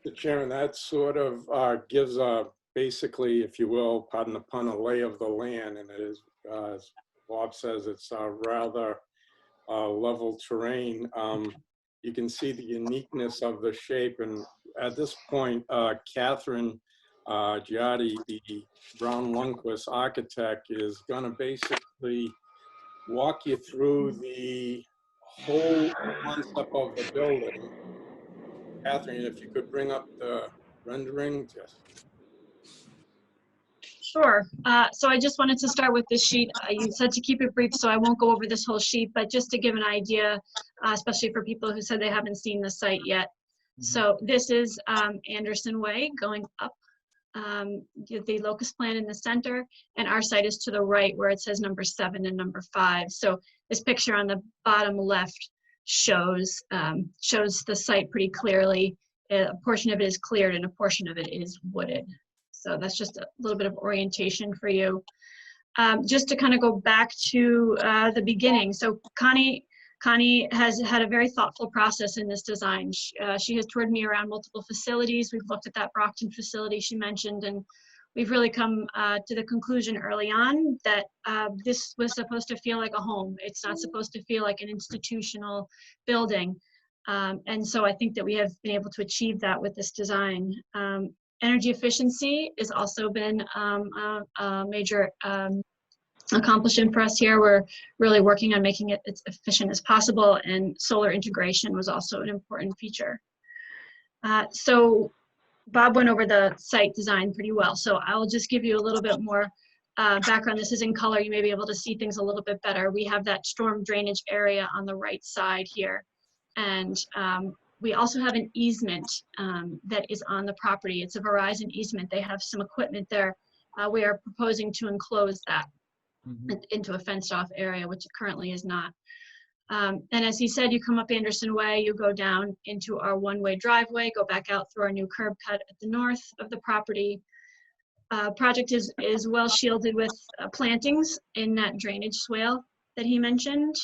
Speaker 18: Mr. Chairman, that sort of gives a, basically, if you will, pardon the pun, a lay of the land, and it is, as Bob says, it's rather level terrain. You can see the uniqueness of the shape, and at this point, Catherine Giotti, the Brown Lundquist architect, is going to basically walk you through the whole concept of the building. Catherine, if you could bring up the rendering, just.
Speaker 21: Sure. So I just wanted to start with this sheet. You said to keep it brief, so I won't go over this whole sheet, but just to give an idea, especially for people who said they haven't seen the site yet. So this is Anderson Way going up, the locus plan in the center, and our site is to the right where it says number 7 and number 5. So this picture on the bottom left shows the site pretty clearly. A portion of it is cleared and a portion of it is wooded. So that's just a little bit of orientation for you. Just to kind of go back to the beginning. So Connie has had a very thoughtful process in this design. She has toured me around multiple facilities. We've looked at that Brockton facility she mentioned, and we've really come to the conclusion early on that this was supposed to feel like a home. It's not supposed to feel like an institutional building. And so I think that we have been able to achieve that with this design. Energy efficiency has also been a major accomplishment for us here. We're really working on making it as efficient as possible, and solar integration was also an important feature. So Bob went over the site design pretty well, so I'll just give you a little bit more background. This is in color. You may be able to see things a little bit better. We have that storm drainage area on the right side here, and we also have an easement that is on the property. It's a Verizon easement. They have some equipment there. We are proposing to enclose that into a fenced off area, which it currently is not. And as he said, you come up Anderson Way, you go down into our one-way driveway, go back out through our new curb cut at the north of the property. Project is well shielded with plantings in that drainage swale that he mentioned.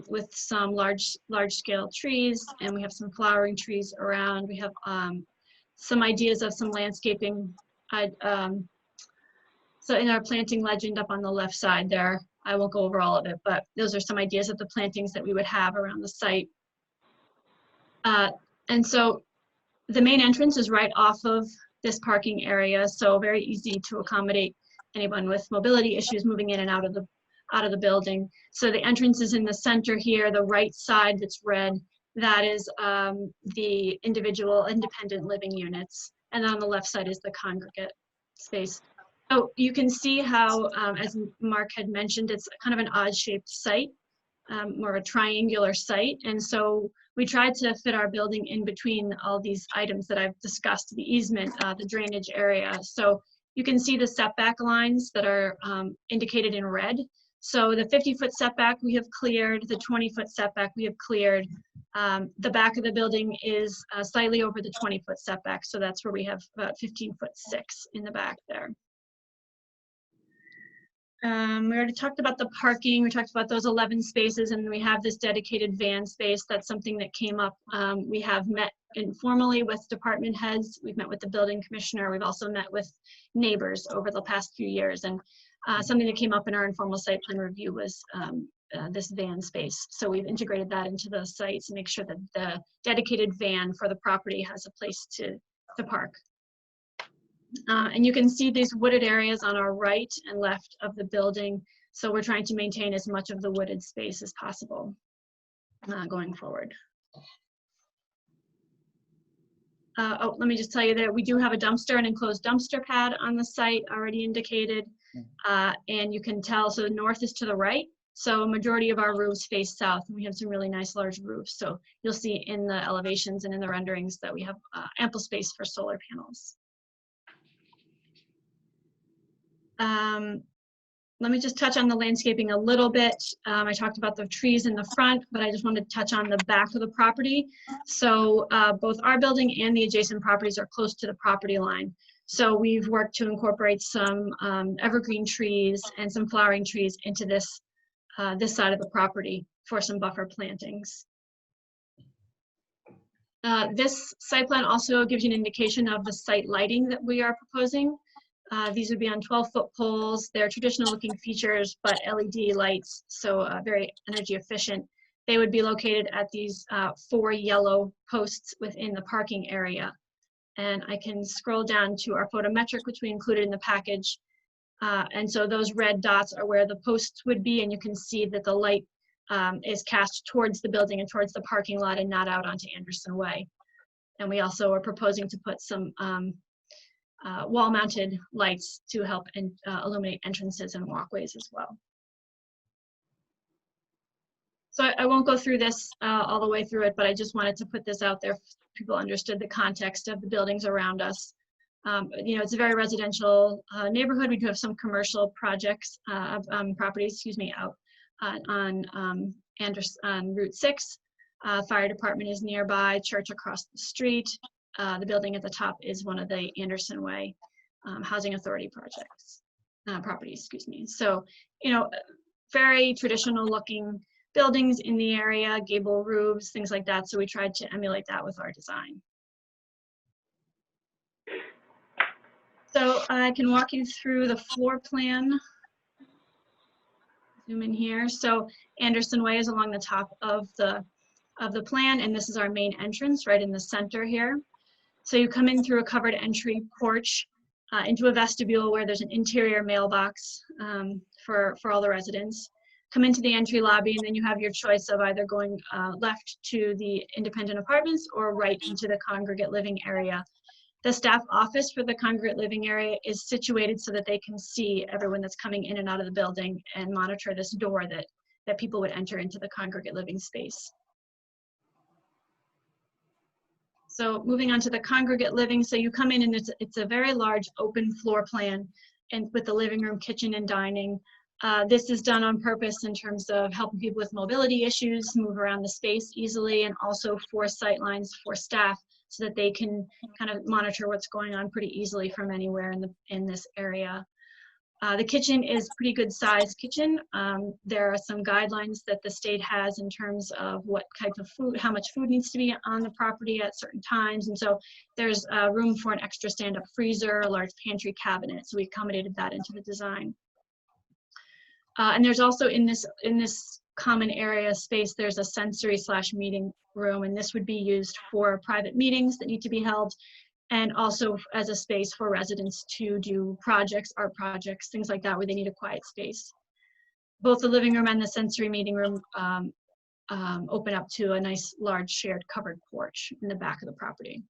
Speaker 21: With some large scale trees, and we have some flowering trees around. We have some ideas of some landscaping. So in our planting legend up on the left side there, I won't go over all of it, but those are some ideas of the plantings that we would have around the site. And so the main entrance is right off of this parking area, so very easy to accommodate anyone with mobility issues moving in and out of the building. So the entrance is in the center here, the right side that's red, that is the individual independent living units. And on the left side is the congregate space. So you can see how, as Mark had mentioned, it's kind of an odd shaped site, more of a triangular site. And so we tried to fit our building in between all these items that I've discussed, the easement, the drainage area. So you can see the setback lines that are indicated in red. So the 50-foot setback we have cleared, the 20-foot setback we have cleared. The back of the building is slightly over the 20-foot setback, so that's where we have about 15'6" in the back there. We already talked about the parking, we talked about those 11 spaces, and we have this dedicated van space. That's something that came up. We have met informally with department heads, we've met with the building commissioner, we've also met with neighbors over the past few years, and something that came up in our informal site plan review was this van space. So we've integrated that into the site to make sure that the dedicated van for the property has a place to park. And you can see these wooded areas on our right and left of the building. So we're trying to maintain as much of the wooded space as possible going forward. Oh, let me just tell you that we do have a dumpster, an enclosed dumpster pad on the site already indicated. And you can tell, so the north is to the right. So a majority of our roofs face south, and we have some really nice large roofs. So you'll see in the elevations and in the renderings that we have ample space for solar panels. Let me just touch on the landscaping a little bit. I talked about the trees in the front, but I just wanted to touch on the back of the property. So both our building and the adjacent properties are close to the property line. So we've worked to incorporate some evergreen trees and some flowering trees into this side of the property for some buffer plantings. This site plan also gives you an indication of the site lighting that we are proposing. These would be on 12-foot poles. They're traditional looking features, but LED lights, so very energy efficient. They would be located at these 4 yellow posts within the parking area. And I can scroll down to our photometric, which we included in the package. And so those red dots are where the posts would be, and you can see that the light is cast towards the building and towards the parking lot and not out onto Anderson Way. And we also are proposing to put some wall-mounted lights to help illuminate entrances and walkways as well. So I won't go through this all the way through it, but I just wanted to put this out there so people understood the context of the buildings around us. You know, it's a very residential neighborhood. We do have some commercial projects, properties, excuse me, out on Route 6. Fire department is nearby, church across the street. The building at the top is one of the Anderson Way Housing Authority projects, properties, excuse me. So, you know, very traditional looking buildings in the area, gable roofs, things like that. So we tried to emulate that with our design. So I can walk you through the floor plan. Zoom in here. So Anderson Way is along the top of the plan, and this is our main entrance right in the center here. So you come in through a covered entry porch into a vestibule where there's an interior mailbox for all the residents. Come into the entry lobby, and then you have your choice of either going left to the independent apartments or right into the congregate living area. The staff office for the congregate living area is situated so that they can see everyone that's coming in and out of the building and monitor this door that people would enter into the congregate living space. So moving on to the congregate living, so you come in and it's a very large open floor plan, and with the living room, kitchen, and dining. This is done on purpose in terms of helping people with mobility issues move around the space easily, and also for sight lines for staff so that they can kind of monitor what's going on pretty easily from anywhere in this area. The kitchen is pretty good sized kitchen. There are some guidelines that the state has in terms of what type of food, how much food needs to be on the property at certain times. And so there's room for an extra stand-up freezer, a large pantry cabinet. So we accommodated that into the design. And there's also in this common area space, there's a sensory/meeting room, and this would be used for private meetings that need to be held, and also as a space for residents to do projects, art projects, things like that, where they need a quiet space. Both the living room and the sensory meeting room open up to a nice large shared covered porch in the back of the property.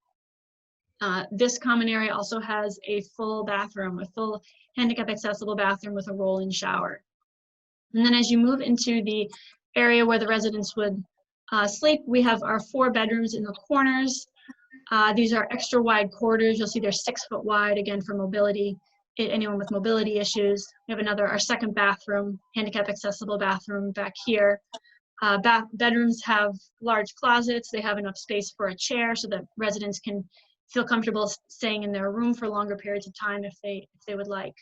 Speaker 21: This common area also has a full bathroom, a full handicap accessible bathroom with a roll-in shower. And then as you move into the area where the residents would sleep, we have our 4 bedrooms in the corners. These are extra wide corridors. You'll see they're 6 foot wide, again, for mobility, anyone with mobility issues. We have our second bathroom, handicap accessible bathroom back here. Bedrooms have large closets. They have enough space for a chair so that residents can feel comfortable staying in their room for longer periods of time if they would like.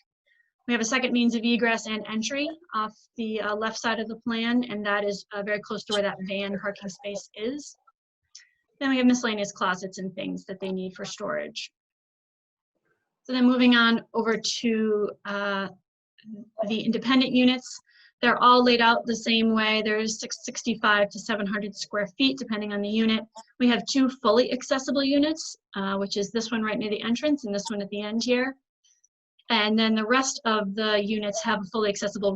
Speaker 21: We have a second means of egress and entry off the left side of the plan, and that is very close to where that van parking space is. Then we have miscellaneous closets and things that they need for storage. So then moving on over to the independent units, they're all laid out the same way. There's 665 to 700 square feet, depending on the unit. We have 2 fully accessible units, which is this one right near the entrance and this one at the end here. And then the rest of the units have a fully accessible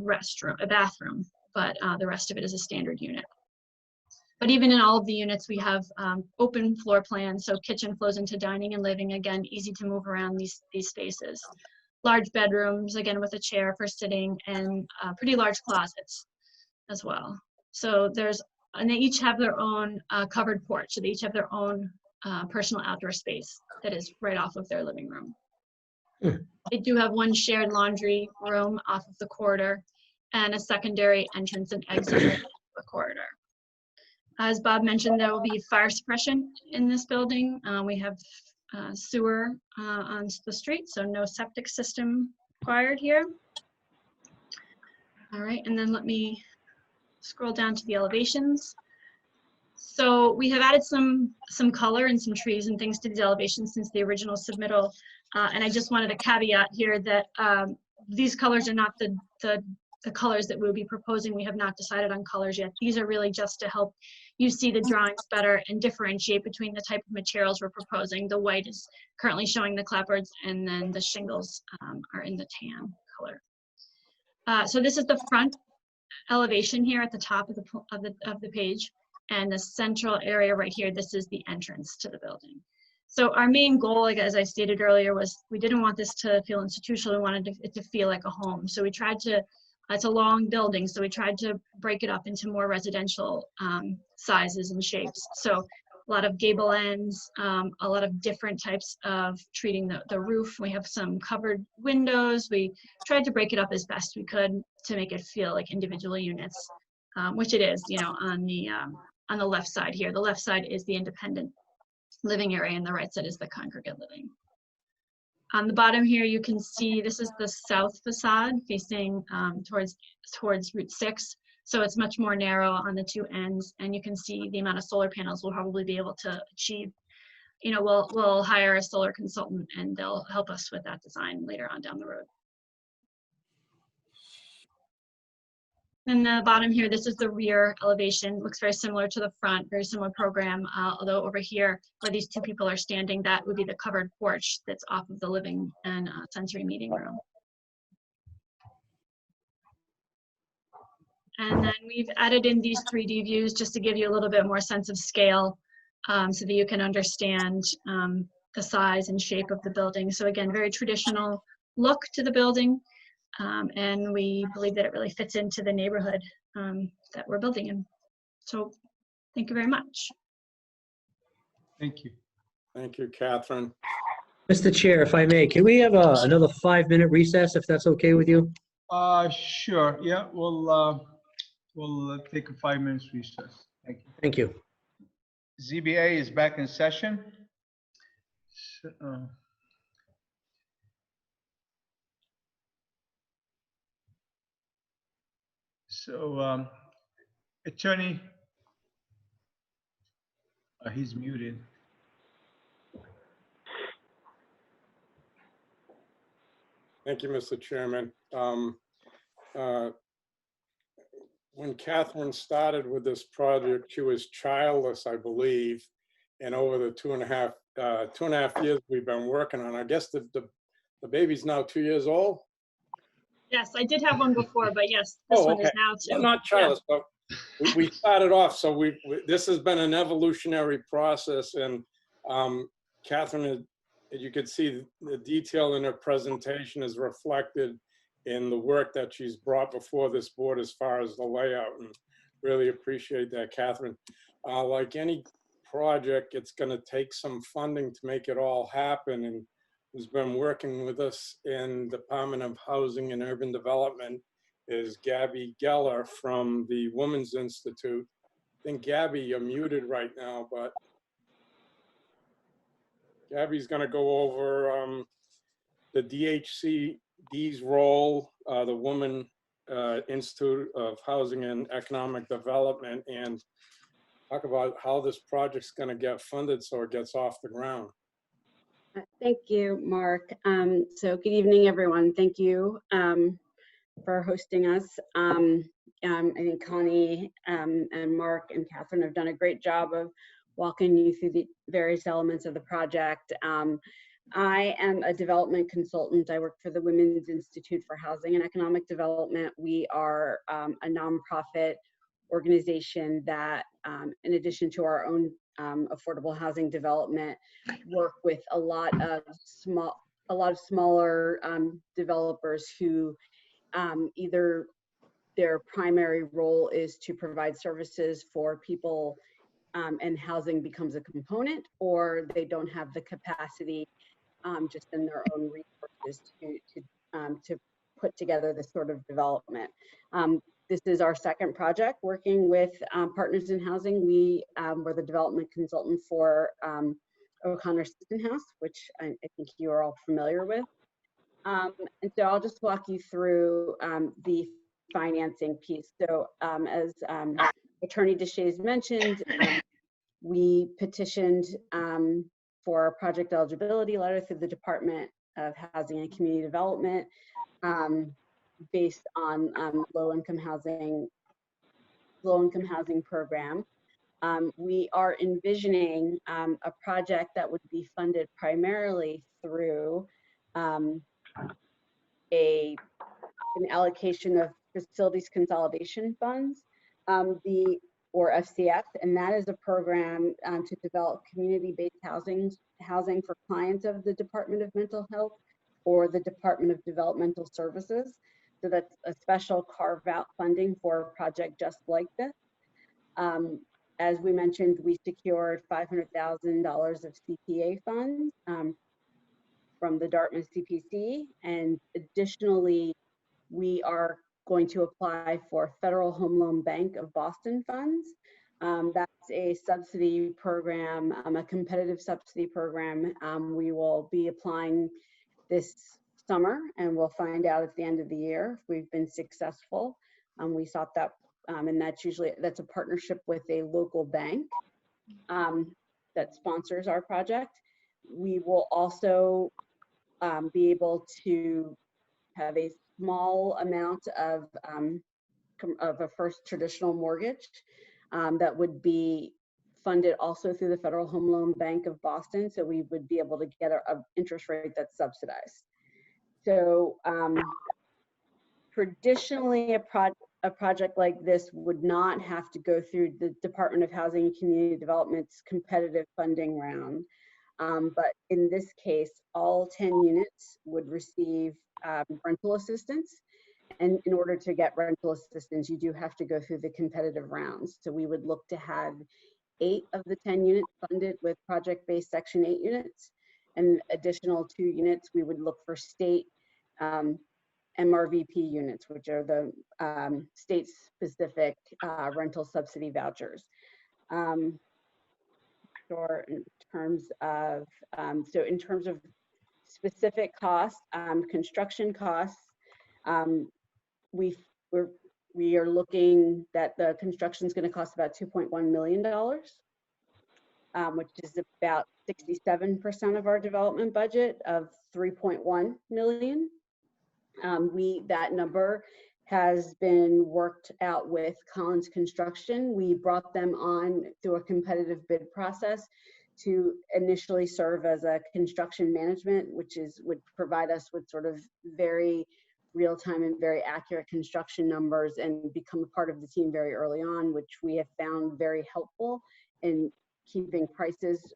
Speaker 21: bathroom, but the rest of it is a standard unit. But even in all of the units, we have open floor plans, so kitchen flows into dining and living, again, easy to move around these spaces. Large bedrooms, again, with a chair for sitting, and pretty large closets. as well. So and they each have their own covered porch. So they each have their own personal outdoor space that is right off of their living room. They do have one shared laundry room off of the corridor and a secondary entrance and exit right off the corridor. As Bob mentioned, there will be fire suppression in this building. We have sewer on the street, so no septic system required here. All right, and then let me scroll down to the elevations. So we have added some color and some trees and things to these elevations since the original submittal. And I just wanted to caveat here that these colors are not the colors that we'll be proposing. We have not decided on colors yet. These are really just to help you see the drawings better and differentiate between the type of materials we're proposing. The white is currently showing the clapboards, and then the shingles are in the tan color. So this is the front elevation here at the top of the page, and the central area right here. This is the entrance to the building. So our main goal, like as I stated earlier, was we didn't want this to feel institutional. We wanted it to feel like a home. So we tried to. It's a long building, so we tried to break it up into more residential sizes and shapes. So a lot of gable ends, a lot of different types of treating the roof. We have some covered windows. We tried to break it up as best we could to make it feel like individual units, which it is, you know, on the left side here. The left side is the independent living area, and the right side is the congregate living. On the bottom here, you can see this is the south facade facing towards Route 6. So it's much more narrow on the two ends, and you can see the amount of solar panels we'll probably be able to achieve. You know, we'll hire a solar consultant, and they'll help us with that design later on down the road. And the bottom here, this is the rear elevation. Looks very similar to the front, very similar program. Although over here, where these two people are standing, that would be the covered porch that's off of the living and sensory meeting room. And then we've added in these 3D views just to give you a little bit more sense of scale, so that you can understand the size and shape of the building. So again, very traditional look to the building. And we believe that it really fits into the neighborhood that we're building in. So thank you very much.
Speaker 1: Thank you.
Speaker 18: Thank you, Catherine.
Speaker 2: Mr. Chair, if I may, can we have another 5-minute recess, if that's okay with you?
Speaker 1: Sure. Yeah, we'll take a 5 minutes recess. Thank you.
Speaker 2: Thank you.
Speaker 1: ZBA is back in session. So, attorney, he's muted.
Speaker 18: Thank you, Mr. Chairman. When Catherine started with this project, she was childless, I believe, and over the two and a half years we've been working on, I guess the baby's now 2 years old.
Speaker 21: Yes, I did have one before, but yes, this one is now too.
Speaker 18: Well, not childless, but we started off, so this has been an evolutionary process, and Catherine, as you could see, the detail in her presentation is reflected in the work that she's brought before this board as far as the layout, and really appreciate that, Catherine. Like any project, it's going to take some funding to make it all happen, and who's been working with us in Department of Housing and Urban Development is Gabby Geller from the Women's Institute. I think, Gabby, you're muted right now, but Gabby's going to go over the DHCD's role, the Women Institute of Housing and Economic Development, and talk about how this project's going to get funded so it gets off the ground.
Speaker 14: Thank you, Mark. So good evening, everyone. Thank you for hosting us. I think Connie and Mark and Catherine have done a great job of walking you through the various elements of the project. I am a development consultant. I work for the Women's Institute for Housing and Economic Development. We are a nonprofit organization that, in addition to our own affordable housing development, work with a lot of smaller developers who either their primary role is to provide services for people and housing becomes a component, or they don't have the capacity just in their own resources to put together this sort of development. This is our second project working with Partners in Housing. We were the development consultant for O'Connor System House, which I think you are all familiar with. And so I'll just walk you through the financing piece. So as Attorney Deshays mentioned, we petitioned for a project eligibility letter through the Department of Housing and Community Development based on low-income housing program. We are envisioning a project that would be funded primarily through an allocation of facilities consolidation funds, or FCF, and that is a program to develop community-based housing for clients of the Department of Mental Health or the Department of Developmental Services. So that's a special carve-out funding for a project just like this. As we mentioned, we secured $500,000 of CPA funds from the Dartmouth CPC, and additionally, we are going to apply for Federal Home Loan Bank of Boston funds. That's a subsidy program, a competitive subsidy program. We will be applying this summer, and we'll find out at the end of the year if we've been successful. We sought that, and that's a partnership with a local bank that sponsors our project. We will also be able to have a small amount of a first traditional mortgage that would be funded also through the Federal Home Loan Bank of Boston. So we would be able to get an interest rate that's subsidized. So traditionally, a project like this would not have to go through the Department of Housing and Community Development's competitive funding round. But in this case, all 10 units would receive rental assistance. And in order to get rental assistance, you do have to go through the competitive rounds. So we would look to have 8 of the 10 units funded with project-based Section 8 units, and additional 2 units, we would look for state MRVP units, which are the state-specific rental subsidy vouchers. Or in terms of, in terms of specific costs, construction costs, we are looking that the construction is going to cost about $2.1 million, which is about 67% of our development budget of $3.1 million. That number has been worked out with Collins Construction. We brought them on through a competitive bid process to initially serve as a construction management, which would provide us with sort of very real-time and very accurate construction numbers and become a part of the team very early on, which we have found very helpful in keeping prices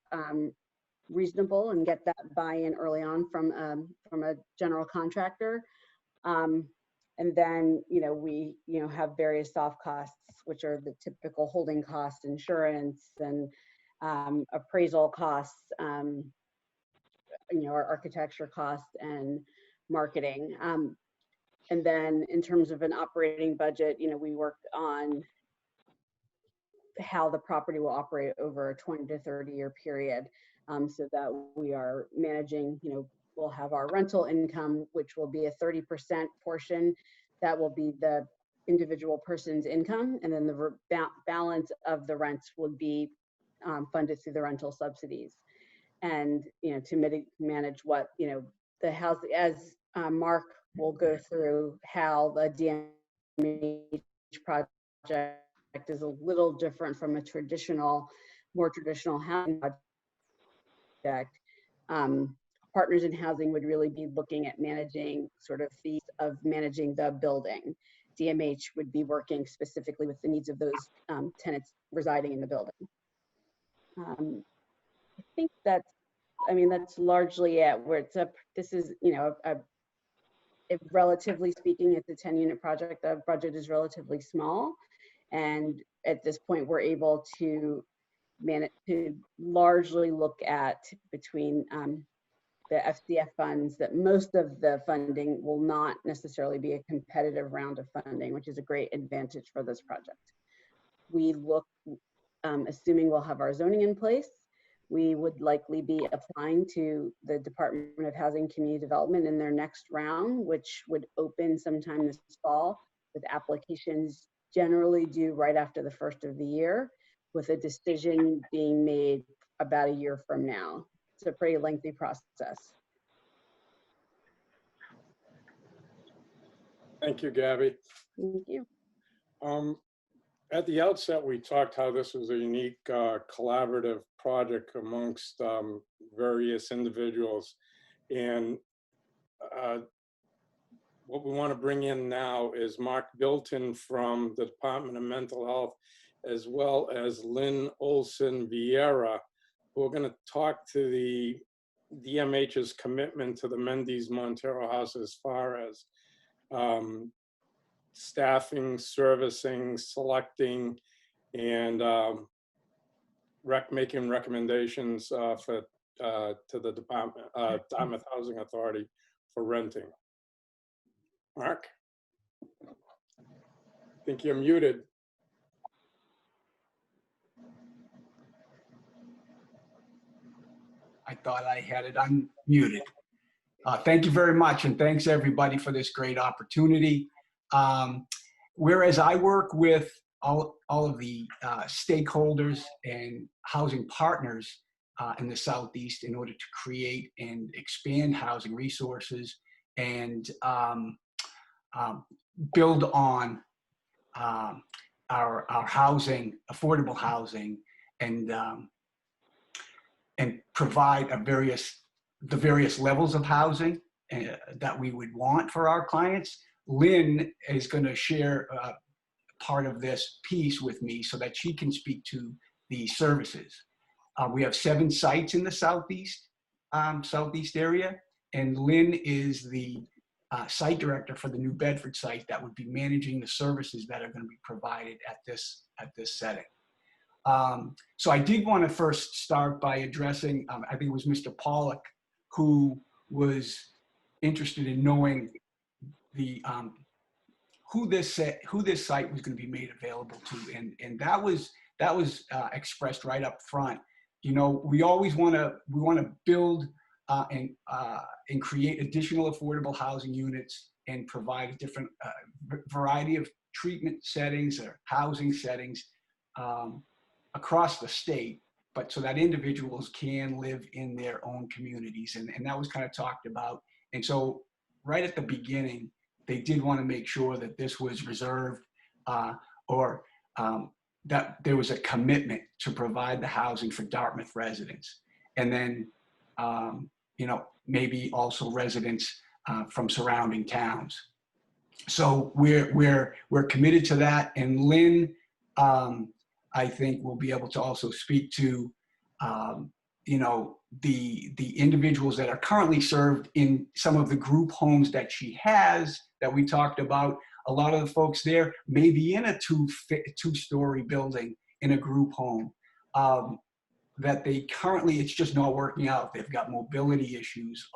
Speaker 14: reasonable and get that buy-in early on from a general contractor. And then, we, have various soft costs, which are the typical holding costs, insurance, and appraisal costs, our architecture costs and marketing. And then in terms of an operating budget, we work on how the property will operate over a 20 to 30-year period, so that we are managing, we'll have our rental income, which will be a 30% portion. That will be the individual person's income. And then the balance of the rents would be funded through the rental subsidies. And, to manage what, the house, as Mark will go through how the DMH project is a little different from a more traditional housing project. Partners in Housing would really be looking at managing sort of fees of managing the building. DMH would be working specifically with the needs of those tenants residing in the building. I think that's largely it. Where this is, a relatively speaking, it's a 10-unit project. The budget is relatively small. And at this point, we're able to manage to largely look at between the FCF funds that most of the funding will not necessarily be a competitive round of funding, which is a great advantage for this project. We look, assuming we'll have our zoning in place, we would likely be applying to the Department of Housing and Community Development in their next round, which would open sometime this fall, with applications generally due right after the first of the year, with a decision being made about a year from now. It's a pretty lengthy process.
Speaker 18: Thank you, Gabby.
Speaker 14: Thank you.
Speaker 18: At the outset, we talked how this was a unique collaborative project amongst various individuals. And what we want to bring in now is Mark Bilton from the Department of Mental Health, as well as Lynn Olson Vieira, who are going to talk to the DMH's commitment to the Mendes Montero House as far as staffing, servicing, selecting, and making recommendations to the Dartmouth Housing Authority for renting. Mark? I think you're muted.
Speaker 4: I thought I had it unmuted. Thank you very much, and thanks everybody for this great opportunity. Whereas I work with all of the stakeholders and housing partners in the Southeast in order to create and expand housing resources and build on our housing, affordable housing, and provide the various levels of housing that we would want for our clients. Lynn is going to share part of this piece with me so that she can speak to the services. We have 7 sites in the Southeast area, and Lynn is the site director for the New Bedford site that would be managing the services that are going to be provided at this setting. So I did want to first start by addressing, I think it was Mr. Pollock, who was interested in knowing the who this site was going to be made available to, and that was expressed right up front. You know, we always want to build and create additional affordable housing units and provide a different variety of treatment settings or housing settings across the state, but so that individuals can live in their own communities, and that was kind of talked about. And so right at the beginning, they did want to make sure that this was reserved that there was a commitment to provide the housing for Dartmouth residents. And then, you know, maybe also residents from surrounding towns. So we're committed to that. And Lynn, I think will be able to also speak to, you know, the individuals that are currently served in some of the group homes that she has that we talked about. A lot of the folks there may be in a two-story building in a group home that they currently, it's just not working out. They've got mobility issues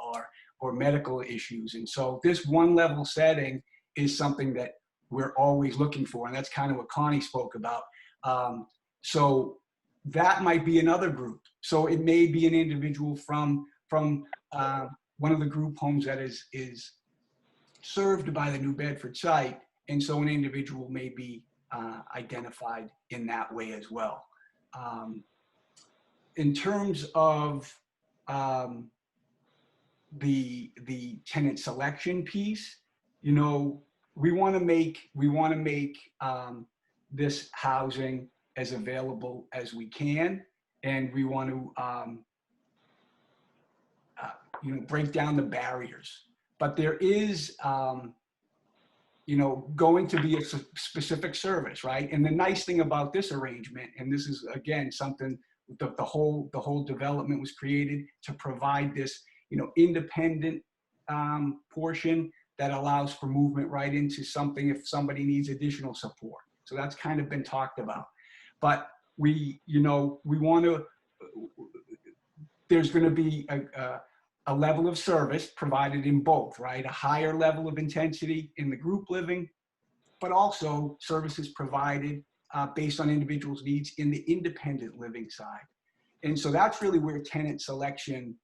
Speaker 4: or medical issues. And so this one-level setting is something that we're always looking for. And that's kind of what Connie spoke about. So that might be another group. So it may be an individual from one of the group homes that is served by the New Bedford site. And so an individual may be identified in that way as well. In terms of the tenant selection piece, you know, we want to make this housing as available as we can, and we want to you know, break down the barriers. But there is you know, going to be a specific service, right? And the nice thing about this arrangement, and this is again something the whole development was created to provide this, you know, independent portion, that allows for movement right into something if somebody needs additional support. So that's kind of been talked about. But we want to, there's going to be a level of service provided in both, right? A higher level of intensity in the group living, but also services provided based on individuals' needs in the independent living side. And so that's really where tenant selection,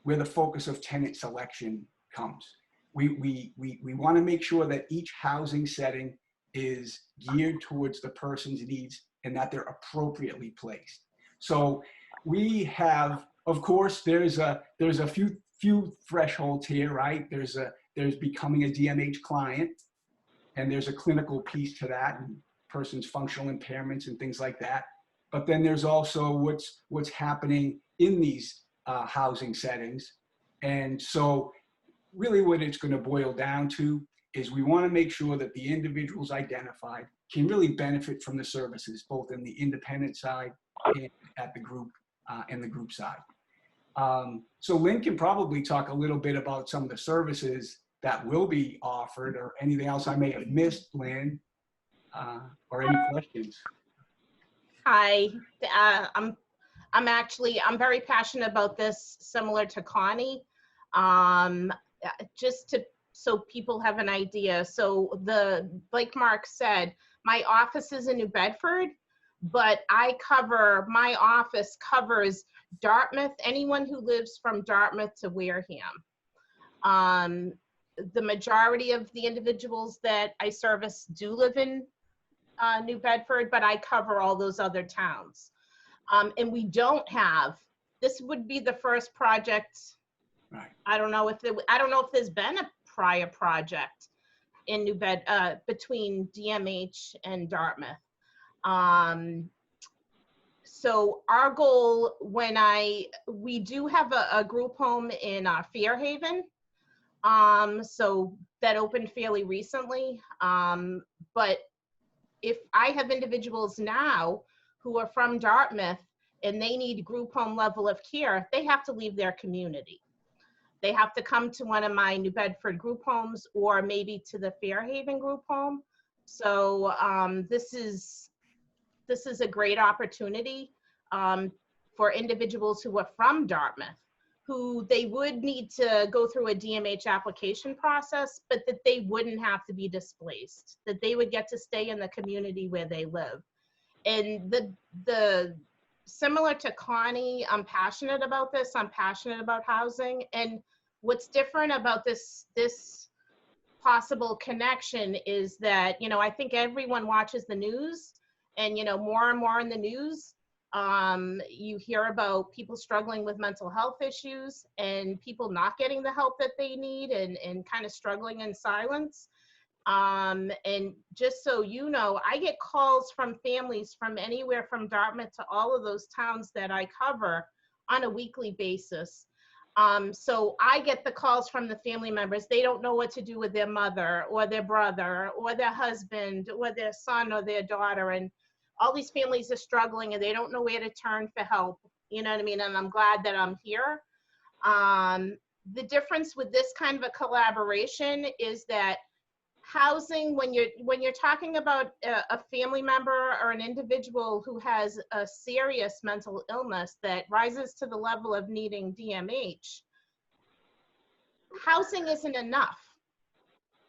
Speaker 4: where the focus of tenant selection comes. We want to make sure that each housing setting is geared towards the person's needs and that they're appropriately placed. So we have, of course, there's a few thresholds here, right? There's becoming a DMH client, and there's a clinical piece to that, and person's functional impairments and things like that. But then there's also what's happening in these housing settings. And so really what it's going to boil down to is we want to make sure that the individuals identified can really benefit from the services, both in the independent side and at the group and the group side. So Lynn can probably talk a little bit about some of the services that will be offered, or anything else I may have missed, Lynn, or any questions.
Speaker 7: Hi, I'm very passionate about this, similar to Connie. So people have an idea. So like Mark said, my office is in New Bedford, but my office covers Dartmouth, anyone who lives from Dartmouth to Wareham. The majority of the individuals that I service do live in New Bedford, but I cover all those other towns. And we don't have, this would be the first project.
Speaker 4: Right.
Speaker 7: I don't know if there's been a prior project in New Bedford between DMH and Dartmouth. So our goal, we do have a group home in Fairhaven. So that opened fairly recently. But if I have individuals now who are from Dartmouth and they need group home level of care, they have to leave their community. They have to come to one of my New Bedford group homes or maybe to the Fairhaven group home. So this is a great opportunity for individuals who are from Dartmouth, who they would need to go through a DMH application process, but that they wouldn't have to be displaced, that they would get to stay in the community where they live. And similar to Connie, I'm passionate about this. I'm passionate about housing. And what's different about this possible connection is that, I think everyone watches the news, and, more and more in the news, you hear about people struggling with mental health issues and people not getting the help that they need and kind of struggling in silence. And just so you know, I get calls from families from anywhere from Dartmouth to all of those towns that I cover on a weekly basis. So I get the calls from the family members. They don't know what to do with their mother or their brother or their husband or their son or their daughter. And all these families are struggling and they don't know where to turn for help. You know what I mean? And I'm glad that I'm here. The difference with this kind of a collaboration is that housing, when you're talking about a family member or an individual who has a serious mental illness that rises to the level of needing DMH, housing isn't enough.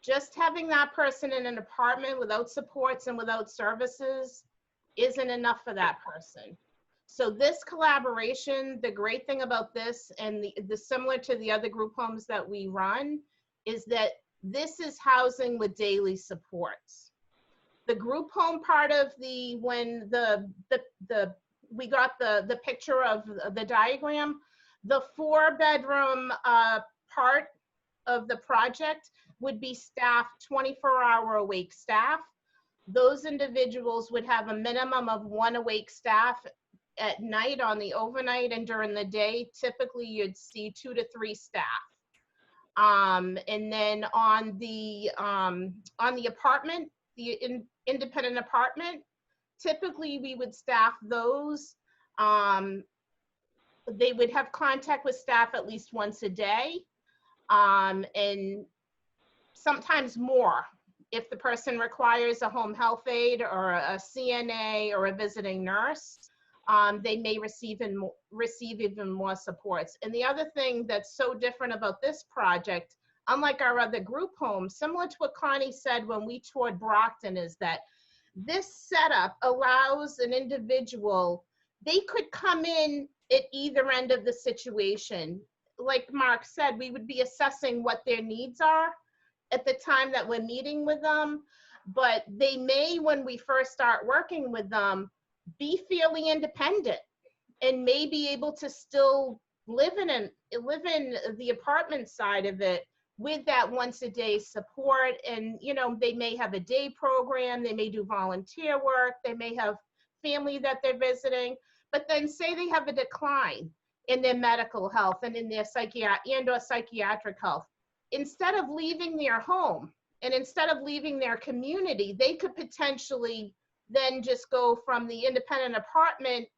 Speaker 7: Just having that person in an apartment without supports and without services isn't enough for that person. So this collaboration, the great thing about this, and the similar to the other group homes that we run, is that this is housing with daily supports. The group home part of we got the picture of the diagram, the 4-bedroom part of the project would be staffed 24-hour awake staff. Those individuals would have a minimum of 1 awake staff at night on the overnight, and during the day, typically you'd see 2 to 3 staff. And then on the apartment, the independent apartment, typically we would staff those. They would have contact with staff at least once a day. and sometimes more. If the person requires a home health aide or a CNA or a visiting nurse, they may receive even more supports. And the other thing that's so different about this project, unlike our other group homes, similar to what Connie said when we toured Brockton, is that this setup allows an individual, they could come in at either end of the situation. Like Mark said, we would be assessing what their needs are at the time that we're meeting with them, but they may, when we first start working with them, be fairly independent and may be able to still live in the apartment side of it with that once a day support. And, you know, they may have a day program, they may do volunteer work, they may have family that they're visiting, but then say they have a decline in their medical health and in their psychiatric health. Instead of leaving their home and instead of leaving their community, they could potentially then just go from the independent apartment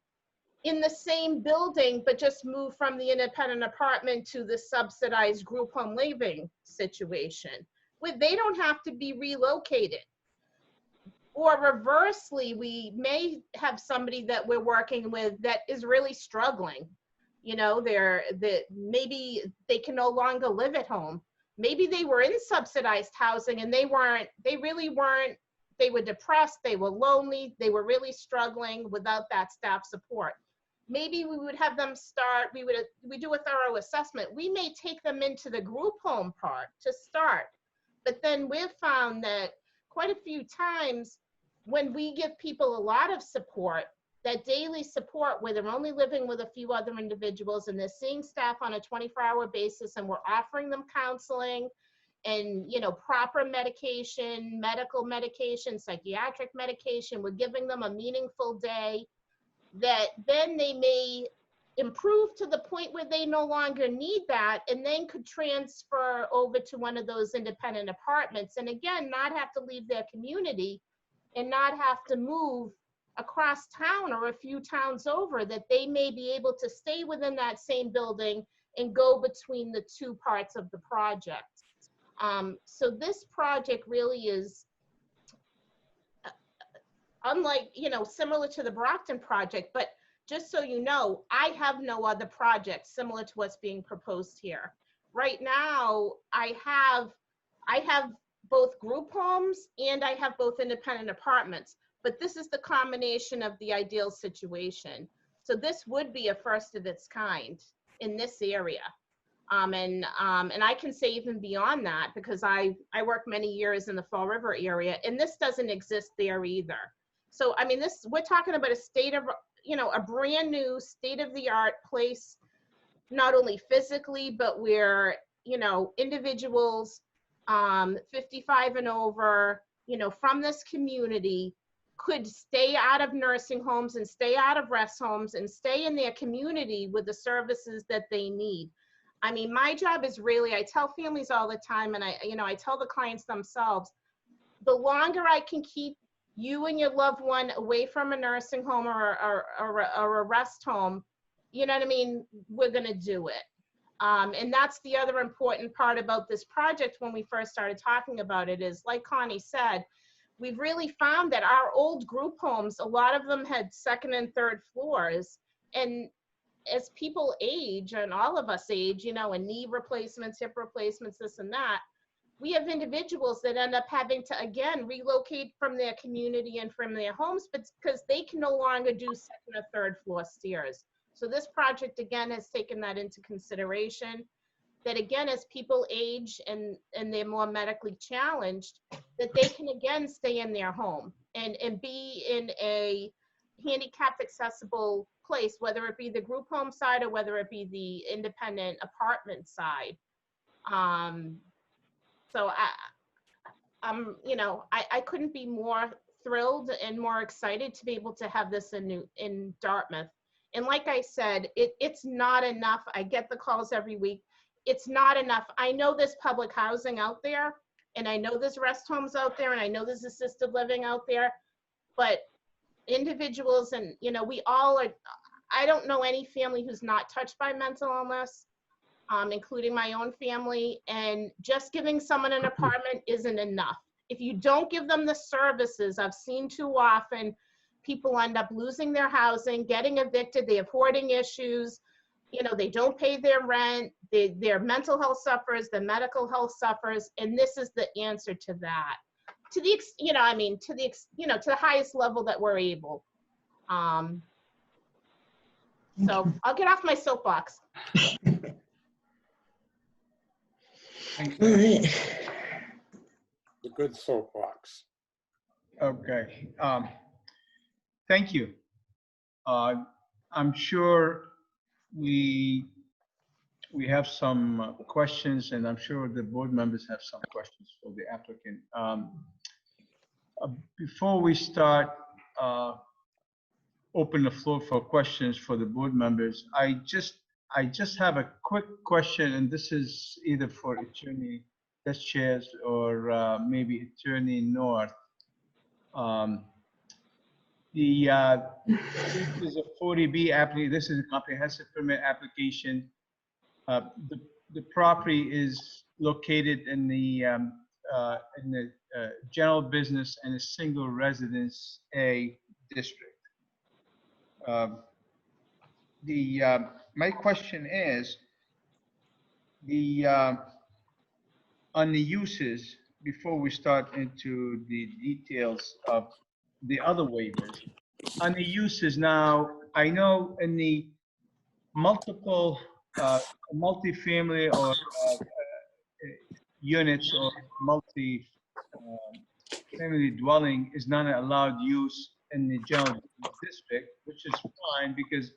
Speaker 7: in the same building, but just move from the independent apartment to the subsidized group home living situation, where they don't have to be relocated. Or reversely, we may have somebody that we're working with that is really struggling. You know, maybe they can no longer live at home. Maybe they were in subsidized housing and they were depressed, they were lonely, they were really struggling without that staff support. Maybe we would have them start, we do a thorough assessment. We may take them into the group home part to start, but then we've found that quite a few times when we give people a lot of support, that daily support where they're only living with a few other individuals and they're seeing staff on a 24-hour basis, and we're offering them counseling and, you know, proper medication, medical medication, psychiatric medication, we're giving them a meaningful day, that then they may improve to the point where they no longer need that and then could transfer over to one of those independent apartments. And again, not have to leave their community and not have to move across town or a few towns over, that they may be able to stay within that same building and go between the two parts of the project. So this project really is unlike, you know, similar to the Brockton project, but just so you know, I have no other projects similar to what's being proposed here. Right now, I have both group homes and I have both independent apartments, but this is the combination of the ideal situation. So this would be a first of its kind in this area. And I can say even beyond that, because I worked many years in the Fall River area, and this doesn't exist there either. So, I mean, we're talking about a brand new state-of-the-art place, not only physically, but where, you know, individuals 55 and over, you know, from this community could stay out of nursing homes and stay out of rest homes and stay in their community with the services that they need. I mean, my job is really, I tell families all the time, and I tell the clients themselves, the longer I can keep you and your loved one away from a nursing home or a rest home, you know what I mean, we're gonna do it. And that's the other important part about this project when we first started talking about it is, like Connie said, we've really found that our old group homes, a lot of them had second and third floors. And as people age, and all of us age, you know, and knee replacements, hip replacements, this and that, we have individuals that end up having to, again, relocate from their community and from their homes, but because they can no longer do second or third floor stairs. So this project, again, has taken that into consideration, that again, as people age and they're more medically challenged, that they can again stay in their home and be in a handicapped accessible place, whether it be the group home side or whether it be the independent apartment side. So I couldn't be more thrilled and more excited to be able to have this in Dartmouth. And like I said, it's not enough. I get the calls every week. It's not enough. I know there's public housing out there, and I know there's rest homes out there, and I know there's assisted living out there, but individuals, and we all are, I don't know any family who's not touched by mental illness. including my own family, and just giving someone an apartment isn't enough. If you don't give them the services, I've seen too often, people end up losing their housing, getting evicted, they have hoarding issues, you know, they don't pay their rent, their mental health suffers, their medical health suffers, and this is the answer to that. To the, you know, I mean, to the, you know, to the highest level that we're able. So I'll get off my soapbox.
Speaker 5: All right.
Speaker 18: The good soapbox.
Speaker 1: Okay. Thank you. I'm sure we have some questions, and I'm sure the board members have some questions for the applicant. Before we start, open the floor for questions for the board members. I just have a quick question, and this is either for Attorney Chairs or maybe Attorney North. This is a 40B application. This is a comprehensive permit application. The property is located in the general business and a single residence A district. My question is on the uses, before we start into the details of the other waivers. On the uses now, I know in the multiple multifamily or units or multi-family dwelling is not allowed use in the general business district, which is fine because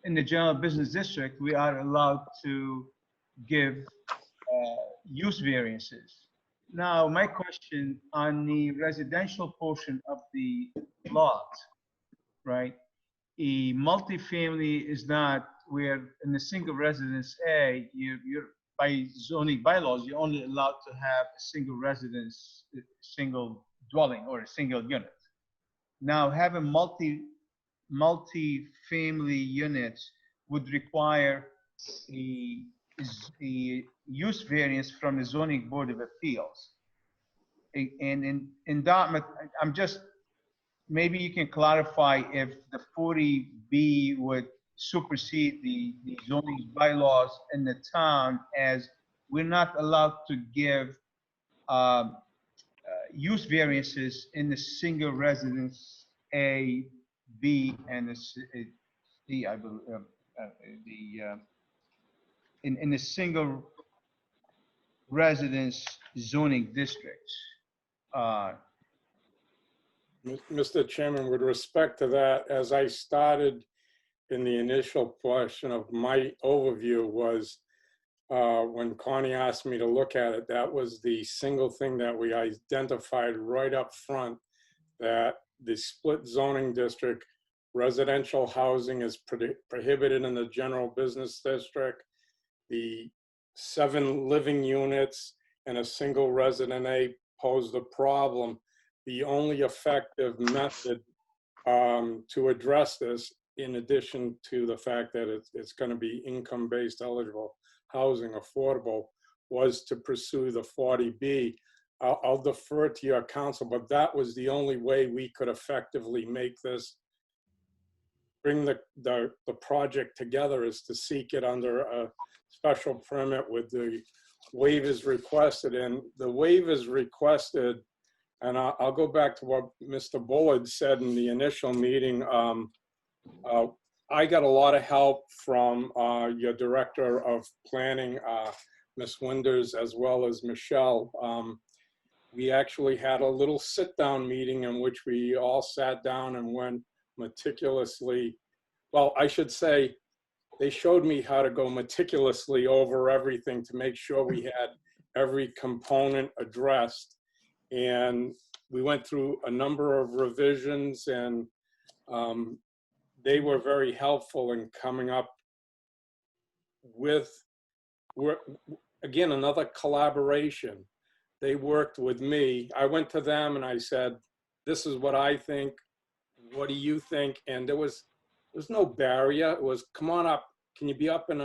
Speaker 1: in the general business district, we are allowed to give use variances. Now, my question on the residential portion of the lot, right? A multifamily is not where in the single residence A, you're by zoning bylaws, you're only allowed to have a single residence, a single dwelling or a single unit. Now, having multi-family units would require a use variance from the Zoning Board of Appeals. And in Dartmouth, I'm just, maybe you can clarify if the 40B would supersede the zoning bylaws in the town, as we're not allowed to give use variances in the single residence A, B, and C, I believe, in the single residence zoning districts.
Speaker 18: Mr. Chairman, with respect to that, as I started in the initial portion of my overview was when Connie asked me to look at it, that was the single thing that we identified right up front, that the split zoning district, residential housing is prohibited in the general business district. The 7 living units and a single resident A posed a problem. The only effective method to address this, in addition to the fact that it's going to be income-based eligible housing, affordable, was to pursue the 40B. I'll defer to your counsel, but that was the only way we could effectively make this, bring the project together, is to seek it under a special permit with the waivers requested. And the waivers requested, and I'll go back to what Mr. Bullard said in the initial meeting. I got a lot of help from your director of planning, Ms. Winders, as well as Michelle. We actually had a little sit-down meeting in which we all sat down and went meticulously, well, I should say, they showed me how to go meticulously over everything to make sure we had every component addressed. And we went through a number of revisions, and they were very helpful in coming up with, again, another collaboration. They worked with me. I went to them and I said, this is what I think. What do you think? And there's no barrier. It was, come on up. Can you be up in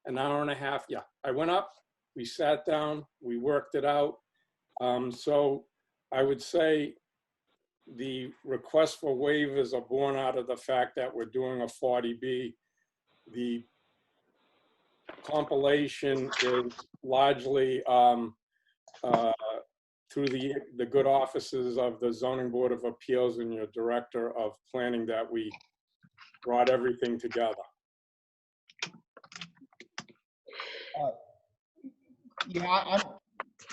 Speaker 18: an hour and a half. Yeah, I went up, we sat down, we worked it out. So I would say the request for waivers are born out of the fact that we're doing a 40B. The compilation is largely through the good offices of the Zoning Board of Appeals and your Director of Planning that we brought everything together.
Speaker 1: Yeah,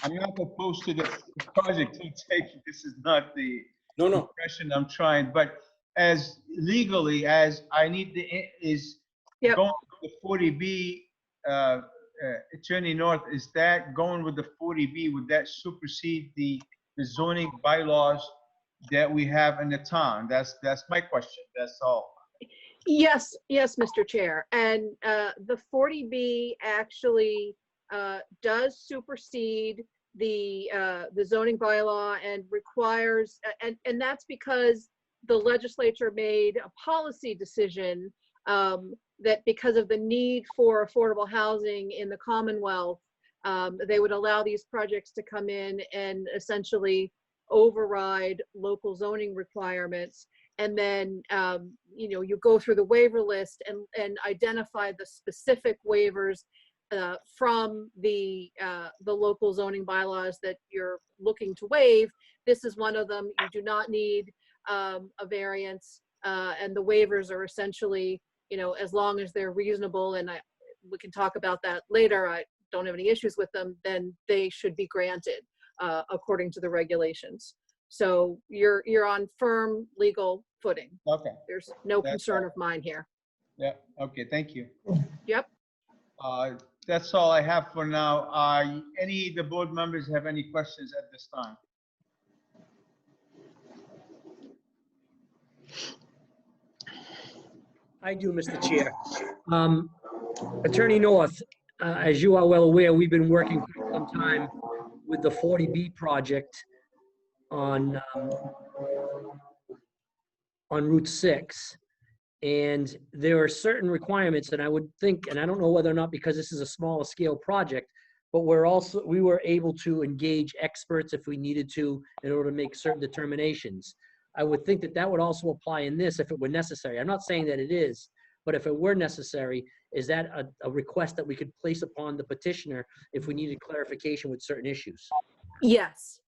Speaker 1: I'm not opposed to the project. This is not the impression I'm trying, but as legally as I need going with the 40B, Attorney North, is that going with the 40B, would that supersede the zoning bylaws that we have in the town? That's my question, that's all.
Speaker 9: Yes, Mr. Chair. And the 40B actually does supersede the zoning bylaw and requires, and that's because the legislature made a policy decision that because of the need for affordable housing in the Commonwealth, they would allow these projects to come in and essentially override local zoning requirements. And then, you go through the waiver list and identify the specific waivers from the local zoning bylaws that you're looking to waive. This is one of them. You do not need a variance, and the waivers are essentially, as long as they're reasonable, and we can talk about that later, I don't have any issues with them, then they should be granted according to the regulations. So you're on firm legal footing.
Speaker 1: Okay.
Speaker 9: There's no
Speaker 1: That's
Speaker 9: concern
Speaker 1: all.
Speaker 9: of mine here.
Speaker 1: Yeah, okay, thank you.
Speaker 9: Yep.
Speaker 1: That's all I have for now. Any of the board members have any questions at this time?
Speaker 2: I do, Mr. Chair. Attorney North, as you are well aware, we've been working for some time with the 40B project on Route 6. And there are certain requirements, and I would think, and I don't know whether or not because this is a smaller scale project, but we were able to engage experts if we needed to in order to make certain determinations. I would think that would also apply in this if it were necessary. I'm not saying that it is, but if it were necessary, is that a request that we could place upon the petitioner if we needed clarification with certain issues?
Speaker 9: Yes.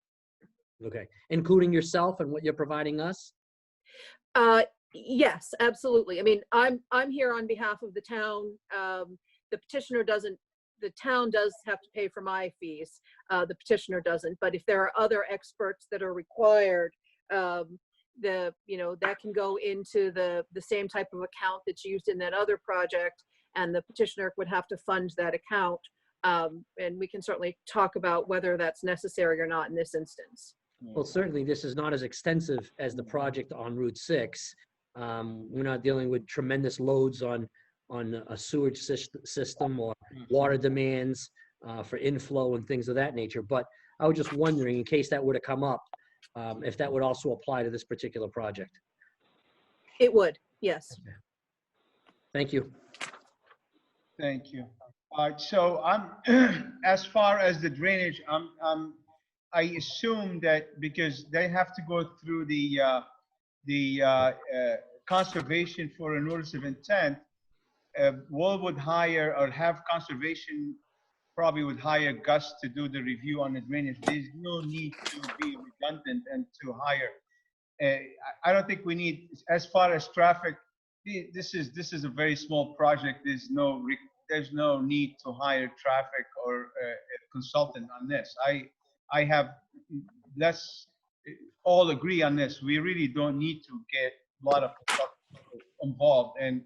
Speaker 2: Okay, including yourself and what you're providing us?
Speaker 9: Yes, absolutely. I mean, I'm here on behalf of the town. The petitioner doesn't, the town does have to pay for my fees. The petitioner doesn't, but if there are other experts that are required, that can go into the same type of account that's used in that other project, and the petitioner would have to fund that account. And we can certainly talk about whether that's necessary or not in this instance.
Speaker 2: Well, certainly this is not as extensive as the project on Route 6. We're not dealing with tremendous loads on a sewage system or water demands for inflow and things of that nature. But I was just wondering, in case that were to come up, if that would also apply to this particular project.
Speaker 9: It would, yes.
Speaker 2: Okay. Thank you.
Speaker 1: Thank you. So as far as the drainage, I assume that because they have to go through the conservation for a notice of intent, Wall would hire or have conservation probably would hire Gus to do the review on the drainage. There's no need to be redundant and to hire. I don't think we need, as far as traffic, this is a very small project. There's no need to hire traffic or a consultant on this. Let's all agree on this. We really don't need to get a lot of involved. And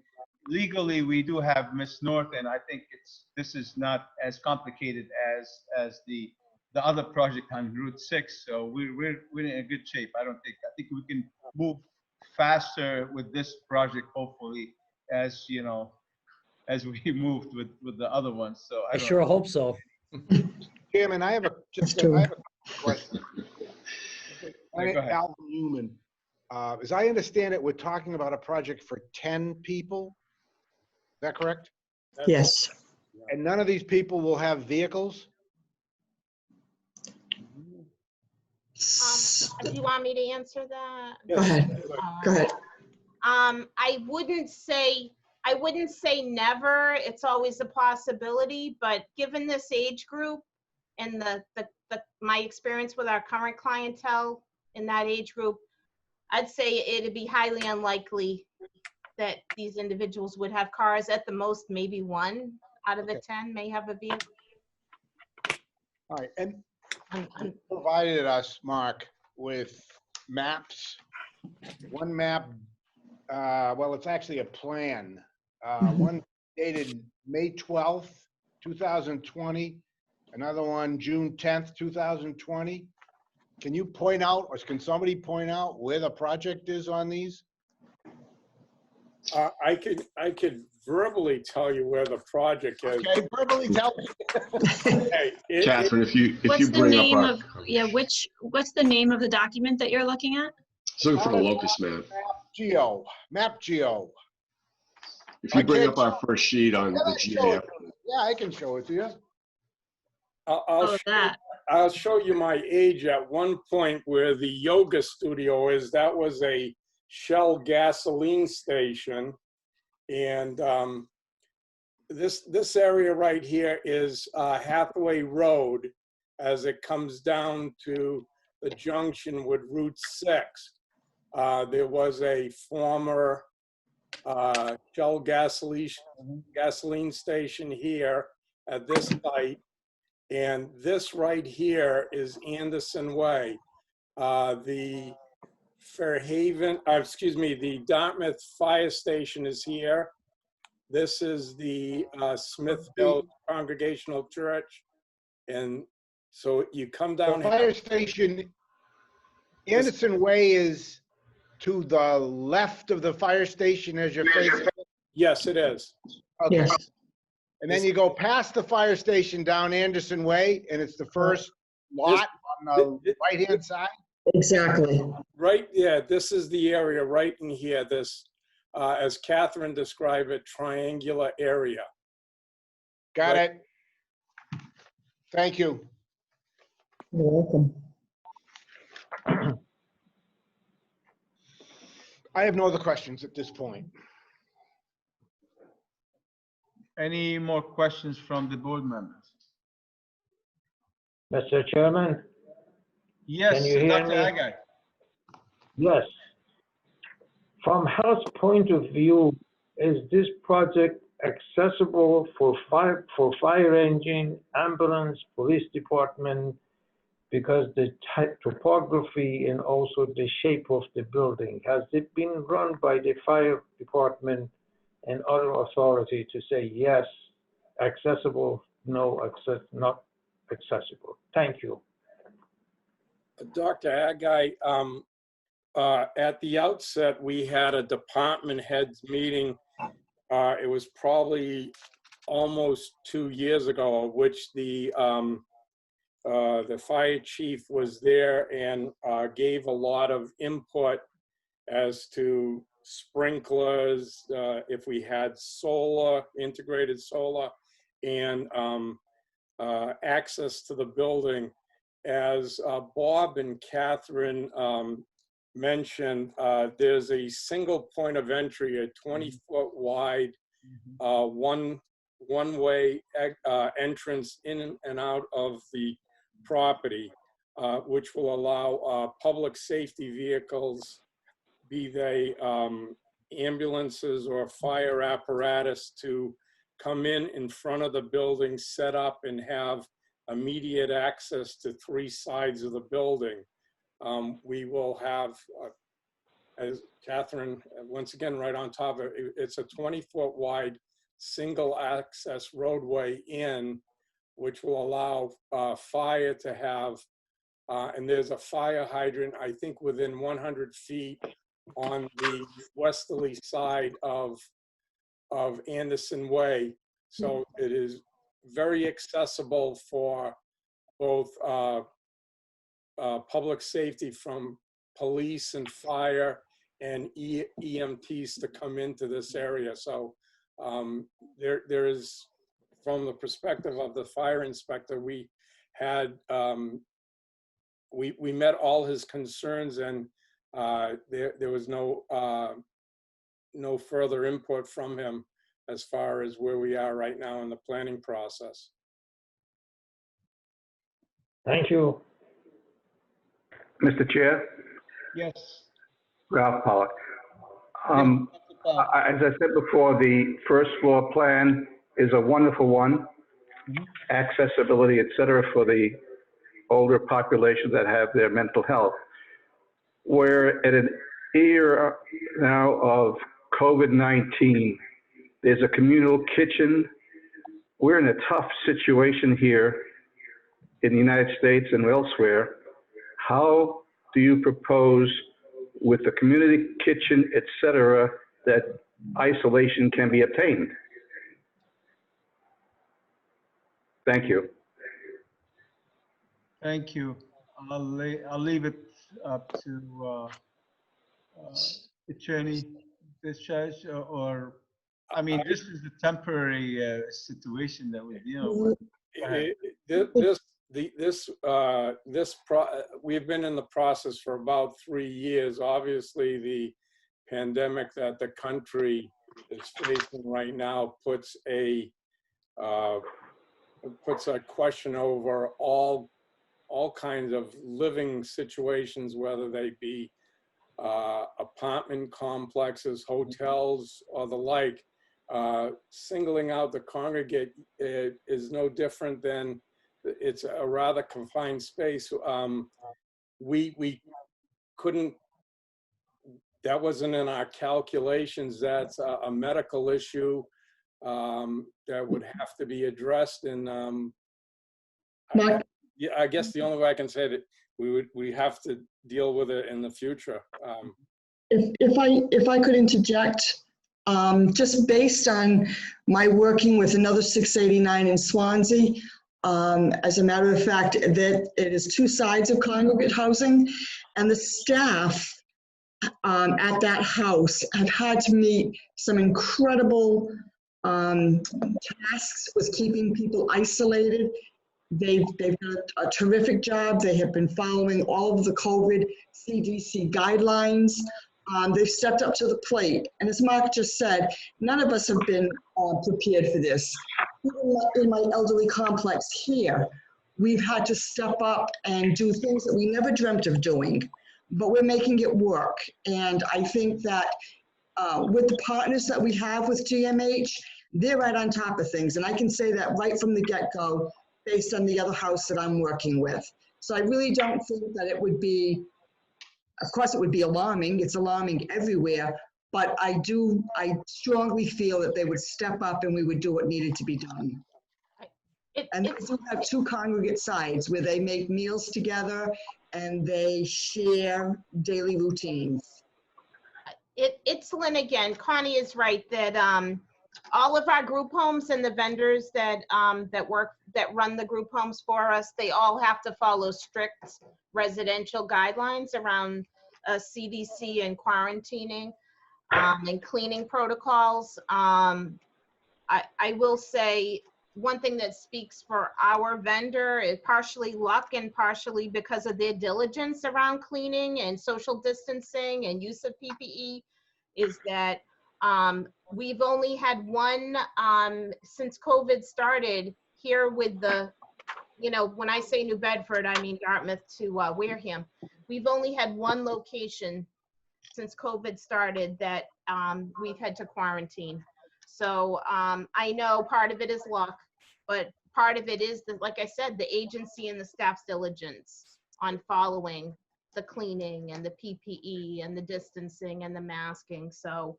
Speaker 1: legally, we do have Ms. North, and I think this is not as complicated as the other project on Route 6. So we're in a good shape. I think we can move faster with this project, hopefully, as we moved with the other ones. So
Speaker 2: I sure hope so.
Speaker 10: Chairman, I have a question.
Speaker 1: Yeah, go ahead.
Speaker 10: Alvin Newman. As I understand it, we're talking about a project for 10 people. Is that correct?
Speaker 17: Yes.
Speaker 10: And none of these people will have vehicles?
Speaker 7: Do you want me to answer that?
Speaker 17: Go ahead. Go ahead.
Speaker 7: I wouldn't say never. It's always a possibility, but given this age group and my experience with our current clientele in that age group, I'd say it'd be highly unlikely that these individuals would have cars. At the most, maybe 1 out of the 10 may have a vehicle.
Speaker 10: All right, and you provided us, Mark, with maps. One map, well, it's actually a plan. One dated May 12th, 2020. Another one, June 10th, 2020. Can you point out, or can somebody point out where the project is on these?
Speaker 18: I could verbally tell you where the project is.
Speaker 10: Okay, verbally tell me.
Speaker 18: Okay,
Speaker 20: Catherine, if you
Speaker 21: What's the
Speaker 20: bring up
Speaker 21: name
Speaker 20: our,
Speaker 21: of, what's the name of the document that you're looking at?
Speaker 20: looking for the locust map.
Speaker 10: Map Geo.
Speaker 20: If you bring up our first sheet on the GAF.
Speaker 10: Yeah, I can show it to you.
Speaker 18: I'll show you my age. At one point where the yoga studio is, that was a Shell gasoline station. And this area right here is Hathaway Road as it comes down to the junction with Route 6. There was a former Shell gasoline station here at this site. And this right here is Anderson Way. The Fairhaven, the Dartmouth Fire Station is here. This is the Smithville Congregational Church. And so you come down.
Speaker 10: The fire station, Anderson Way is to the left of the fire station as you're facing.
Speaker 18: Yes, it is.
Speaker 10: Okay.
Speaker 17: Yes.
Speaker 10: And then you go past the fire station down Anderson Way, and it's the first lot on the right-hand side?
Speaker 17: Exactly.
Speaker 18: Right, yeah, this is the area right in here, this, as Catherine described it, triangular area.
Speaker 10: Got it. Thank you.
Speaker 17: You're welcome.
Speaker 10: I have no other questions at this point.
Speaker 1: Any more questions from the board members?
Speaker 5: Mr. Chairman?
Speaker 1: Yes,
Speaker 5: Can you hear
Speaker 1: Dr.
Speaker 5: me?
Speaker 1: Agai.
Speaker 5: Yes. From health point of view, is this project accessible for fire engine, ambulance, police department? Because the topography and also the shape of the building, has it been run by the fire department and other authority to say yes, accessible, no, not accessible? Thank you.
Speaker 18: Dr. Agai, at the outset, we had a department heads meeting. It was probably almost 2 years ago, which the fire chief was there and gave a lot of input as to sprinklers, if we had solar, integrated solar, and access to the building. As Bob and Catherine mentioned, there's a single point of entry, a 20-foot wide, one-way entrance in and out of the property, which will allow public safety vehicles, be they ambulances or fire apparatus, to come in front of the building, set up, and have immediate access to 3 sides of the building. We will have, as Catherine, once again, right on top of it, it's a 20-foot wide single access roadway in, which will allow fire to have, and there's a fire hydrant, I think, within 100 feet on the westerly side of Anderson Way. So it is very accessible for both public safety from police and fire and EMTs to come into this area. So there is from the perspective of the fire inspector, we had, we met all his concerns, and there was no further input from him as far as where we are right now in the planning process.
Speaker 5: Thank you.
Speaker 6: Mr. Chair,
Speaker 1: Yes.
Speaker 6: Ralph Pollock. As I said before, the first floor plan is a wonderful one. Accessibility, et cetera, for the older population that have their mental health. We're at an era now of COVID-19. There's a communal kitchen. We're in a tough situation here in the United States and elsewhere. How do you propose with the community kitchen, et cetera, that isolation can be obtained? Thank you.
Speaker 1: Thank you. I'll leave it up to Attorney Discharge, or, I mean, this is a temporary situation that we're dealing with.
Speaker 18: We've been in the process for about 3 years. Obviously, the pandemic that the country is facing right now puts a question over all kinds of living situations, whether they be apartment complexes, hotels, or the like. Singling out the Congregate is no different than, it's a rather confined space. We couldn't, that wasn't in our calculations. That's a medical issue that would have to be addressed. And yeah, I guess the only way I can say that we have to deal with it in the future.
Speaker 17: If I could interject, just based on my working with another 689 in Swansea, as a matter of fact, that it is 2 sides of congregate housing, and the staff at that house have had to meet some incredible tasks with keeping people isolated. They've done a terrific job. They have been following all of the COVID CDC guidelines. They've stepped up to the plate. And as Mark just said, none of us have been prepared for this. Even in my elderly complex here, we've had to step up and do things that we never dreamt of doing, but we're making it work. And I think that with the partners that we have with GMH, they're right on top of things. And I can say that right from the get-go, based on the other house that I'm working with. So I really don't think that it would be, of course it would be alarming, it's alarming everywhere, but I strongly feel that they would step up and we would do what needed to be done. And they do have 2 congregate sides where they make meals together and they share daily routines.
Speaker 7: It's Lynn again. Connie is right that all of our group homes and the vendors that run the group homes for us, they all have to follow strict residential guidelines around CDC and quarantining and cleaning protocols. I will say one thing that speaks for our vendor is partially luck and partially because of their diligence around cleaning and social distancing and use of PPE, is that we've only had one since COVID started here with the, when I say New Bedford, I mean Dartmouth to Wareham. We've only had one location since COVID started that we've had to quarantine. So I know part of it is luck, but part of it is, like I said, the agency and the staff's diligence on following the cleaning and the PPE and the distancing and the masking. So,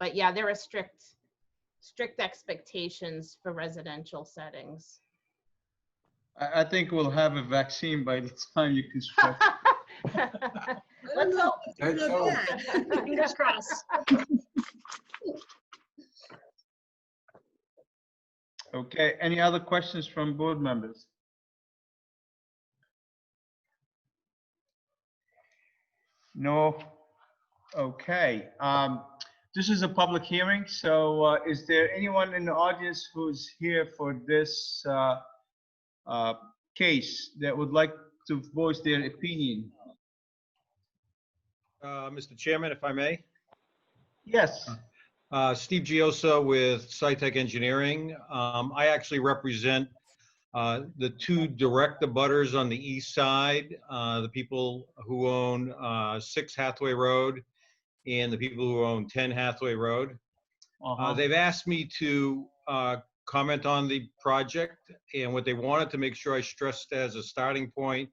Speaker 7: but yeah, there are strict expectations for residential settings.
Speaker 1: I think we'll have a vaccine by the time you construct.
Speaker 7: Let's hope.
Speaker 21: Fingers crossed.
Speaker 1: Okay, any other questions from board members? No? Okay. This is a public hearing, so is there anyone in the audience who's here for this case that would like to voice their opinion?
Speaker 12: Mr. Chairman, if I may.
Speaker 1: Yes.
Speaker 12: Steve Giosa with SciTech Engineering. I actually represent the two direct abutters on the east side, the people who own 6 Hathaway Road and the people who own 10 Hathaway Road. They've asked me to comment on the project, and what they wanted to make sure I stressed as a starting point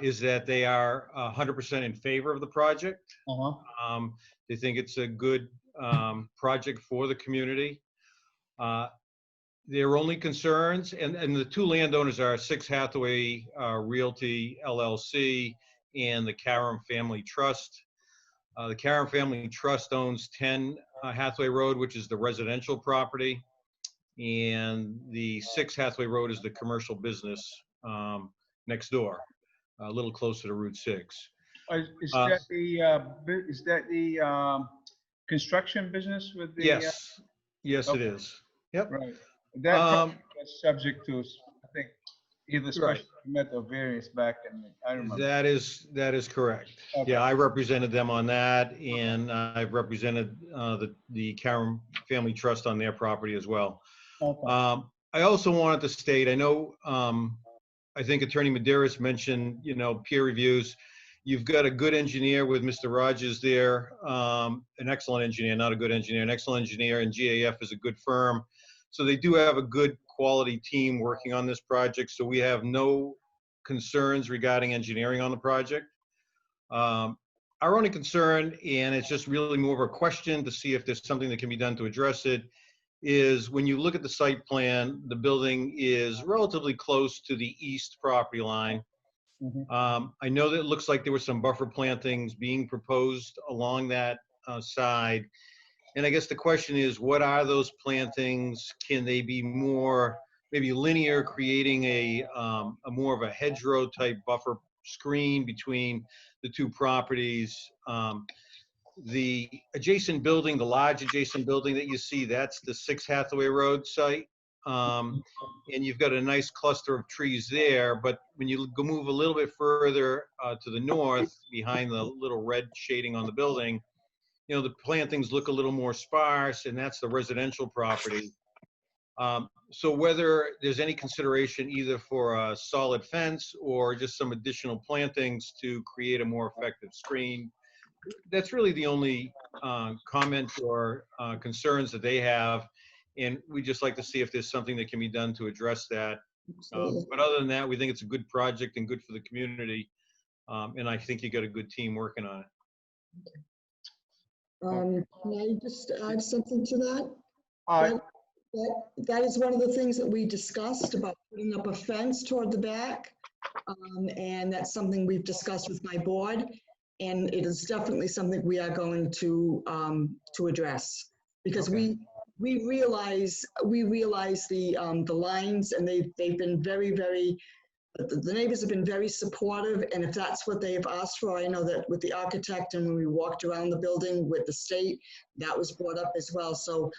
Speaker 12: is that they are 100% in favor of the project. They think it's a good project for the community. Their only concerns, and the two landowners are 6 Hathaway Realty LLC and the Karam Family Trust. The Karam Family Trust owns 10 Hathaway Road, which is the residential property, and the 6 Hathaway Road is the commercial business next door, a little closer to Route 6.
Speaker 1: Is that the construction business with the?
Speaker 12: Yes, yes, it is. Yep.
Speaker 1: Right. That project was subject to, I think, either special permit or variance back in, I remember.
Speaker 12: That is correct.
Speaker 1: Okay.
Speaker 12: Yeah, I represented them on that, and I've represented the Karam Family Trust on their property as well.
Speaker 1: Okay.
Speaker 12: I also wanted to state, I know, I think Attorney Medeiros mentioned, peer reviews. You've got a good engineer with Mr. Rogers there, an excellent engineer, not a good engineer, an excellent engineer, and GAF is a good firm. So they do have a good quality team working on this project. So we have no concerns regarding engineering on the project. Our only concern, and it's just really more of a question to see if there's something that can be done to address it, is when you look at the site plan, the building is relatively close to the east property line. I know that it looks like there were some buffer plantings being proposed along that side. And I guess the question is, what are those plantings? Can they be more maybe linear, creating a more of a hedgerow type buffer screen between the two properties? The adjacent building, the large adjacent building that you see, that's the 6 Hathaway Road site. And you've got a nice cluster of trees there, but when you go move a little bit further to the north, behind the little red shading on the building, the plantings look a little more sparse, and that's the residential property. So whether there's any consideration either for a solid fence or just some additional plantings to create a more effective screen, that's really the only comment or concerns that they have. And we just like to see if there's something that can be done to address that. But other than that, we think it's a good project and good for the community. And I think you got a good team working on it.
Speaker 17: Can I just add something to that? That is one of the things that we discussed about putting up a fence toward the back. And that's something we've discussed with my board. And it is definitely something we are going to address, because we realize the lines, and they've been very, the neighbors have been very supportive, and if that's what they've asked for, I know that with the architect and when we walked around the building with the state, that was brought up as well. So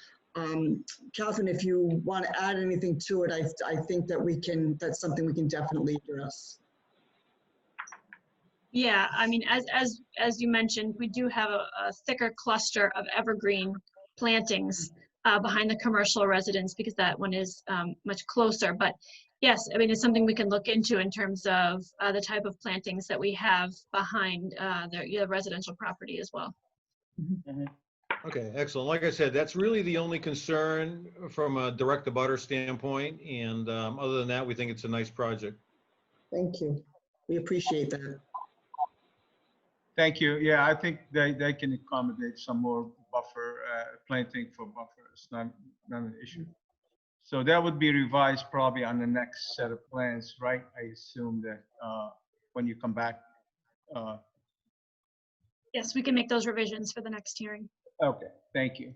Speaker 17: Catherine, if you want to add anything to it, I think that that's something we can definitely address.
Speaker 21: Yeah, I mean, as you mentioned, we do have a thicker cluster of evergreen plantings behind the commercial residence, because that one is much closer. But yes, I mean, it's something we can look into in terms of the type of plantings that we have behind the residential property as well.
Speaker 12: Okay, excellent. Like I said, that's really the only concern from a direct abutter standpoint. And other than that, we think it's a nice project.
Speaker 17: Thank you. We appreciate that.
Speaker 1: Thank you. Yeah, I think they can accommodate some more buffer planting for buffers, not an issue. So that would be revised probably on the next set of plans, right? I assume that when you come back.
Speaker 21: Yes, we can make those revisions for the next hearing.
Speaker 1: Okay, thank you.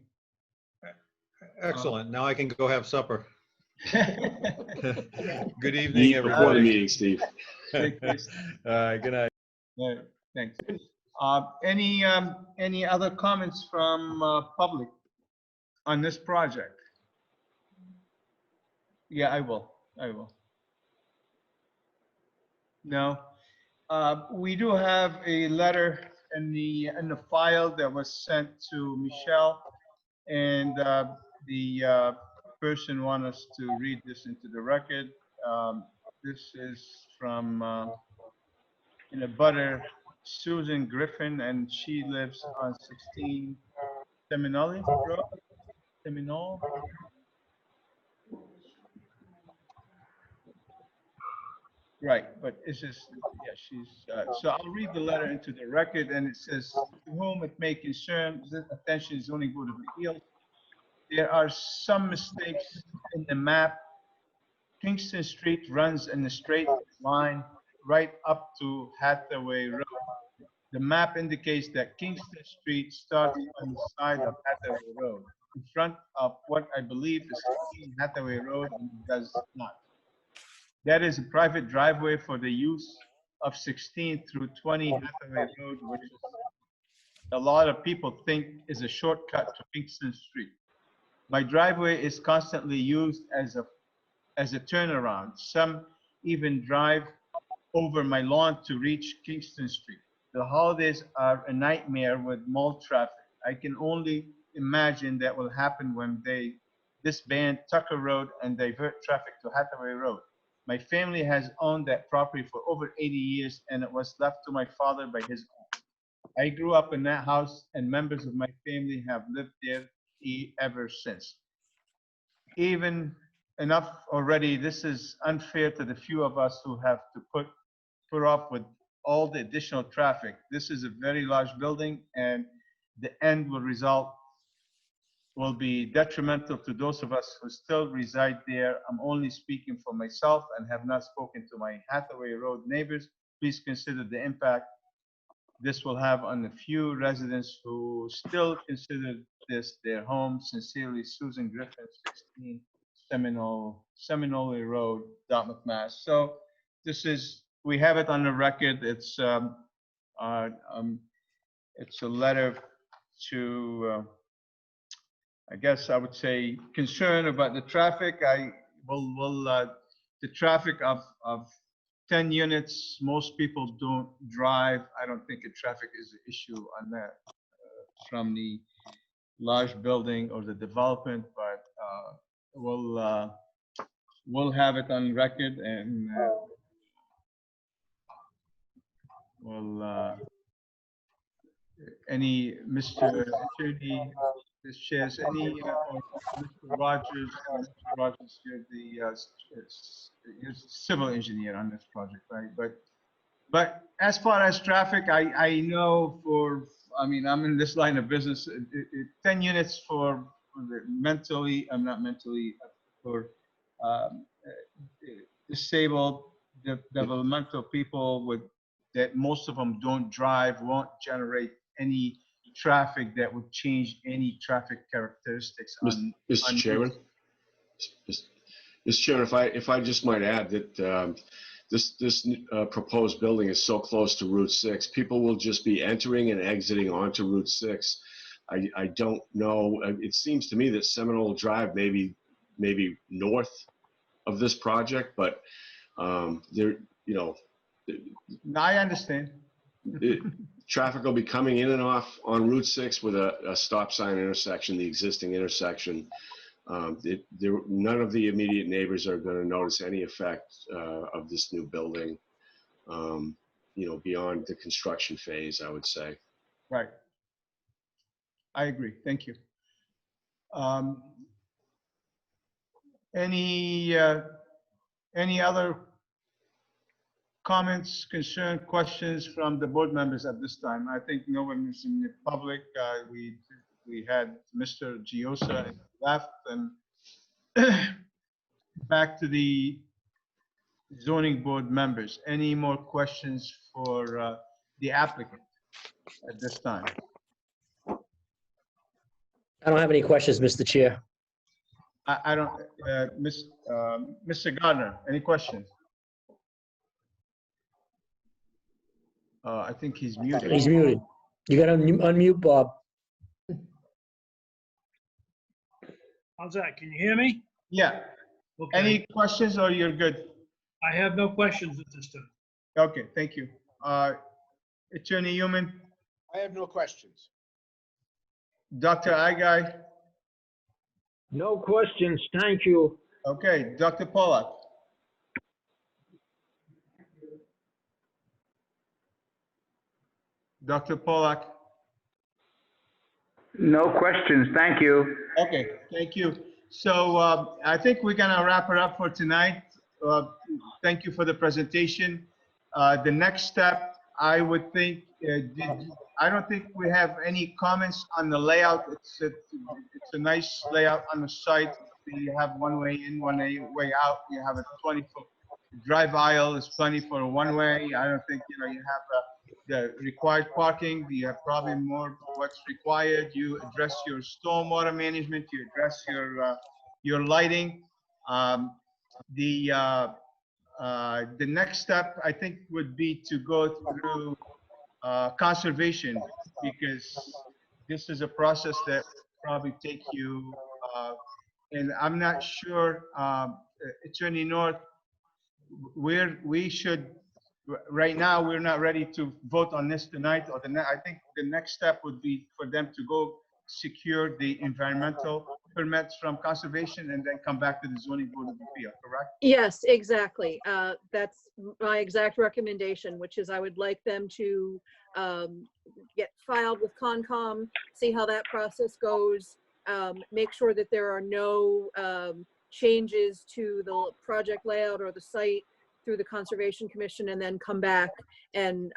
Speaker 12: Excellent. Now I can go have supper. Good evening,
Speaker 20: Eat
Speaker 12: everybody.
Speaker 20: before the meeting, Steve.
Speaker 12: Good night.
Speaker 1: All right, thanks. Any other comments from public on this project? Yeah, I will. No. We do have a letter in the file that was sent to Michelle, and the person wants us to read this into the record. This is from in a butter, Susan Griffin, and she lives on 16 Seminole Road. Seminole. Right, but it's just, yeah, she's, so I'll read the letter into the record, and it says, to whom it may concern, the attention is zoning board of appeals. There are some mistakes in the map. Kingston Street runs in a straight line right up to Hathaway Road. The map indicates that Kingston Street starts on the side of Hathaway Road, in front of what I believe is 16 Hathaway Road, and it does not. That is a private driveway for the use of 16 through 20 Hathaway Road, which is a lot of people think is a shortcut to Kingston Street. My driveway is constantly used as a turnaround. Some even drive over my lawn to reach Kingston Street. The holidays are a nightmare with mall traffic. I can only imagine that will happen when they disband Tucker Road and divert traffic to Hathaway Road. My family has owned that property for over 80 years, and it was left to my father by his own. I grew up in that house, and members of my family have lived there ever since. Even enough already, this is unfair to the few of us who have to put up with all the additional traffic. This is a very large building, and the end result will be detrimental to those of us who still reside there. I'm only speaking for myself and have not spoken to my Hathaway Road neighbors. Please consider the impact this will have on the few residents who still consider this their home. Sincerely, Susan Griffin, 16 Seminole Road, Dartmouth, Mass. So this is, we have it on the record. It's a letter to, I guess I would say, concern about the traffic. The traffic of 10 units, most people don't drive. I don't think a traffic is an issue on that from the large building or the development, but we'll have it on record, and any Mr. Attorney, Ms. Chairs, any or Mr. Rogers, you're the civil engineer on this project, right? But as far as traffic, I know I mean, I'm in this line of business. 10 units for for disabled developmental people that most of them don't drive, won't generate any traffic that would change any traffic characteristics on.
Speaker 20: Mr. Chairman, Mr. Chairman, if I just might add that this proposed building is so close to Route 6, people will just be entering and exiting onto Route 6. I don't know. It seems to me that Seminole Drive may be north of this project, but there, you know.
Speaker 1: I understand.
Speaker 20: Traffic will be coming in and off on Route 6 with a stop sign intersection, the existing intersection. None of the immediate neighbors are going to notice any effect of this new building, you know, beyond the construction phase, I would say.
Speaker 1: Right. I agree. Thank you. Any other comments, concern, questions from the board members at this time? I think no one is in the public. We had Mr. Giosa left, and back to the zoning board members. Any more questions for the applicant at this time?
Speaker 2: I don't have any questions, Mr. Chair.
Speaker 1: I don't, Mr. Gardner, any questions? I think he's muted.
Speaker 2: He's muted. You got to unmute Bob.
Speaker 3: How's that? Can you hear me?
Speaker 1: Yeah.
Speaker 3: Okay.
Speaker 1: Any questions or you're good?
Speaker 3: I have no questions at this time.
Speaker 1: Okay, thank you. Attorney Human,
Speaker 10: I have no questions.
Speaker 1: Dr. Igai.
Speaker 5: No questions, thank you.
Speaker 1: Okay, Dr. Pollack. Dr. Pollack.
Speaker 6: No questions, thank you.
Speaker 1: Okay, thank you. So I think we're gonna wrap it up for tonight. Thank you for the presentation. The next step, I would think, I don't think we have any comments on the layout. It's a nice layout on the site. You have one way in, one way out. You have a 20-foot drive aisle. It's plenty for a one-way. I don't think, you have the required parking. You have probably more what's required. You address your stormwater management. You address your lighting. The next step, I think, would be to go through conservation, because this is a process that probably take you, and I'm not sure, Attorney North, we should, right now, we're not ready to vote on this tonight, or I think the next step would be for them to go secure the environmental permits from conservation and then come back to the zoning board of appeal, correct?
Speaker 9: Yes, exactly. That's my exact recommendation, which is I would like them to get filed with Concom, see how that process goes, make sure that there are no changes to the project layout or the site through the Conservation Commission, and then come back and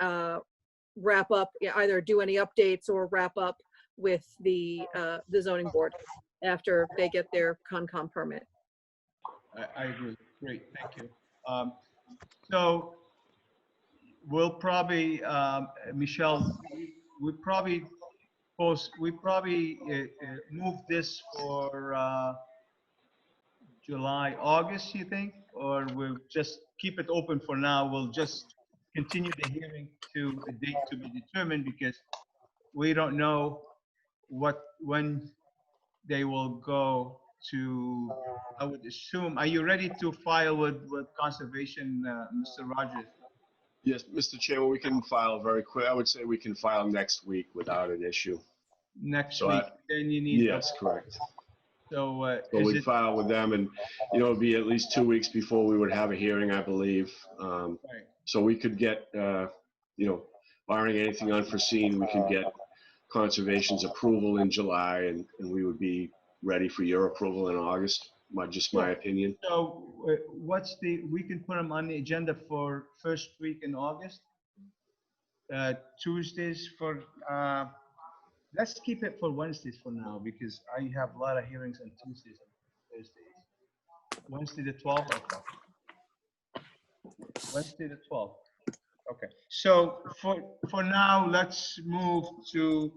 Speaker 9: wrap up, either do any updates or wrap up with the zoning board after they get their Concom permit.
Speaker 1: I agree. Great, thank you. So we'll probably, Michelle, we probably move this for July, August, you think? Or we'll just keep it open for now? We'll just continue the hearing to a date to be determined, because we don't know when they will go to, I would assume. Are you ready to file with Conservation, Mr. Rogers?
Speaker 20: Yes, Mr. Chairman, we can file very quick. I would say we can file next week without an issue.
Speaker 1: Next
Speaker 20: So
Speaker 1: week, then you need.
Speaker 20: Yes, correct.
Speaker 1: So,
Speaker 20: So we'd file with them, and, it'd be at least 2 weeks before we would have a hearing, I believe.
Speaker 1: Right.
Speaker 20: So we could get, barring anything unforeseen, we could get Conservation's approval in July, and we would be ready for your approval in August. Just my opinion.
Speaker 1: So we can put them on the agenda for first week in August. Tuesdays for, let's keep it for Wednesdays for now, because I have a lot of hearings on Tuesdays and Thursdays. Wednesday the 12th, okay. Wednesday the 12th, okay. So for now, let's move to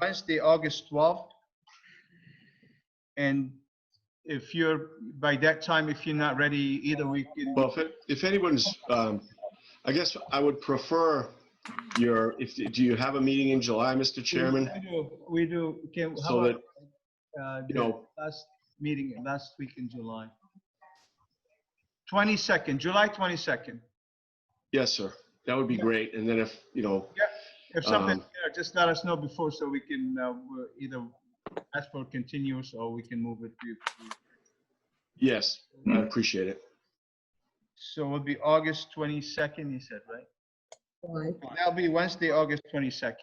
Speaker 1: Wednesday, August 12th. And if by that time, if you're not ready, either we can.
Speaker 20: Well, if anyone's, I guess I would prefer do you have a meeting in July, Mr. Chairman?
Speaker 1: We do. How
Speaker 20: So
Speaker 1: about,
Speaker 20: that,
Speaker 1: last meeting, last week in July? 22nd, July 22nd.
Speaker 20: Yes, sir. That would be great. And then if,
Speaker 1: Yeah, if something, just let us know before, so we can either ask for continuous or we can move it to.
Speaker 20: yes, I appreciate it.
Speaker 1: So it'll be August 22nd, you said, right? That'll be Wednesday, August 22nd.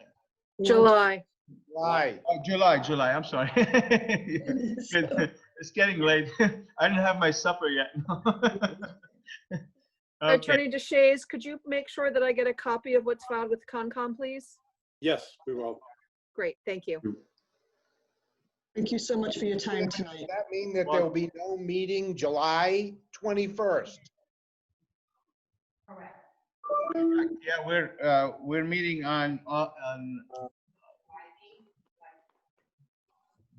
Speaker 9: July.
Speaker 10: July.
Speaker 1: Oh, July, I'm sorry. It's getting late. I didn't have my supper yet. Okay.
Speaker 9: Attorney Deshays, could you make sure that I get a copy of what's filed with Concom, please?
Speaker 18: Yes, we will.
Speaker 9: Great, thank you.
Speaker 17: Thank you so much for your time
Speaker 10: Does
Speaker 17: tonight.
Speaker 10: that mean that there will be no meeting July 21st?
Speaker 1: Yeah, we're meeting on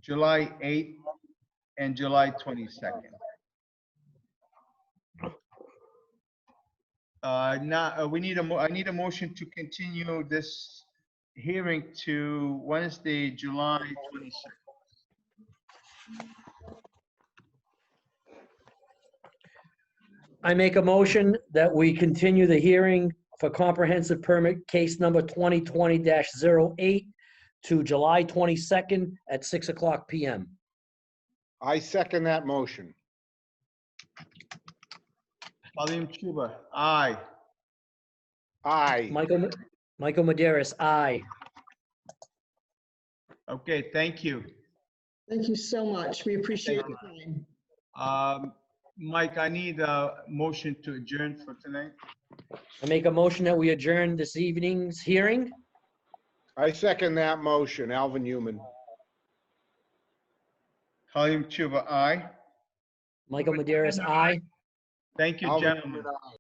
Speaker 1: July 8th and July 22nd. Now, we need I need a motion to continue this hearing to Wednesday, July 26th.
Speaker 2: I make a motion that we continue the hearing for comprehensive permit case number 2020-08 to July 22nd at 6:00 PM.
Speaker 10: I second that motion.
Speaker 1: Pauline Chuba, aye.
Speaker 10: Aye.
Speaker 2: Michael Maderis, aye.
Speaker 1: Okay, thank you.
Speaker 17: Thank you so much. We appreciate
Speaker 1: Thank
Speaker 17: your time.
Speaker 1: Mike, I need a motion to adjourn for tonight.
Speaker 2: I make a motion that we adjourn this evening's hearing.
Speaker 10: I second that motion. Alvin Newman.
Speaker 1: Pauline Chuba, aye.
Speaker 2: Michael Maderis, aye.
Speaker 1: Thank you,
Speaker 10: Alvin
Speaker 1: gentlemen.
Speaker 10: Newman, aye.